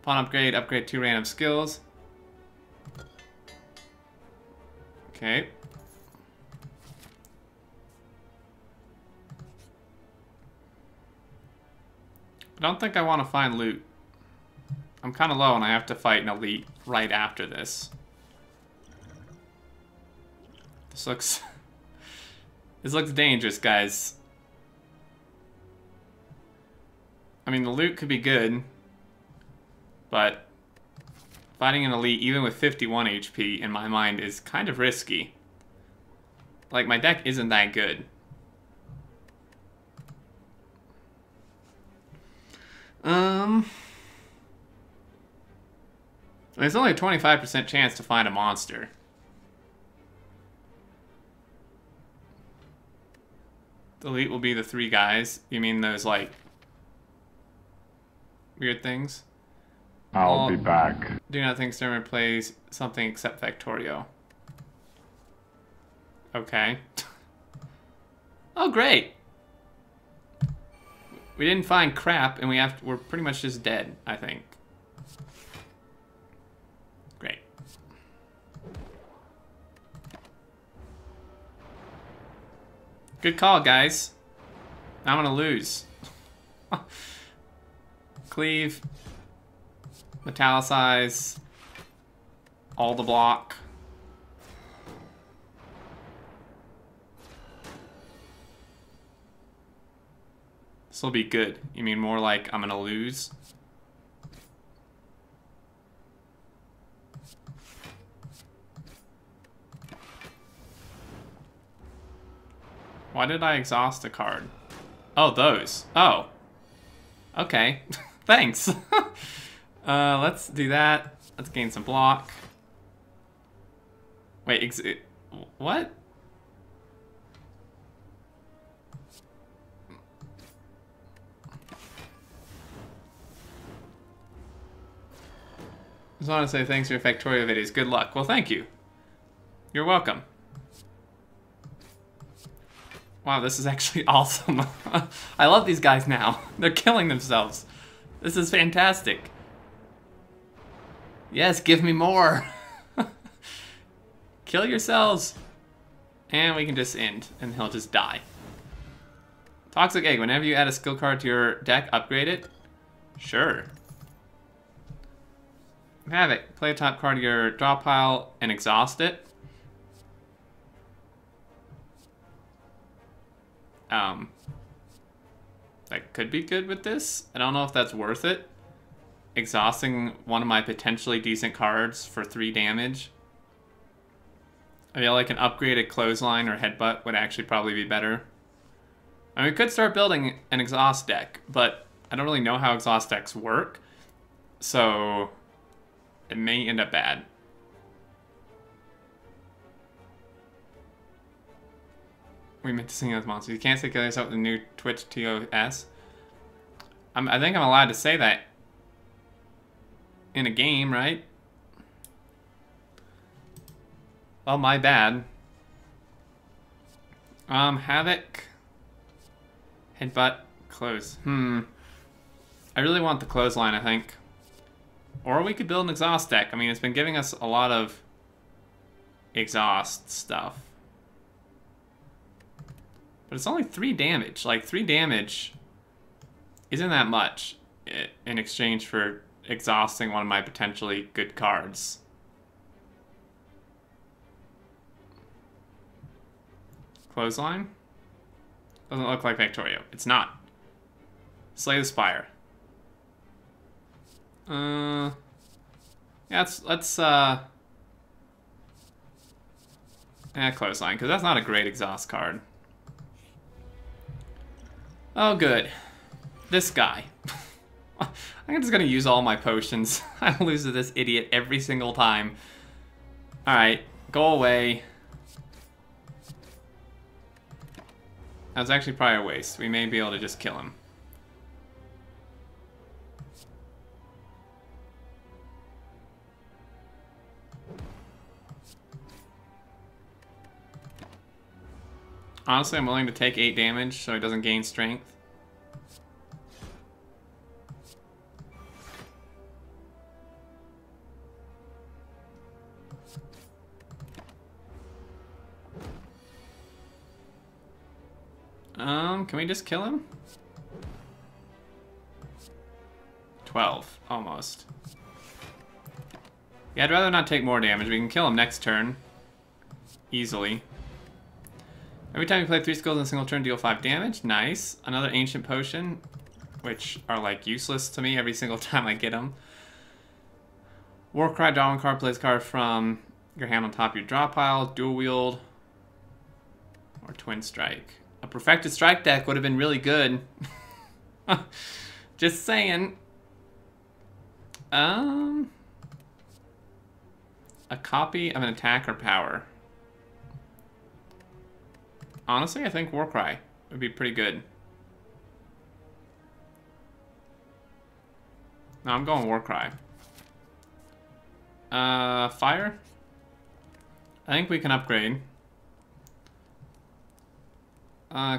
B: upon upgrade 2 random skills. Okay. I don't think I want to find loot. I'm kind of low and I have to fight an elite right after this. This looks... This looks dangerous, guys. I mean, the loot could be good, but fighting an elite, even with 51 HP, in my mind, is kind of risky. Like, my deck isn't that good. There's only a 25% chance to find a monster. The elite will be the 3 guys. You mean those, like, weird things?
A: I'll be back.
B: Do not think Sturmer plays something except Factorio. Okay. Oh, great! We didn't find crap, and we're pretty much just dead, I think. Great. Good call, guys. I'm gonna lose. Cleave. Metallicize. All the block. This will be good. You mean more like I'm gonna lose? Why did I exhaust a card? Oh, those. Oh. Okay. Thanks. Let's do that. Let's gain some block. Wait, what? Just want to say thanks for your Factorio videos. Good luck. Well, thank you. You're welcome. Wow, this is actually awesome. I love these guys now. They're killing themselves. This is fantastic. Yes, give me more. Kill yourselves. And we can just end, and he'll just die. Toxic Egg. Whenever you add a skill card to your deck, upgrade it. Sure. Havoc. Play a top card of your draw pile and exhaust it. That could be good with this. I don't know if that's worth it. Exhausting one of my potentially decent cards for 3 damage. I feel like an upgraded clothesline or headbutt would actually probably be better. I mean, we could start building an exhaust deck, but I don't really know how exhaust decks work. So it may end up bad. We meant to sing those monsters. You can't say kill yourself with the new Twitch TOS. I think I'm allowed to say that in a game, right? Well, my bad. Havoc. Headbutt. Close. I really want the clothesline, I think. Or we could build an exhaust deck. I mean, it's been giving us a lot of exhaust stuff. But it's only 3 damage. Like, 3 damage isn't that much in exchange for exhausting one of my potentially good cards. Clothesline? Doesn't look like Factorio. It's not. Slay the Spire. Yeah, let's yeah, Clothesline, because that's not a great exhaust card. Oh, good. This guy. I'm just gonna use all my potions. I lose to this idiot every single time. Alright, go away. That was actually probably a waste. We may be able to just kill him. Honestly, I'm willing to take 8 damage so he doesn't gain strength. Can we just kill him? 12, almost. Yeah, I'd rather not take more damage. We can kill him next turn. Easily. Every time you play 3 skills in a single turn, deal 5 damage. Nice. Another ancient potion, which are like useless to me every single time I get them. Warcry, draw 1 card, place a card from your hand on top of your draw pile. Dual wield. Or twin strike. A perfected strike deck would have been really good. Just saying. A copy of an attack or power. Honestly, I think Warcry would be pretty good. No, I'm going Warcry. Fire? I think we can upgrade.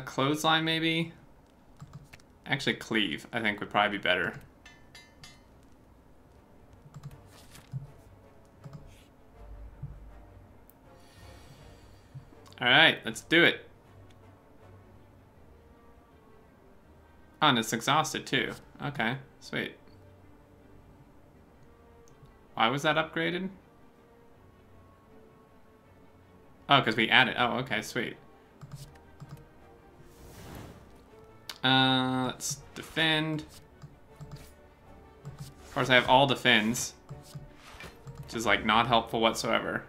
B: Clothesline, maybe? Actually, Cleave, I think, would probably be better. Alright, let's do it. Oh, and it's exhausted, too. Okay, sweet. Why was that upgraded? Oh, because we added. Oh, okay, sweet. Let's defend. Of course, I have all defends, which is like not helpful whatsoever.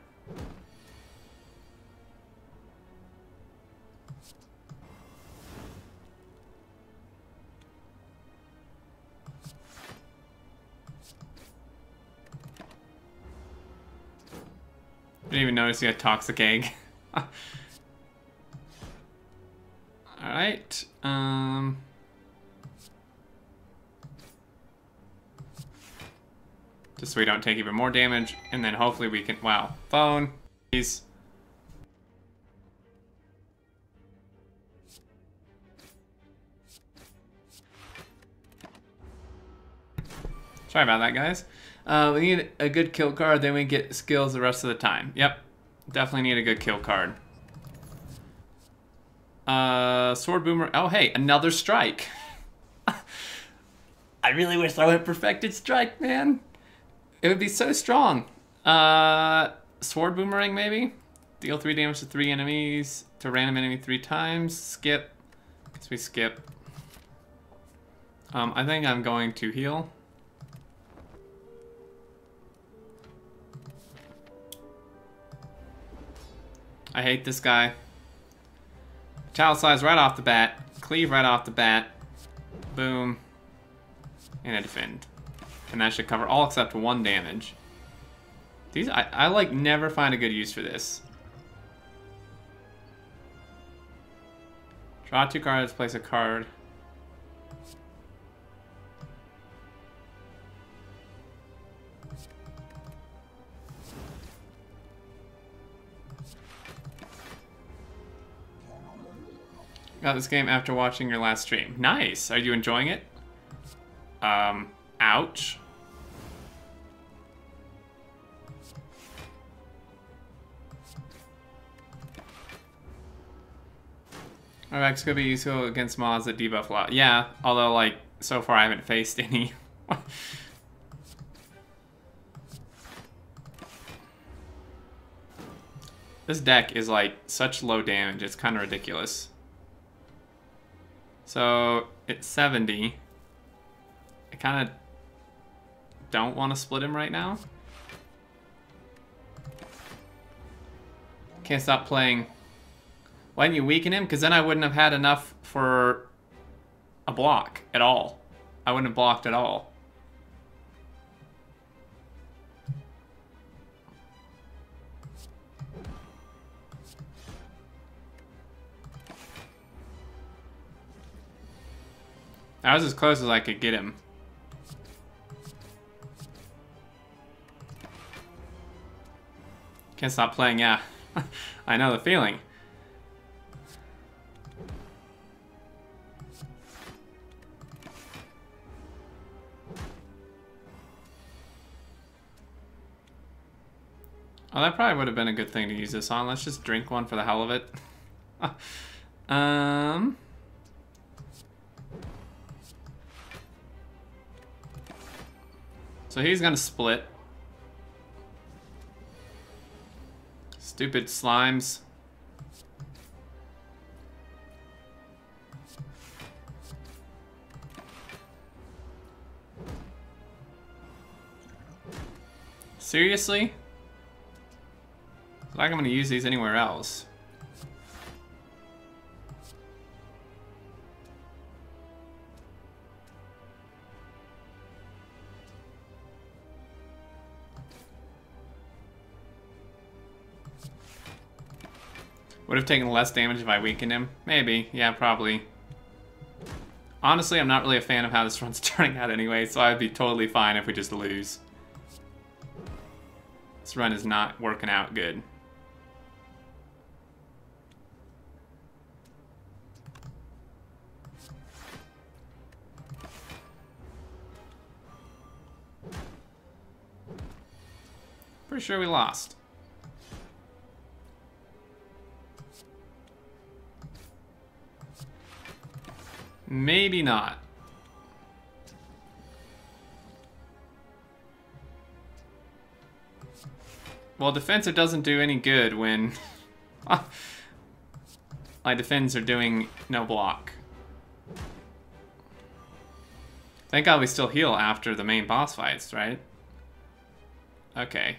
B: Didn't even notice you had toxic egg. Alright, just so we don't take even more damage, and then hopefully we can, wow, phone, please. Sorry about that, guys. We need a good kill card, then we get skills the rest of the time. Yep, definitely need a good kill card. Sword Boomer. Oh, hey, another strike. I really wish I went perfected strike, man. It would be so strong. Sword Boomerang, maybe? Deal 3 damage to 3 enemies, to random enemy 3 times. Skip. Guess we skip. I think I'm going to heal. I hate this guy. Italicize right off the bat. Cleave right off the bat. Boom. And I defend. And that should cover all except 1 damage. These, I like never find a good use for this. Draw 2 cards, place a card. Got this game after watching your last stream. Nice. Are you enjoying it? Ouch. Kovorix could be useful against mods that debuff a lot. Yeah, although, like, so far I haven't faced any. This deck is, like, such low damage. It's kind of ridiculous. So, it's 70. I kind of don't want to split him right now. Can't stop playing. Why didn't you weaken him? Because then I wouldn't have had enough for a block at all. I wouldn't have blocked at all. I was as close as I could get him. Can't stop playing, yeah. I know the feeling. Oh, that probably would have been a good thing to use this on. Let's just drink one for the hell of it. So he's gonna split. Stupid slimes. Seriously? It's like I'm gonna use these anywhere else. Would have taken less damage if I weakened him. Maybe. Yeah, probably. Honestly, I'm not really a fan of how this run's turning out anyway, so I'd be totally fine if we just lose. This run is not working out good. Pretty sure we lost. Maybe not. Well, defensive doesn't do any good when my defends are doing no block. Thank God we still heal after the main boss fights, right? Okay.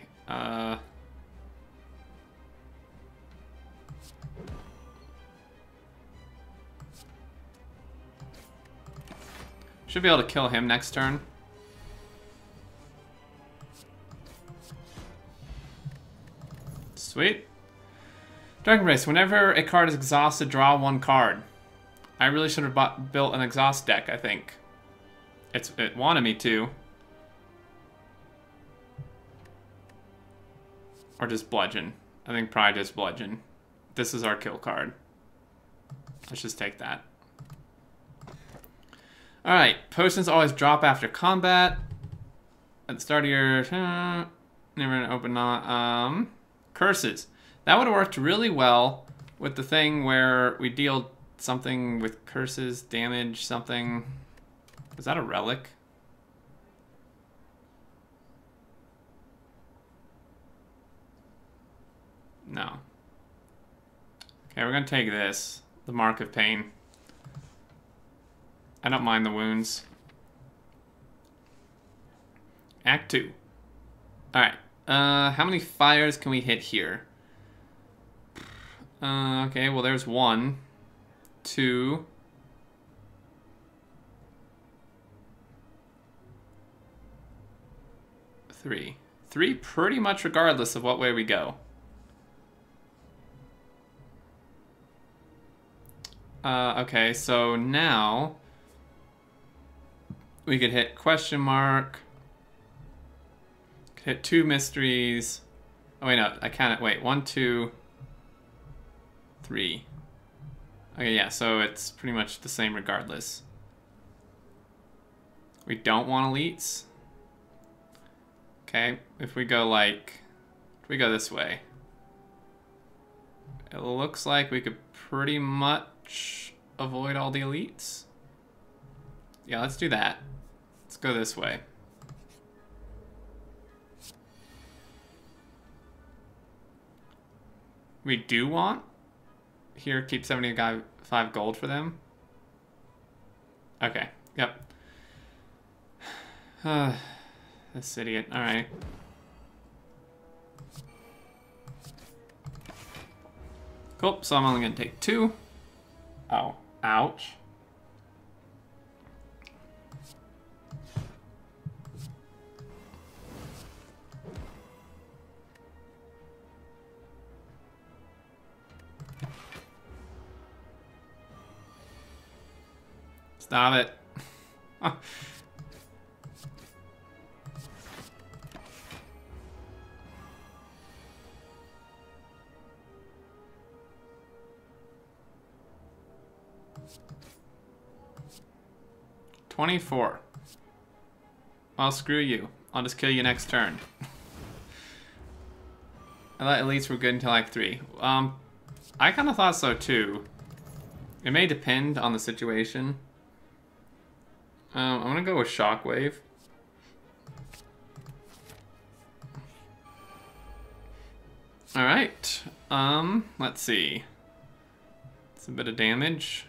B: Should be able to kill him next turn. Sweet. Dragon Race. Whenever a card is exhausted, draw one card. I really should have built an exhaust deck, I think. It wanted me to. Or just bludgeon. I think probably just bludgeon. This is our kill card. Let's just take that. Alright, potions always drop after combat. At the start of your... never open... curses. That would have worked really well with the thing where we deal something with curses, damage, something... Is that a relic? No. Okay, we're gonna take this. The Mark of Pain. I don't mind the wounds. Act 2. Alright. How many fires can we hit here? Okay, well there's 1, 2, 3. 3 pretty much regardless of what way we go. Okay, so now we could hit question mark. Could hit 2 mysteries. Oh wait, no, I can't. Wait, 1, 2, 3. Okay, yeah, so it's pretty much the same regardless. We don't want elites. Okay, if we go like, if we go this way, it looks like we could pretty much avoid all the elites. Yeah, let's do that. Let's go this way. We do want here, keep 75 gold for them. Okay, yep. This idiot, alright. Cool, so I'm only gonna take 2. Oh, ouch. Stop it. $24. Well, screw you. I'll just kill you next turn. I thought elites were good until like 3. I kind of thought so too. It may depend on the situation. I'm gonna go with Shockwave. Alright. Let's see. It's a bit of damage.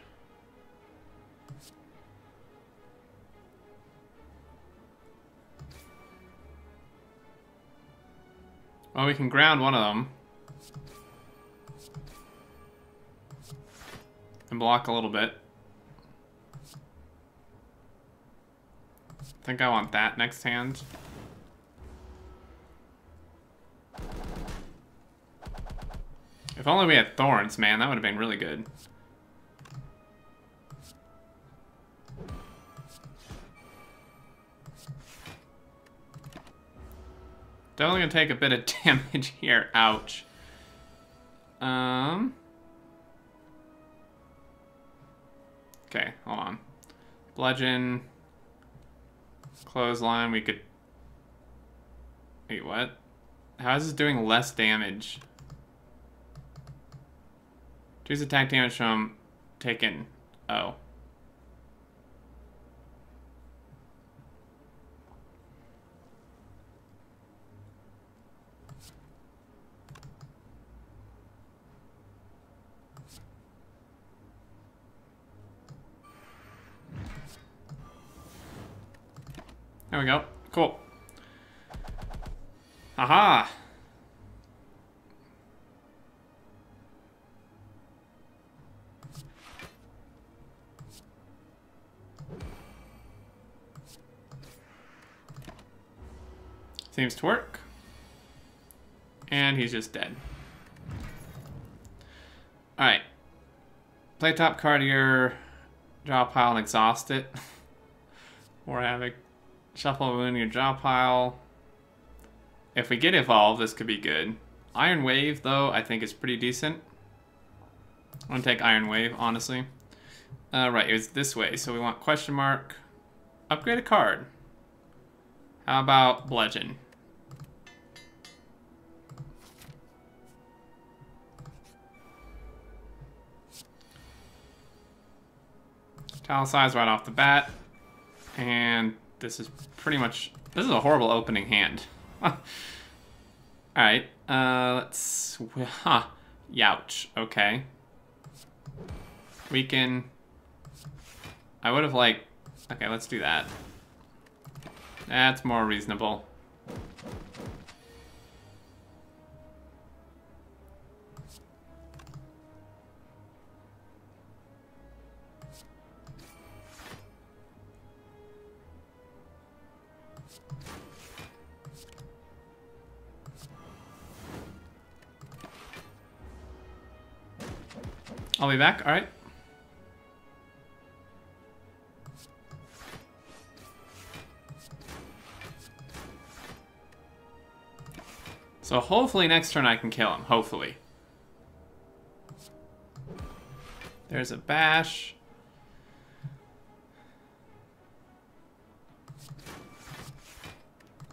B: Well, we can ground one of them. And block a little bit. I think I want that next hand. If only we had thorns, man, that would have been really good. Definitely gonna take a bit of damage here. Ouch. Okay, hold on. Bludgeon. Clothesline, we could... Wait, what? How is this doing less damage? Choose attack damage from taken. Oh. There we go. Cool. Aha! Seems to work. And he's just dead. Alright. Play top card of your draw pile and exhaust it. Or Havoc. Shuffle a wound in your draw pile. If we get evolved, this could be good. Iron Wave, though, I think is pretty decent. I'm gonna take Iron Wave, honestly. Right, it was this way. So we want question mark. Upgrade a card. How about Bludgeon? Tile size right off the bat. And this is pretty much... This is a horrible opening hand. Alright, let's... Huh. Youch. Okay. Weaken. I would have, like... Okay, let's do that. That's more reasonable. I'll be back, alright. So hopefully next turn I can kill him, hopefully. There's a bash.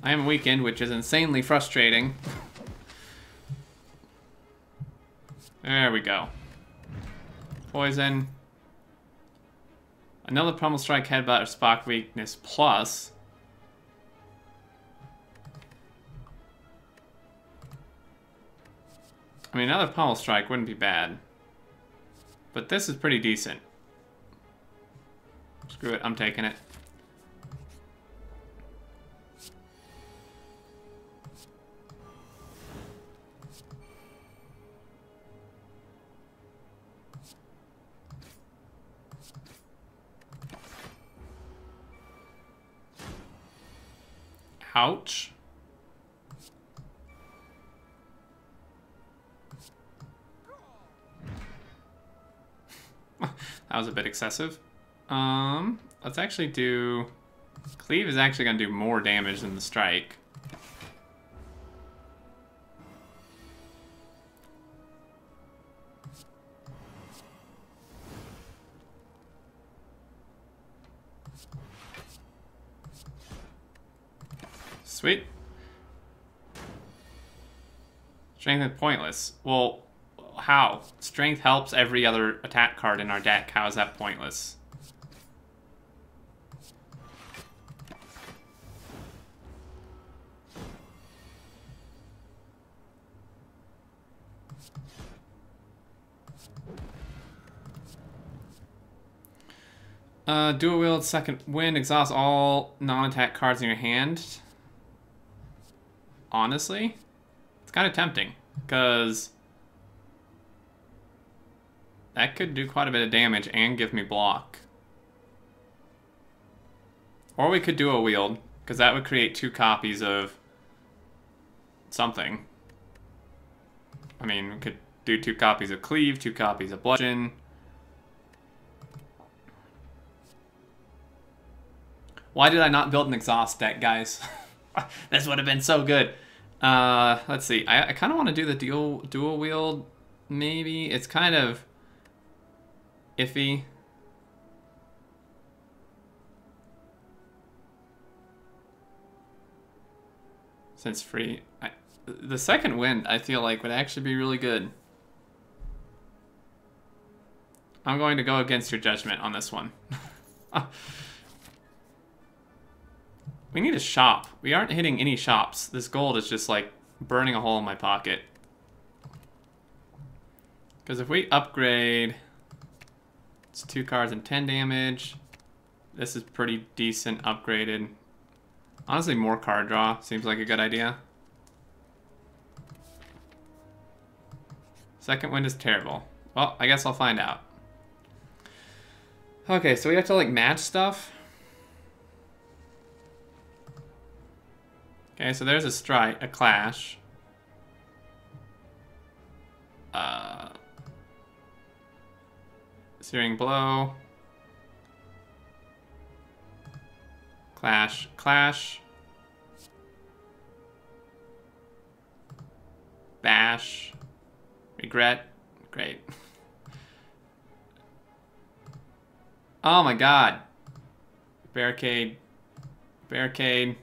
B: I am weakened, which is insanely frustrating. There we go. Poison. Another Pummel Strike, Headbutt, or Spock weakness plus. I mean, another Pummel Strike wouldn't be bad. But this is pretty decent. Screw it, I'm taking it. Ouch. That was a bit excessive. Let's actually do... Cleave is actually going to do more damage than the strike. Sweet. Strength is pointless. Well, how? Strength helps every other attack card in our deck. How is that pointless? Dual wield, second wind, exhaust all non-attack cards in your hand. Honestly, it's kind of tempting, because that could do quite a bit of damage and give me block. Or we could dual wield, because that would create 2 copies of something. I mean, we could do 2 copies of cleave, 2 copies of bludgeon. Why did I not build an exhaust deck, guys? This would have been so good. Let's see. I kind of want to do the dual wield, maybe. It's kind of iffy. Since free. The second wind, I feel like, would actually be really good. I'm going to go against your judgment on this one. We need a shop. We aren't hitting any shops. This gold is just like burning a hole in my pocket. Because if we upgrade, it's 2 cards and 10 damage. This is pretty decent upgraded. Honestly, more card draw seems like a good idea. Second wind is terrible. Well, I guess I'll find out. Okay, so we have to like match stuff. Okay, so there's a strike, a clash. Searing blow. Clash, clash. Bash. Regret. Great. Oh my god. Barricade. Barricade.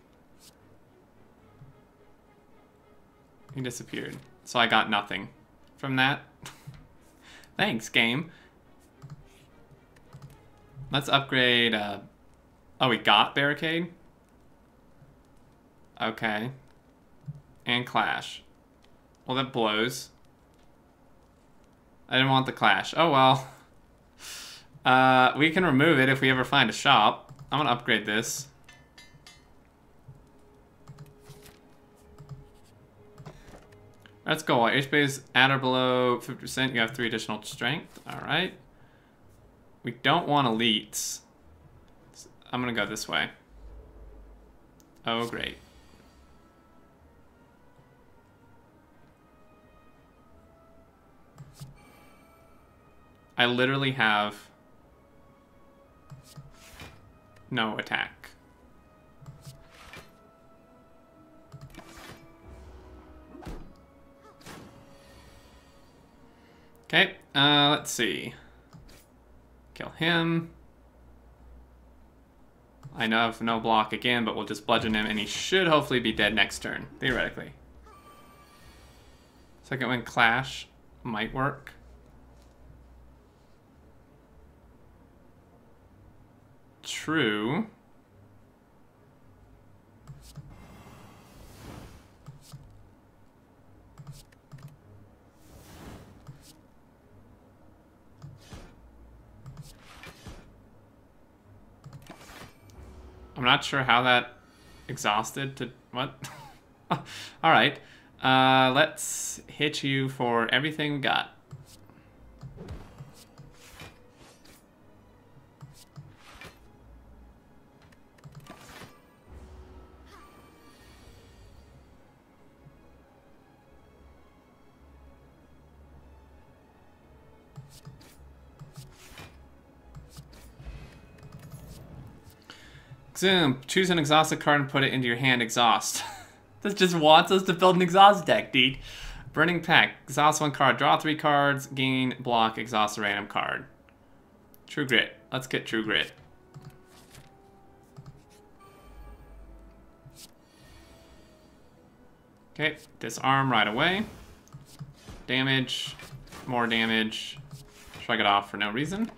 B: He disappeared. So I got nothing from that. Thanks, game. Let's upgrade. Oh, we got barricade? Okay. And clash. Well, that blows. I didn't want the clash. Oh, well. We can remove it if we ever find a shop. I'm gonna upgrade this. Let's go. HP is at or below 50%. You have 3 additional strength. Alright. We don't want elites. I'm gonna go this way. Oh, great. I literally have no attack. Okay, let's see. Kill him. I know I have no block again, but we'll just bludgeon him, and he should hopefully be dead next turn, theoretically. Second wind clash might work. True. I'm not sure how that exhausted to what. All right, let's hit you for everything we got. Zoom, choose an exhausted card and put it into your hand. Exhaust. This just wants us to build an exhaust deck, dude. Burning Pack. Exhaust 1 card. Draw 3 cards. Gain block. Exhaust a random card. True Grit. Let's get True Grit. Okay, disarm right away. Damage. More damage. Shrug it off for no reason.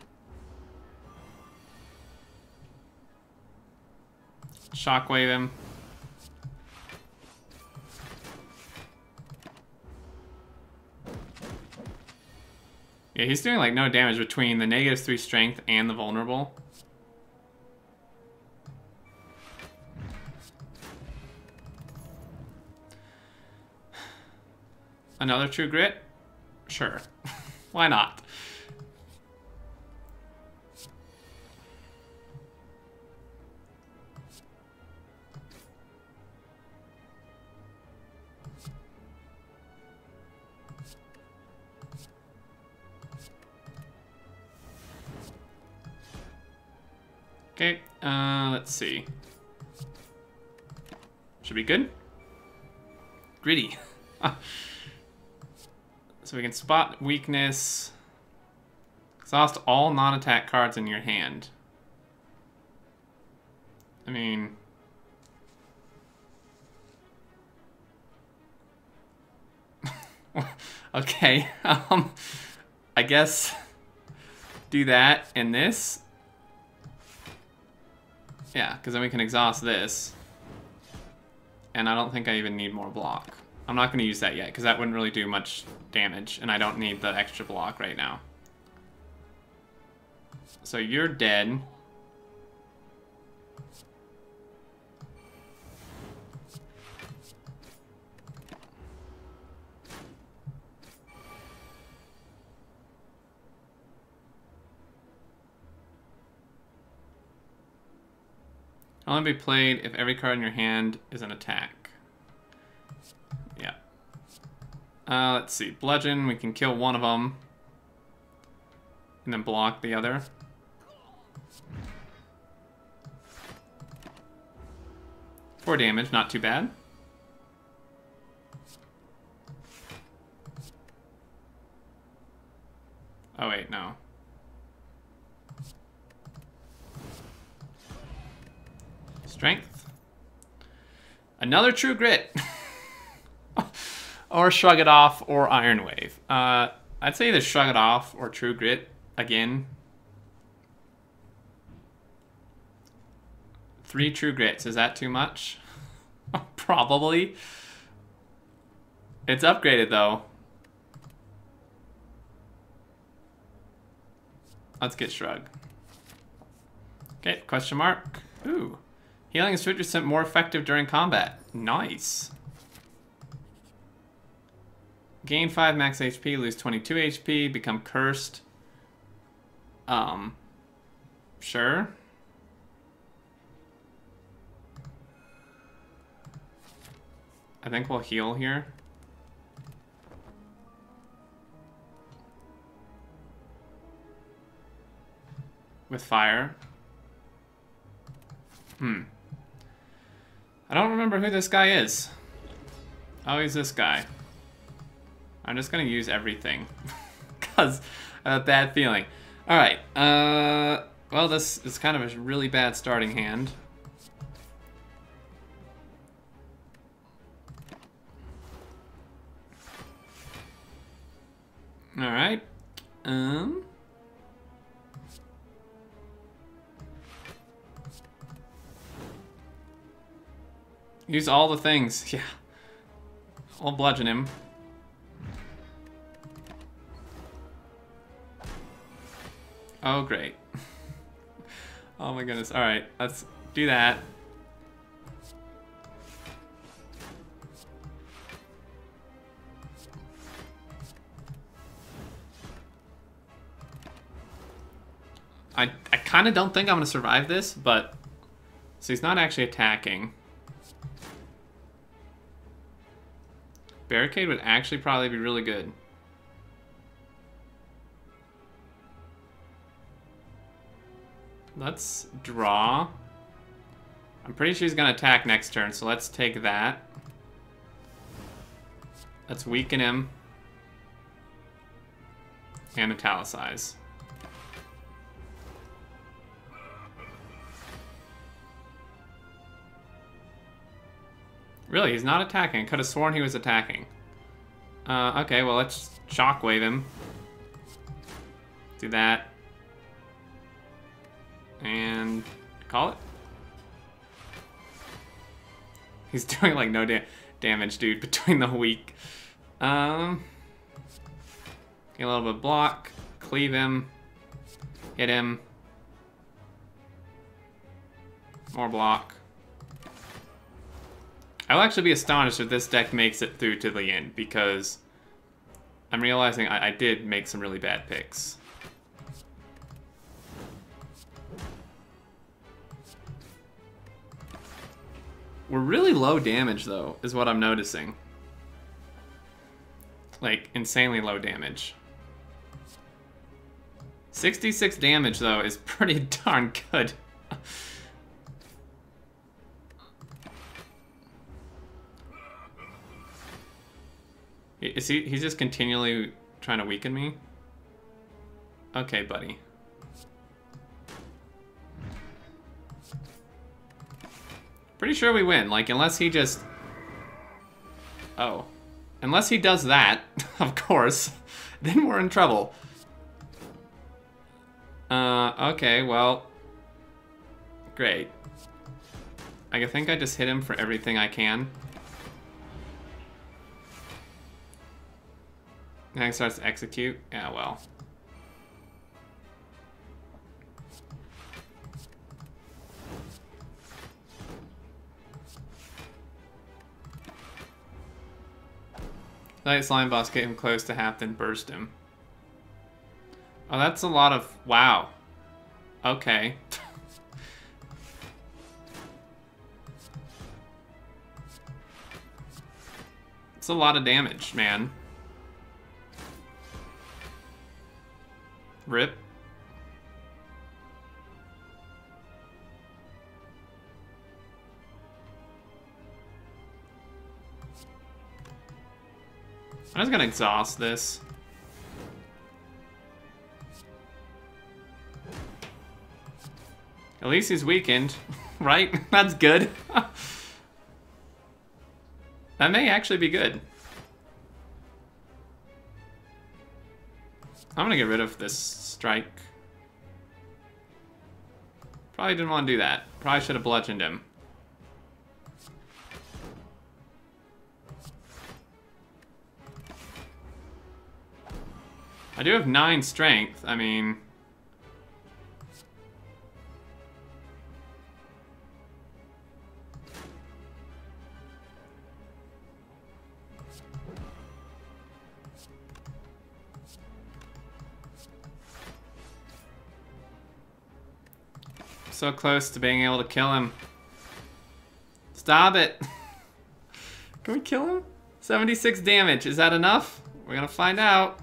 B: Shockwave him. Yeah, he's doing like no damage between the -3 strength and the vulnerable. Another True Grit? Sure. Why not? Okay, let's see. Should be good. Gritty. So we can spot weakness. Exhaust all non-attack cards in your hand. I mean... okay, I guess do that and this. Yeah, because then we can exhaust this. And I don't think I even need more block. I'm not going to use that yet, because that wouldn't really do much damage, and I don't need the extra block right now. So you're dead. Only be played if every card in your hand is an attack. Yeah. Let's see. Bludgeon, we can kill one of them. And then block the other. Four damage, not too bad. Oh wait, no. Strength. Another True Grit. Or Shrug It Off or Iron Wave. I'd say either Shrug It Off or True Grit again. 3 True Grits. Is that too much? Probably. It's upgraded though. Let's get Shrug. Okay, question mark. Ooh. Healing is 50% more effective during combat. Nice. Gain 5 max HP, lose 22 HP, become cursed. Sure. I think we'll heal here. With fire. I don't remember who this guy is. Oh, he's this guy. I'm just gonna use everything. Because I have a bad feeling. Alright, well, this is kind of a really bad starting hand. Alright. Use all the things. Yeah. I'll bludgeon him. Oh, great. Oh my goodness. Alright, let's do that. I kind of don't think I'm going to survive this, but... So he's not actually attacking. Barricade would actually probably be really good. Let's draw. I'm pretty sure he's gonna attack next turn, so let's take that. Let's weaken him. And italicize. Really, he's not attacking. I could have sworn he was attacking. Okay, well, let's shockwave him. Do that. And call it. He's doing like no damage, dude, between the weak. Get a little bit of block. Cleave him. Hit him. More block. I'll actually be astonished if this deck makes it through to the end, because I'm realizing I did make some really bad picks. We're really low damage, though, is what I'm noticing. Like, insanely low damage. 66 damage, though, is pretty darn good. Is he's just continually trying to weaken me? Okay, buddy. Pretty sure we win, like, unless he just... Oh. Unless he does that, of course, then we're in trouble. Okay, well... Great. I think I just hit him for everything I can. Now he starts to execute? Yeah, well. Let slime boss get him close to half, then burst him. Oh, that's a lot of... Wow. Okay. It's a lot of damage, man. Rip. I'm just gonna exhaust this. At least he's weakened, right? That's good. That may actually be good. I'm gonna get rid of this strike. Probably didn't want to do that. Probably should have bludgeoned him. I do have 9 strength. I mean... So close to being able to kill him. Stop it. Can we kill him? 76 damage. Is that enough? We're gonna find out.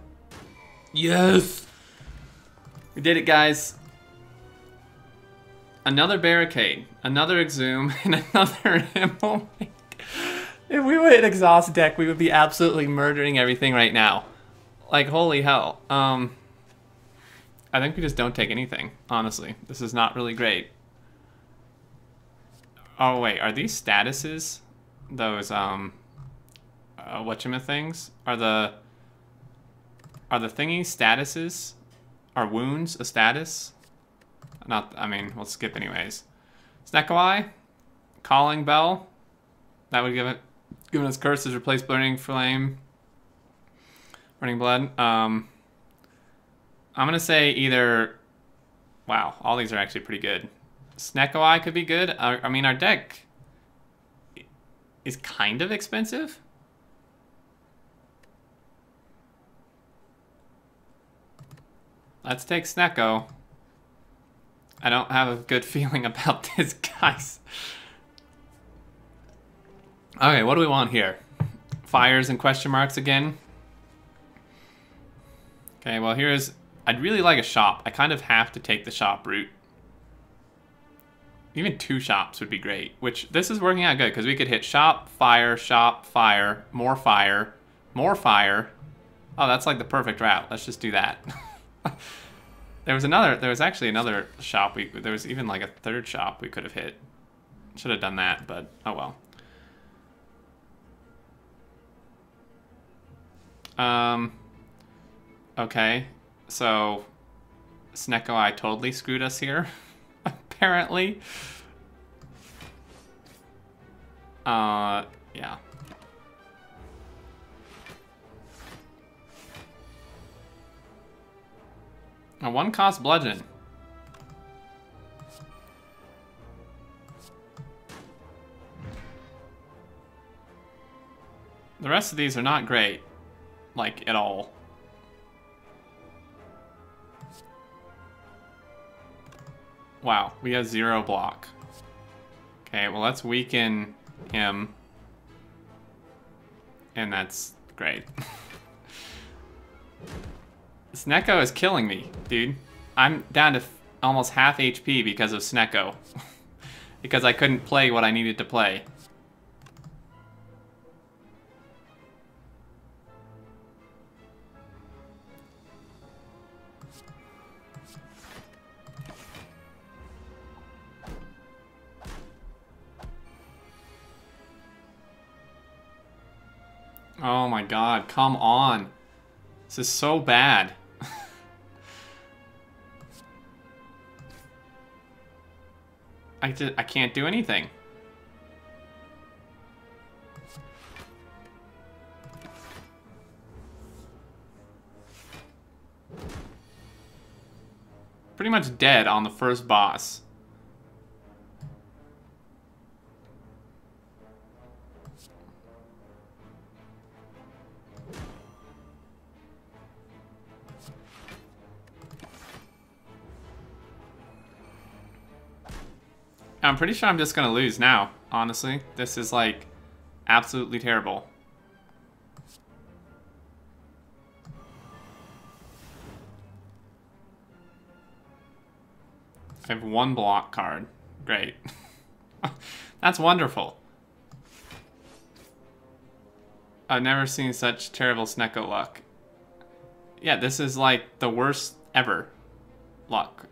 B: Yes! We did it, guys. Another barricade, another exhume, and another emote. If we were in exhaust deck, we would be absolutely murdering everything right now. Like, holy hell. I think we just don't take anything, honestly. This is not really great. Oh, wait, are these statuses? Those, whatchamathings? Are the thingy statuses? Are wounds a status? Not, I mean, we'll skip anyways. Snekawai? Calling Bell? That would give it, given us curses, replace Burning Flame. Burning Blood. I'm gonna say either... Wow, all these are actually pretty good. Snekawai could be good. I mean, our deck is kind of expensive. Let's take Sneko. I don't have a good feeling about this, guys. Okay, what do we want here? Fires and question marks again? Okay, well here's... I'd really like a shop. I kind of have to take the shop route. Even 2 shops would be great, which this is working out good because we could hit shop, fire, more fire, more fire. Oh, that's like the perfect route. Let's just do that. There was actually another shop. There was even like a 3rd shop we could have hit. Should have done that, but oh well. Okay, so Snecko I totally screwed us here, apparently. Yeah. A 1 cost bludgeon. The rest of these are not great, like, at all. Wow, we have 0 block. Okay, well, let's weaken him. And that's great. Snecko is killing me, dude. I'm down to almost half HP because of Snecko. Because I couldn't play what I needed to play. Oh my god, come on. This is so bad. I can't do anything. Pretty much dead on the first boss. I'm pretty sure I'm just gonna lose now, honestly. This is like absolutely terrible. I have 1 block card. Great. That's wonderful. I've never seen such terrible Snecko luck. Yeah, this is like the worst ever luck.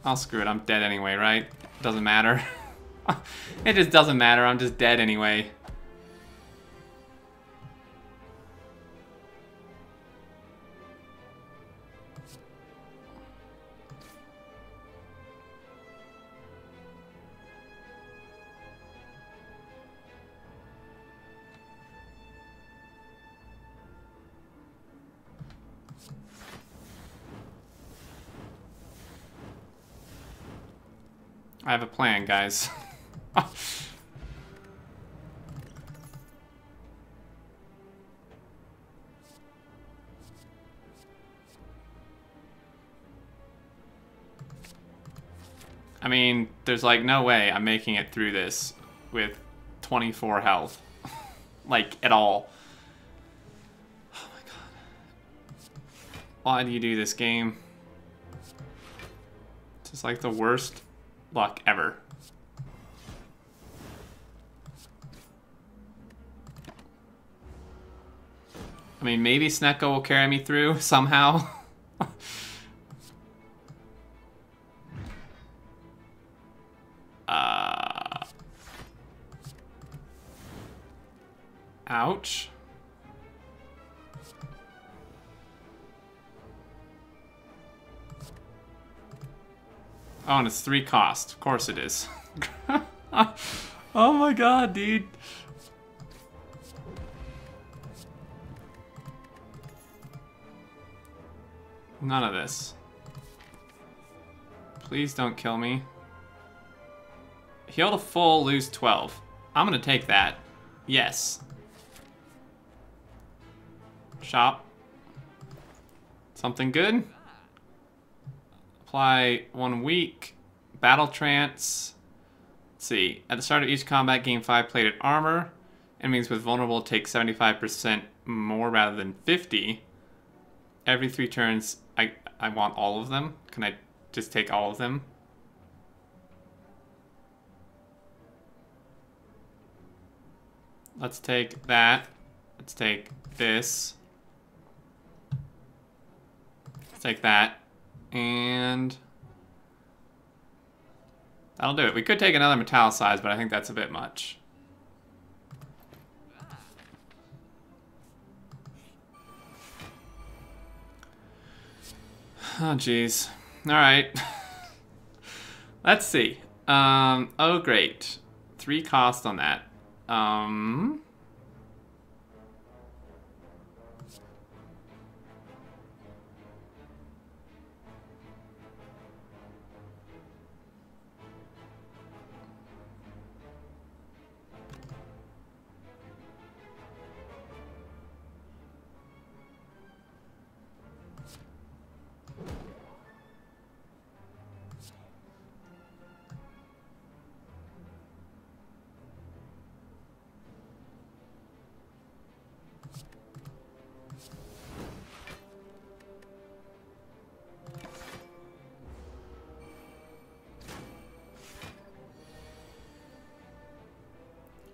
B: I'll screw it, I'm dead anyway, right? Doesn't matter. It just doesn't matter, I'm just dead anyway. I have a plan, guys. I mean, there's like no way I'm making it through this with 24 health. Like, at all. Oh my god. Why do you do this game? It's just like the worst luck ever. I mean, maybe Snecko will carry me through somehow. Ouch. Oh, and it's 3 cost. Of course it is. Oh my god, dude. None of this. Please don't kill me. Heal to full, lose 12. I'm gonna take that. Yes. Shop. Something good? Apply 1 week. Battle trance. Let's see. At the start of each combat, gain 5 plated armor. Enemies with vulnerable take 75% more rather than 50. Every 3 turns, I want all of them. Can I just take all of them. Let's take that. Let's take this. Let's take that. And that'll do it. We could take another metallicize, but I think that's a bit much. Oh, geez. All right. Let's see. Oh, great. 3 cost on that.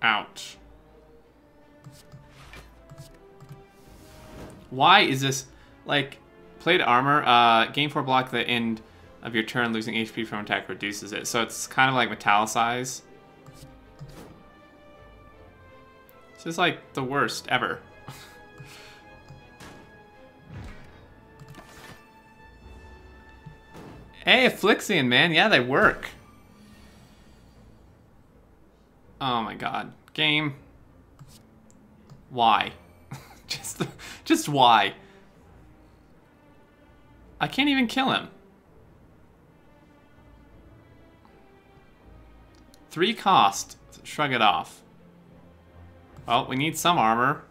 B: Ouch. Why is this, like, plate armor, gain 4 block at the end of your turn, losing HP from attack reduces it. So it's kind of like metallicize. It's just like the worst ever. Hey, Afflixion, man. Yeah, they work. Oh my god. Game. Why? just why? I can't even kill him. 3 cost. Shrug it off. Well, we need some armor.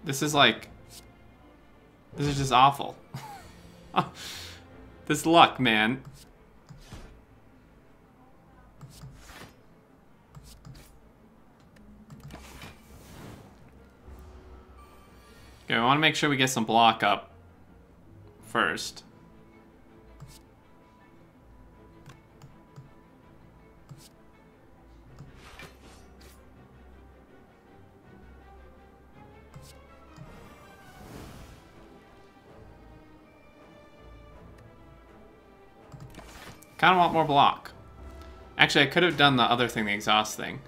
B: This is like... This is just awful. This luck, man. Okay, we want to make sure we get some block up first. Kind of want more block. Actually, I could have done the other thing, the exhaust thing.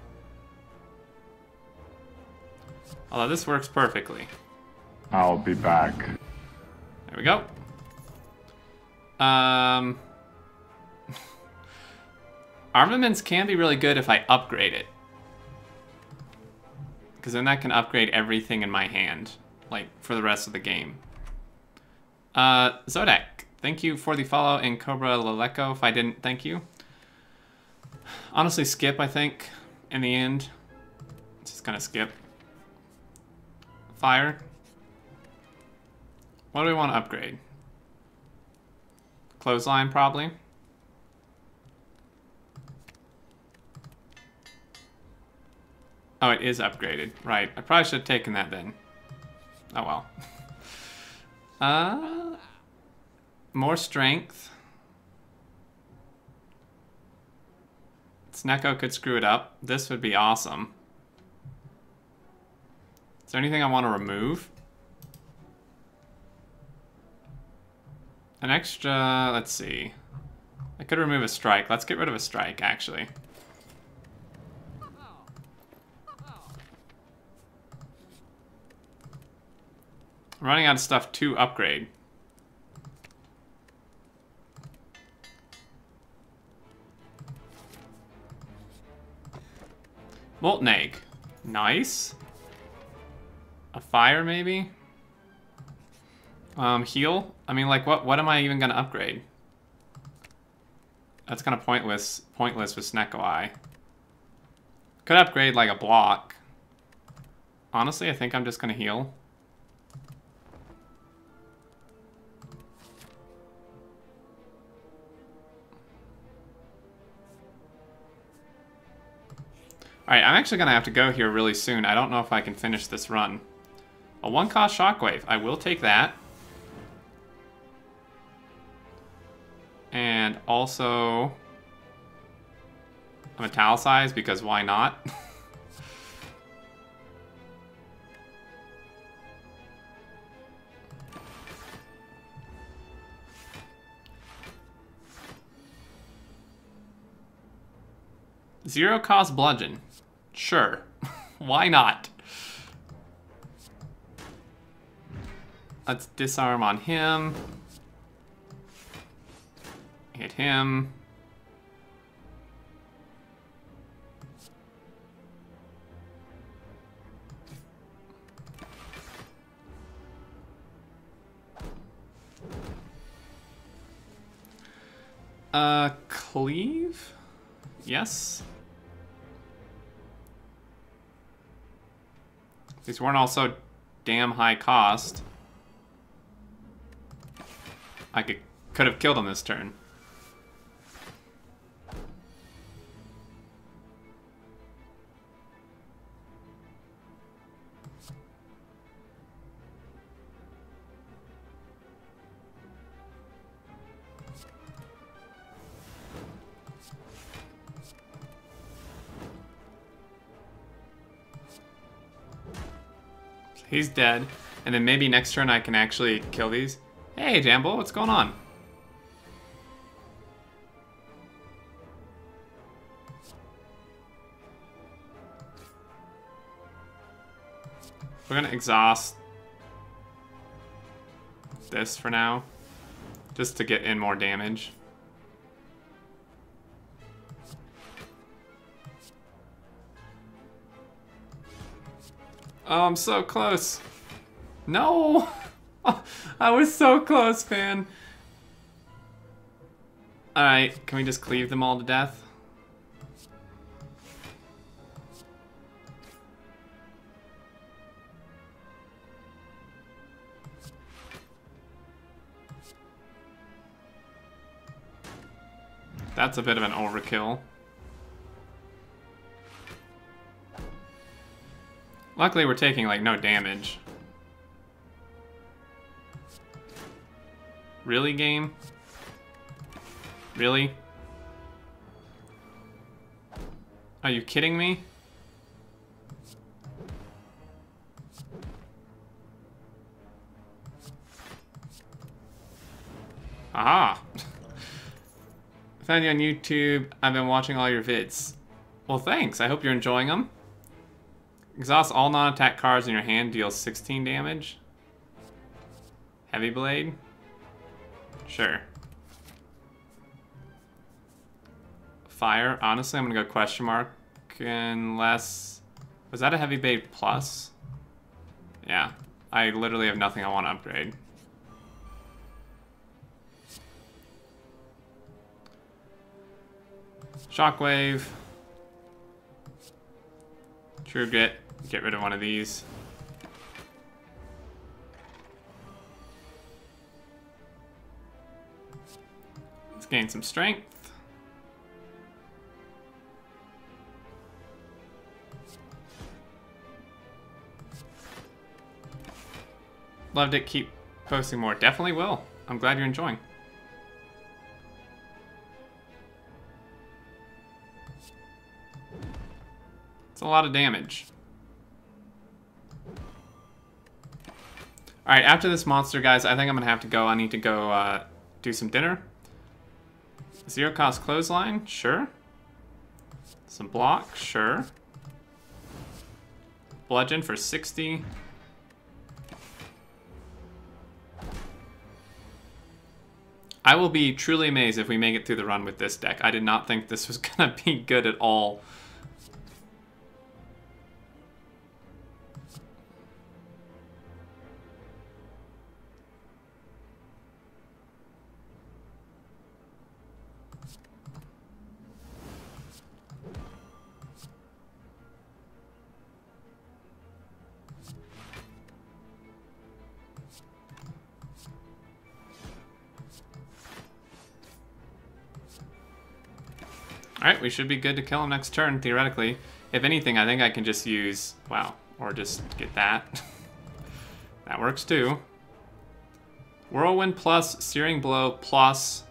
B: Although this works perfectly.
A: I'll be back.
B: There we go. Armaments can be really good if I upgrade it. Because then that can upgrade everything in my hand. Like, for the rest of the game. Zodak. Thank you for the follow, and Cobra Laleco, if I didn't thank you. Honestly, skip, I think, in the end. Just gonna skip. Fire. What do we want to upgrade? Clothesline, probably. Oh, it is upgraded. Right. I probably should have taken that then. Oh well. More strength. Snecko could screw it up. This would be awesome. Is there anything I want to remove? An extra, let's see. I could remove a strike. Let's get rid of a strike, actually. I'm running out of stuff to upgrade. Molten egg. Nice. A fire, maybe? Heal? I mean, like, what am I even gonna upgrade? That's kind of pointless with Snecko Eye. Could upgrade, like, a block. Honestly, I think I'm just gonna heal. Alright, I'm actually gonna have to go here really soon. I don't know if I can finish this run. A 1-cost shockwave. I will take that. And also a metallicize, because why not? Zero cost bludgeon. Sure. Why not? Let's disarm on him. Hit him. Cleave? Yes. These weren't also damn high cost. I could have killed him this turn. He's dead. And then maybe next turn I can actually kill these. Hey, Jambo, what's going on? We're gonna exhaust this for now, just to get in more damage. Oh, I'm so close. No! I was so close, man. Alright, can we just cleave them all to death? That's a bit of an overkill. Luckily, we're taking, like, no damage. Really, game? Really? Are you kidding me? Aha! I found you on YouTube. I've been watching all your vids. Well, thanks. I hope you're enjoying them. Exhaust all non-attack cards in your hand, deals 16 damage. Heavy Blade? Sure. Fire? Honestly, I'm gonna go question mark unless... Was that a Heavy Blade plus? Yeah. I literally have nothing I want to upgrade. Shockwave. True Grit. Get rid of one of these. Let's gain some strength. Loved it. Keep posting more. Definitely will. I'm glad you're enjoying. It's a lot of damage. Alright, after this monster, guys, I think I'm going to have to go. I need to go do some dinner. Zero cost clothesline? Sure. Some block? Sure. Bludgeon for 60. I will be truly amazed if we make it through the run with this deck. I did not think this was going to be good at all. Alright, we should be good to kill him next turn, theoretically. If anything, I think I can just use... Wow. Or just get that. That works too. Whirlwind plus, Searing Blow plus.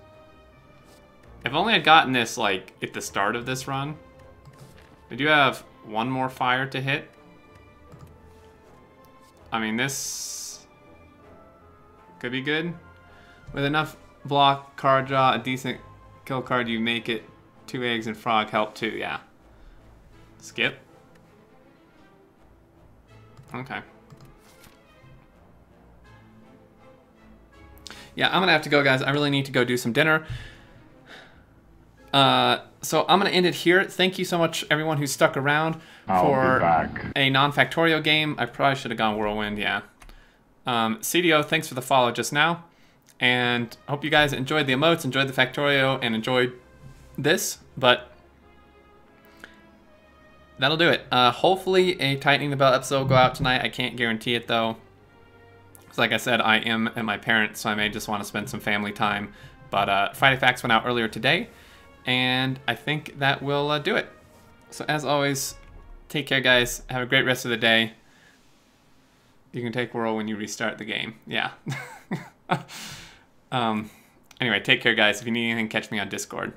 B: If only I'd gotten this, like, at the start of this run. We do have one more fire to hit. I mean, this could be good. With enough block, card draw, a decent kill card, you make it 2 eggs and frog help too, yeah. Skip. Okay. Yeah, I'm gonna have to go, guys. I really need to go do some dinner. So I'm gonna end it here. Thank you so much, everyone who stuck around for a non-Factorio game. I probably should have gone Whirlwind, yeah. CDO, thanks for the follow just now. And I hope you guys enjoyed the emotes, enjoyed the Factorio, and enjoyed this. But that'll do it. Hopefully a Tightening the Belt episode will go out tonight. I can't guarantee it, though. Because like I said, I am at my parents', so I may just want to spend some family time. But Friday Facts went out earlier today. And I think that will do it. So as always, take care, guys. Have a great rest of the day. You can take Whirl when you restart the game. Yeah. Anyway, take care, guys. If you need anything, catch me on Discord.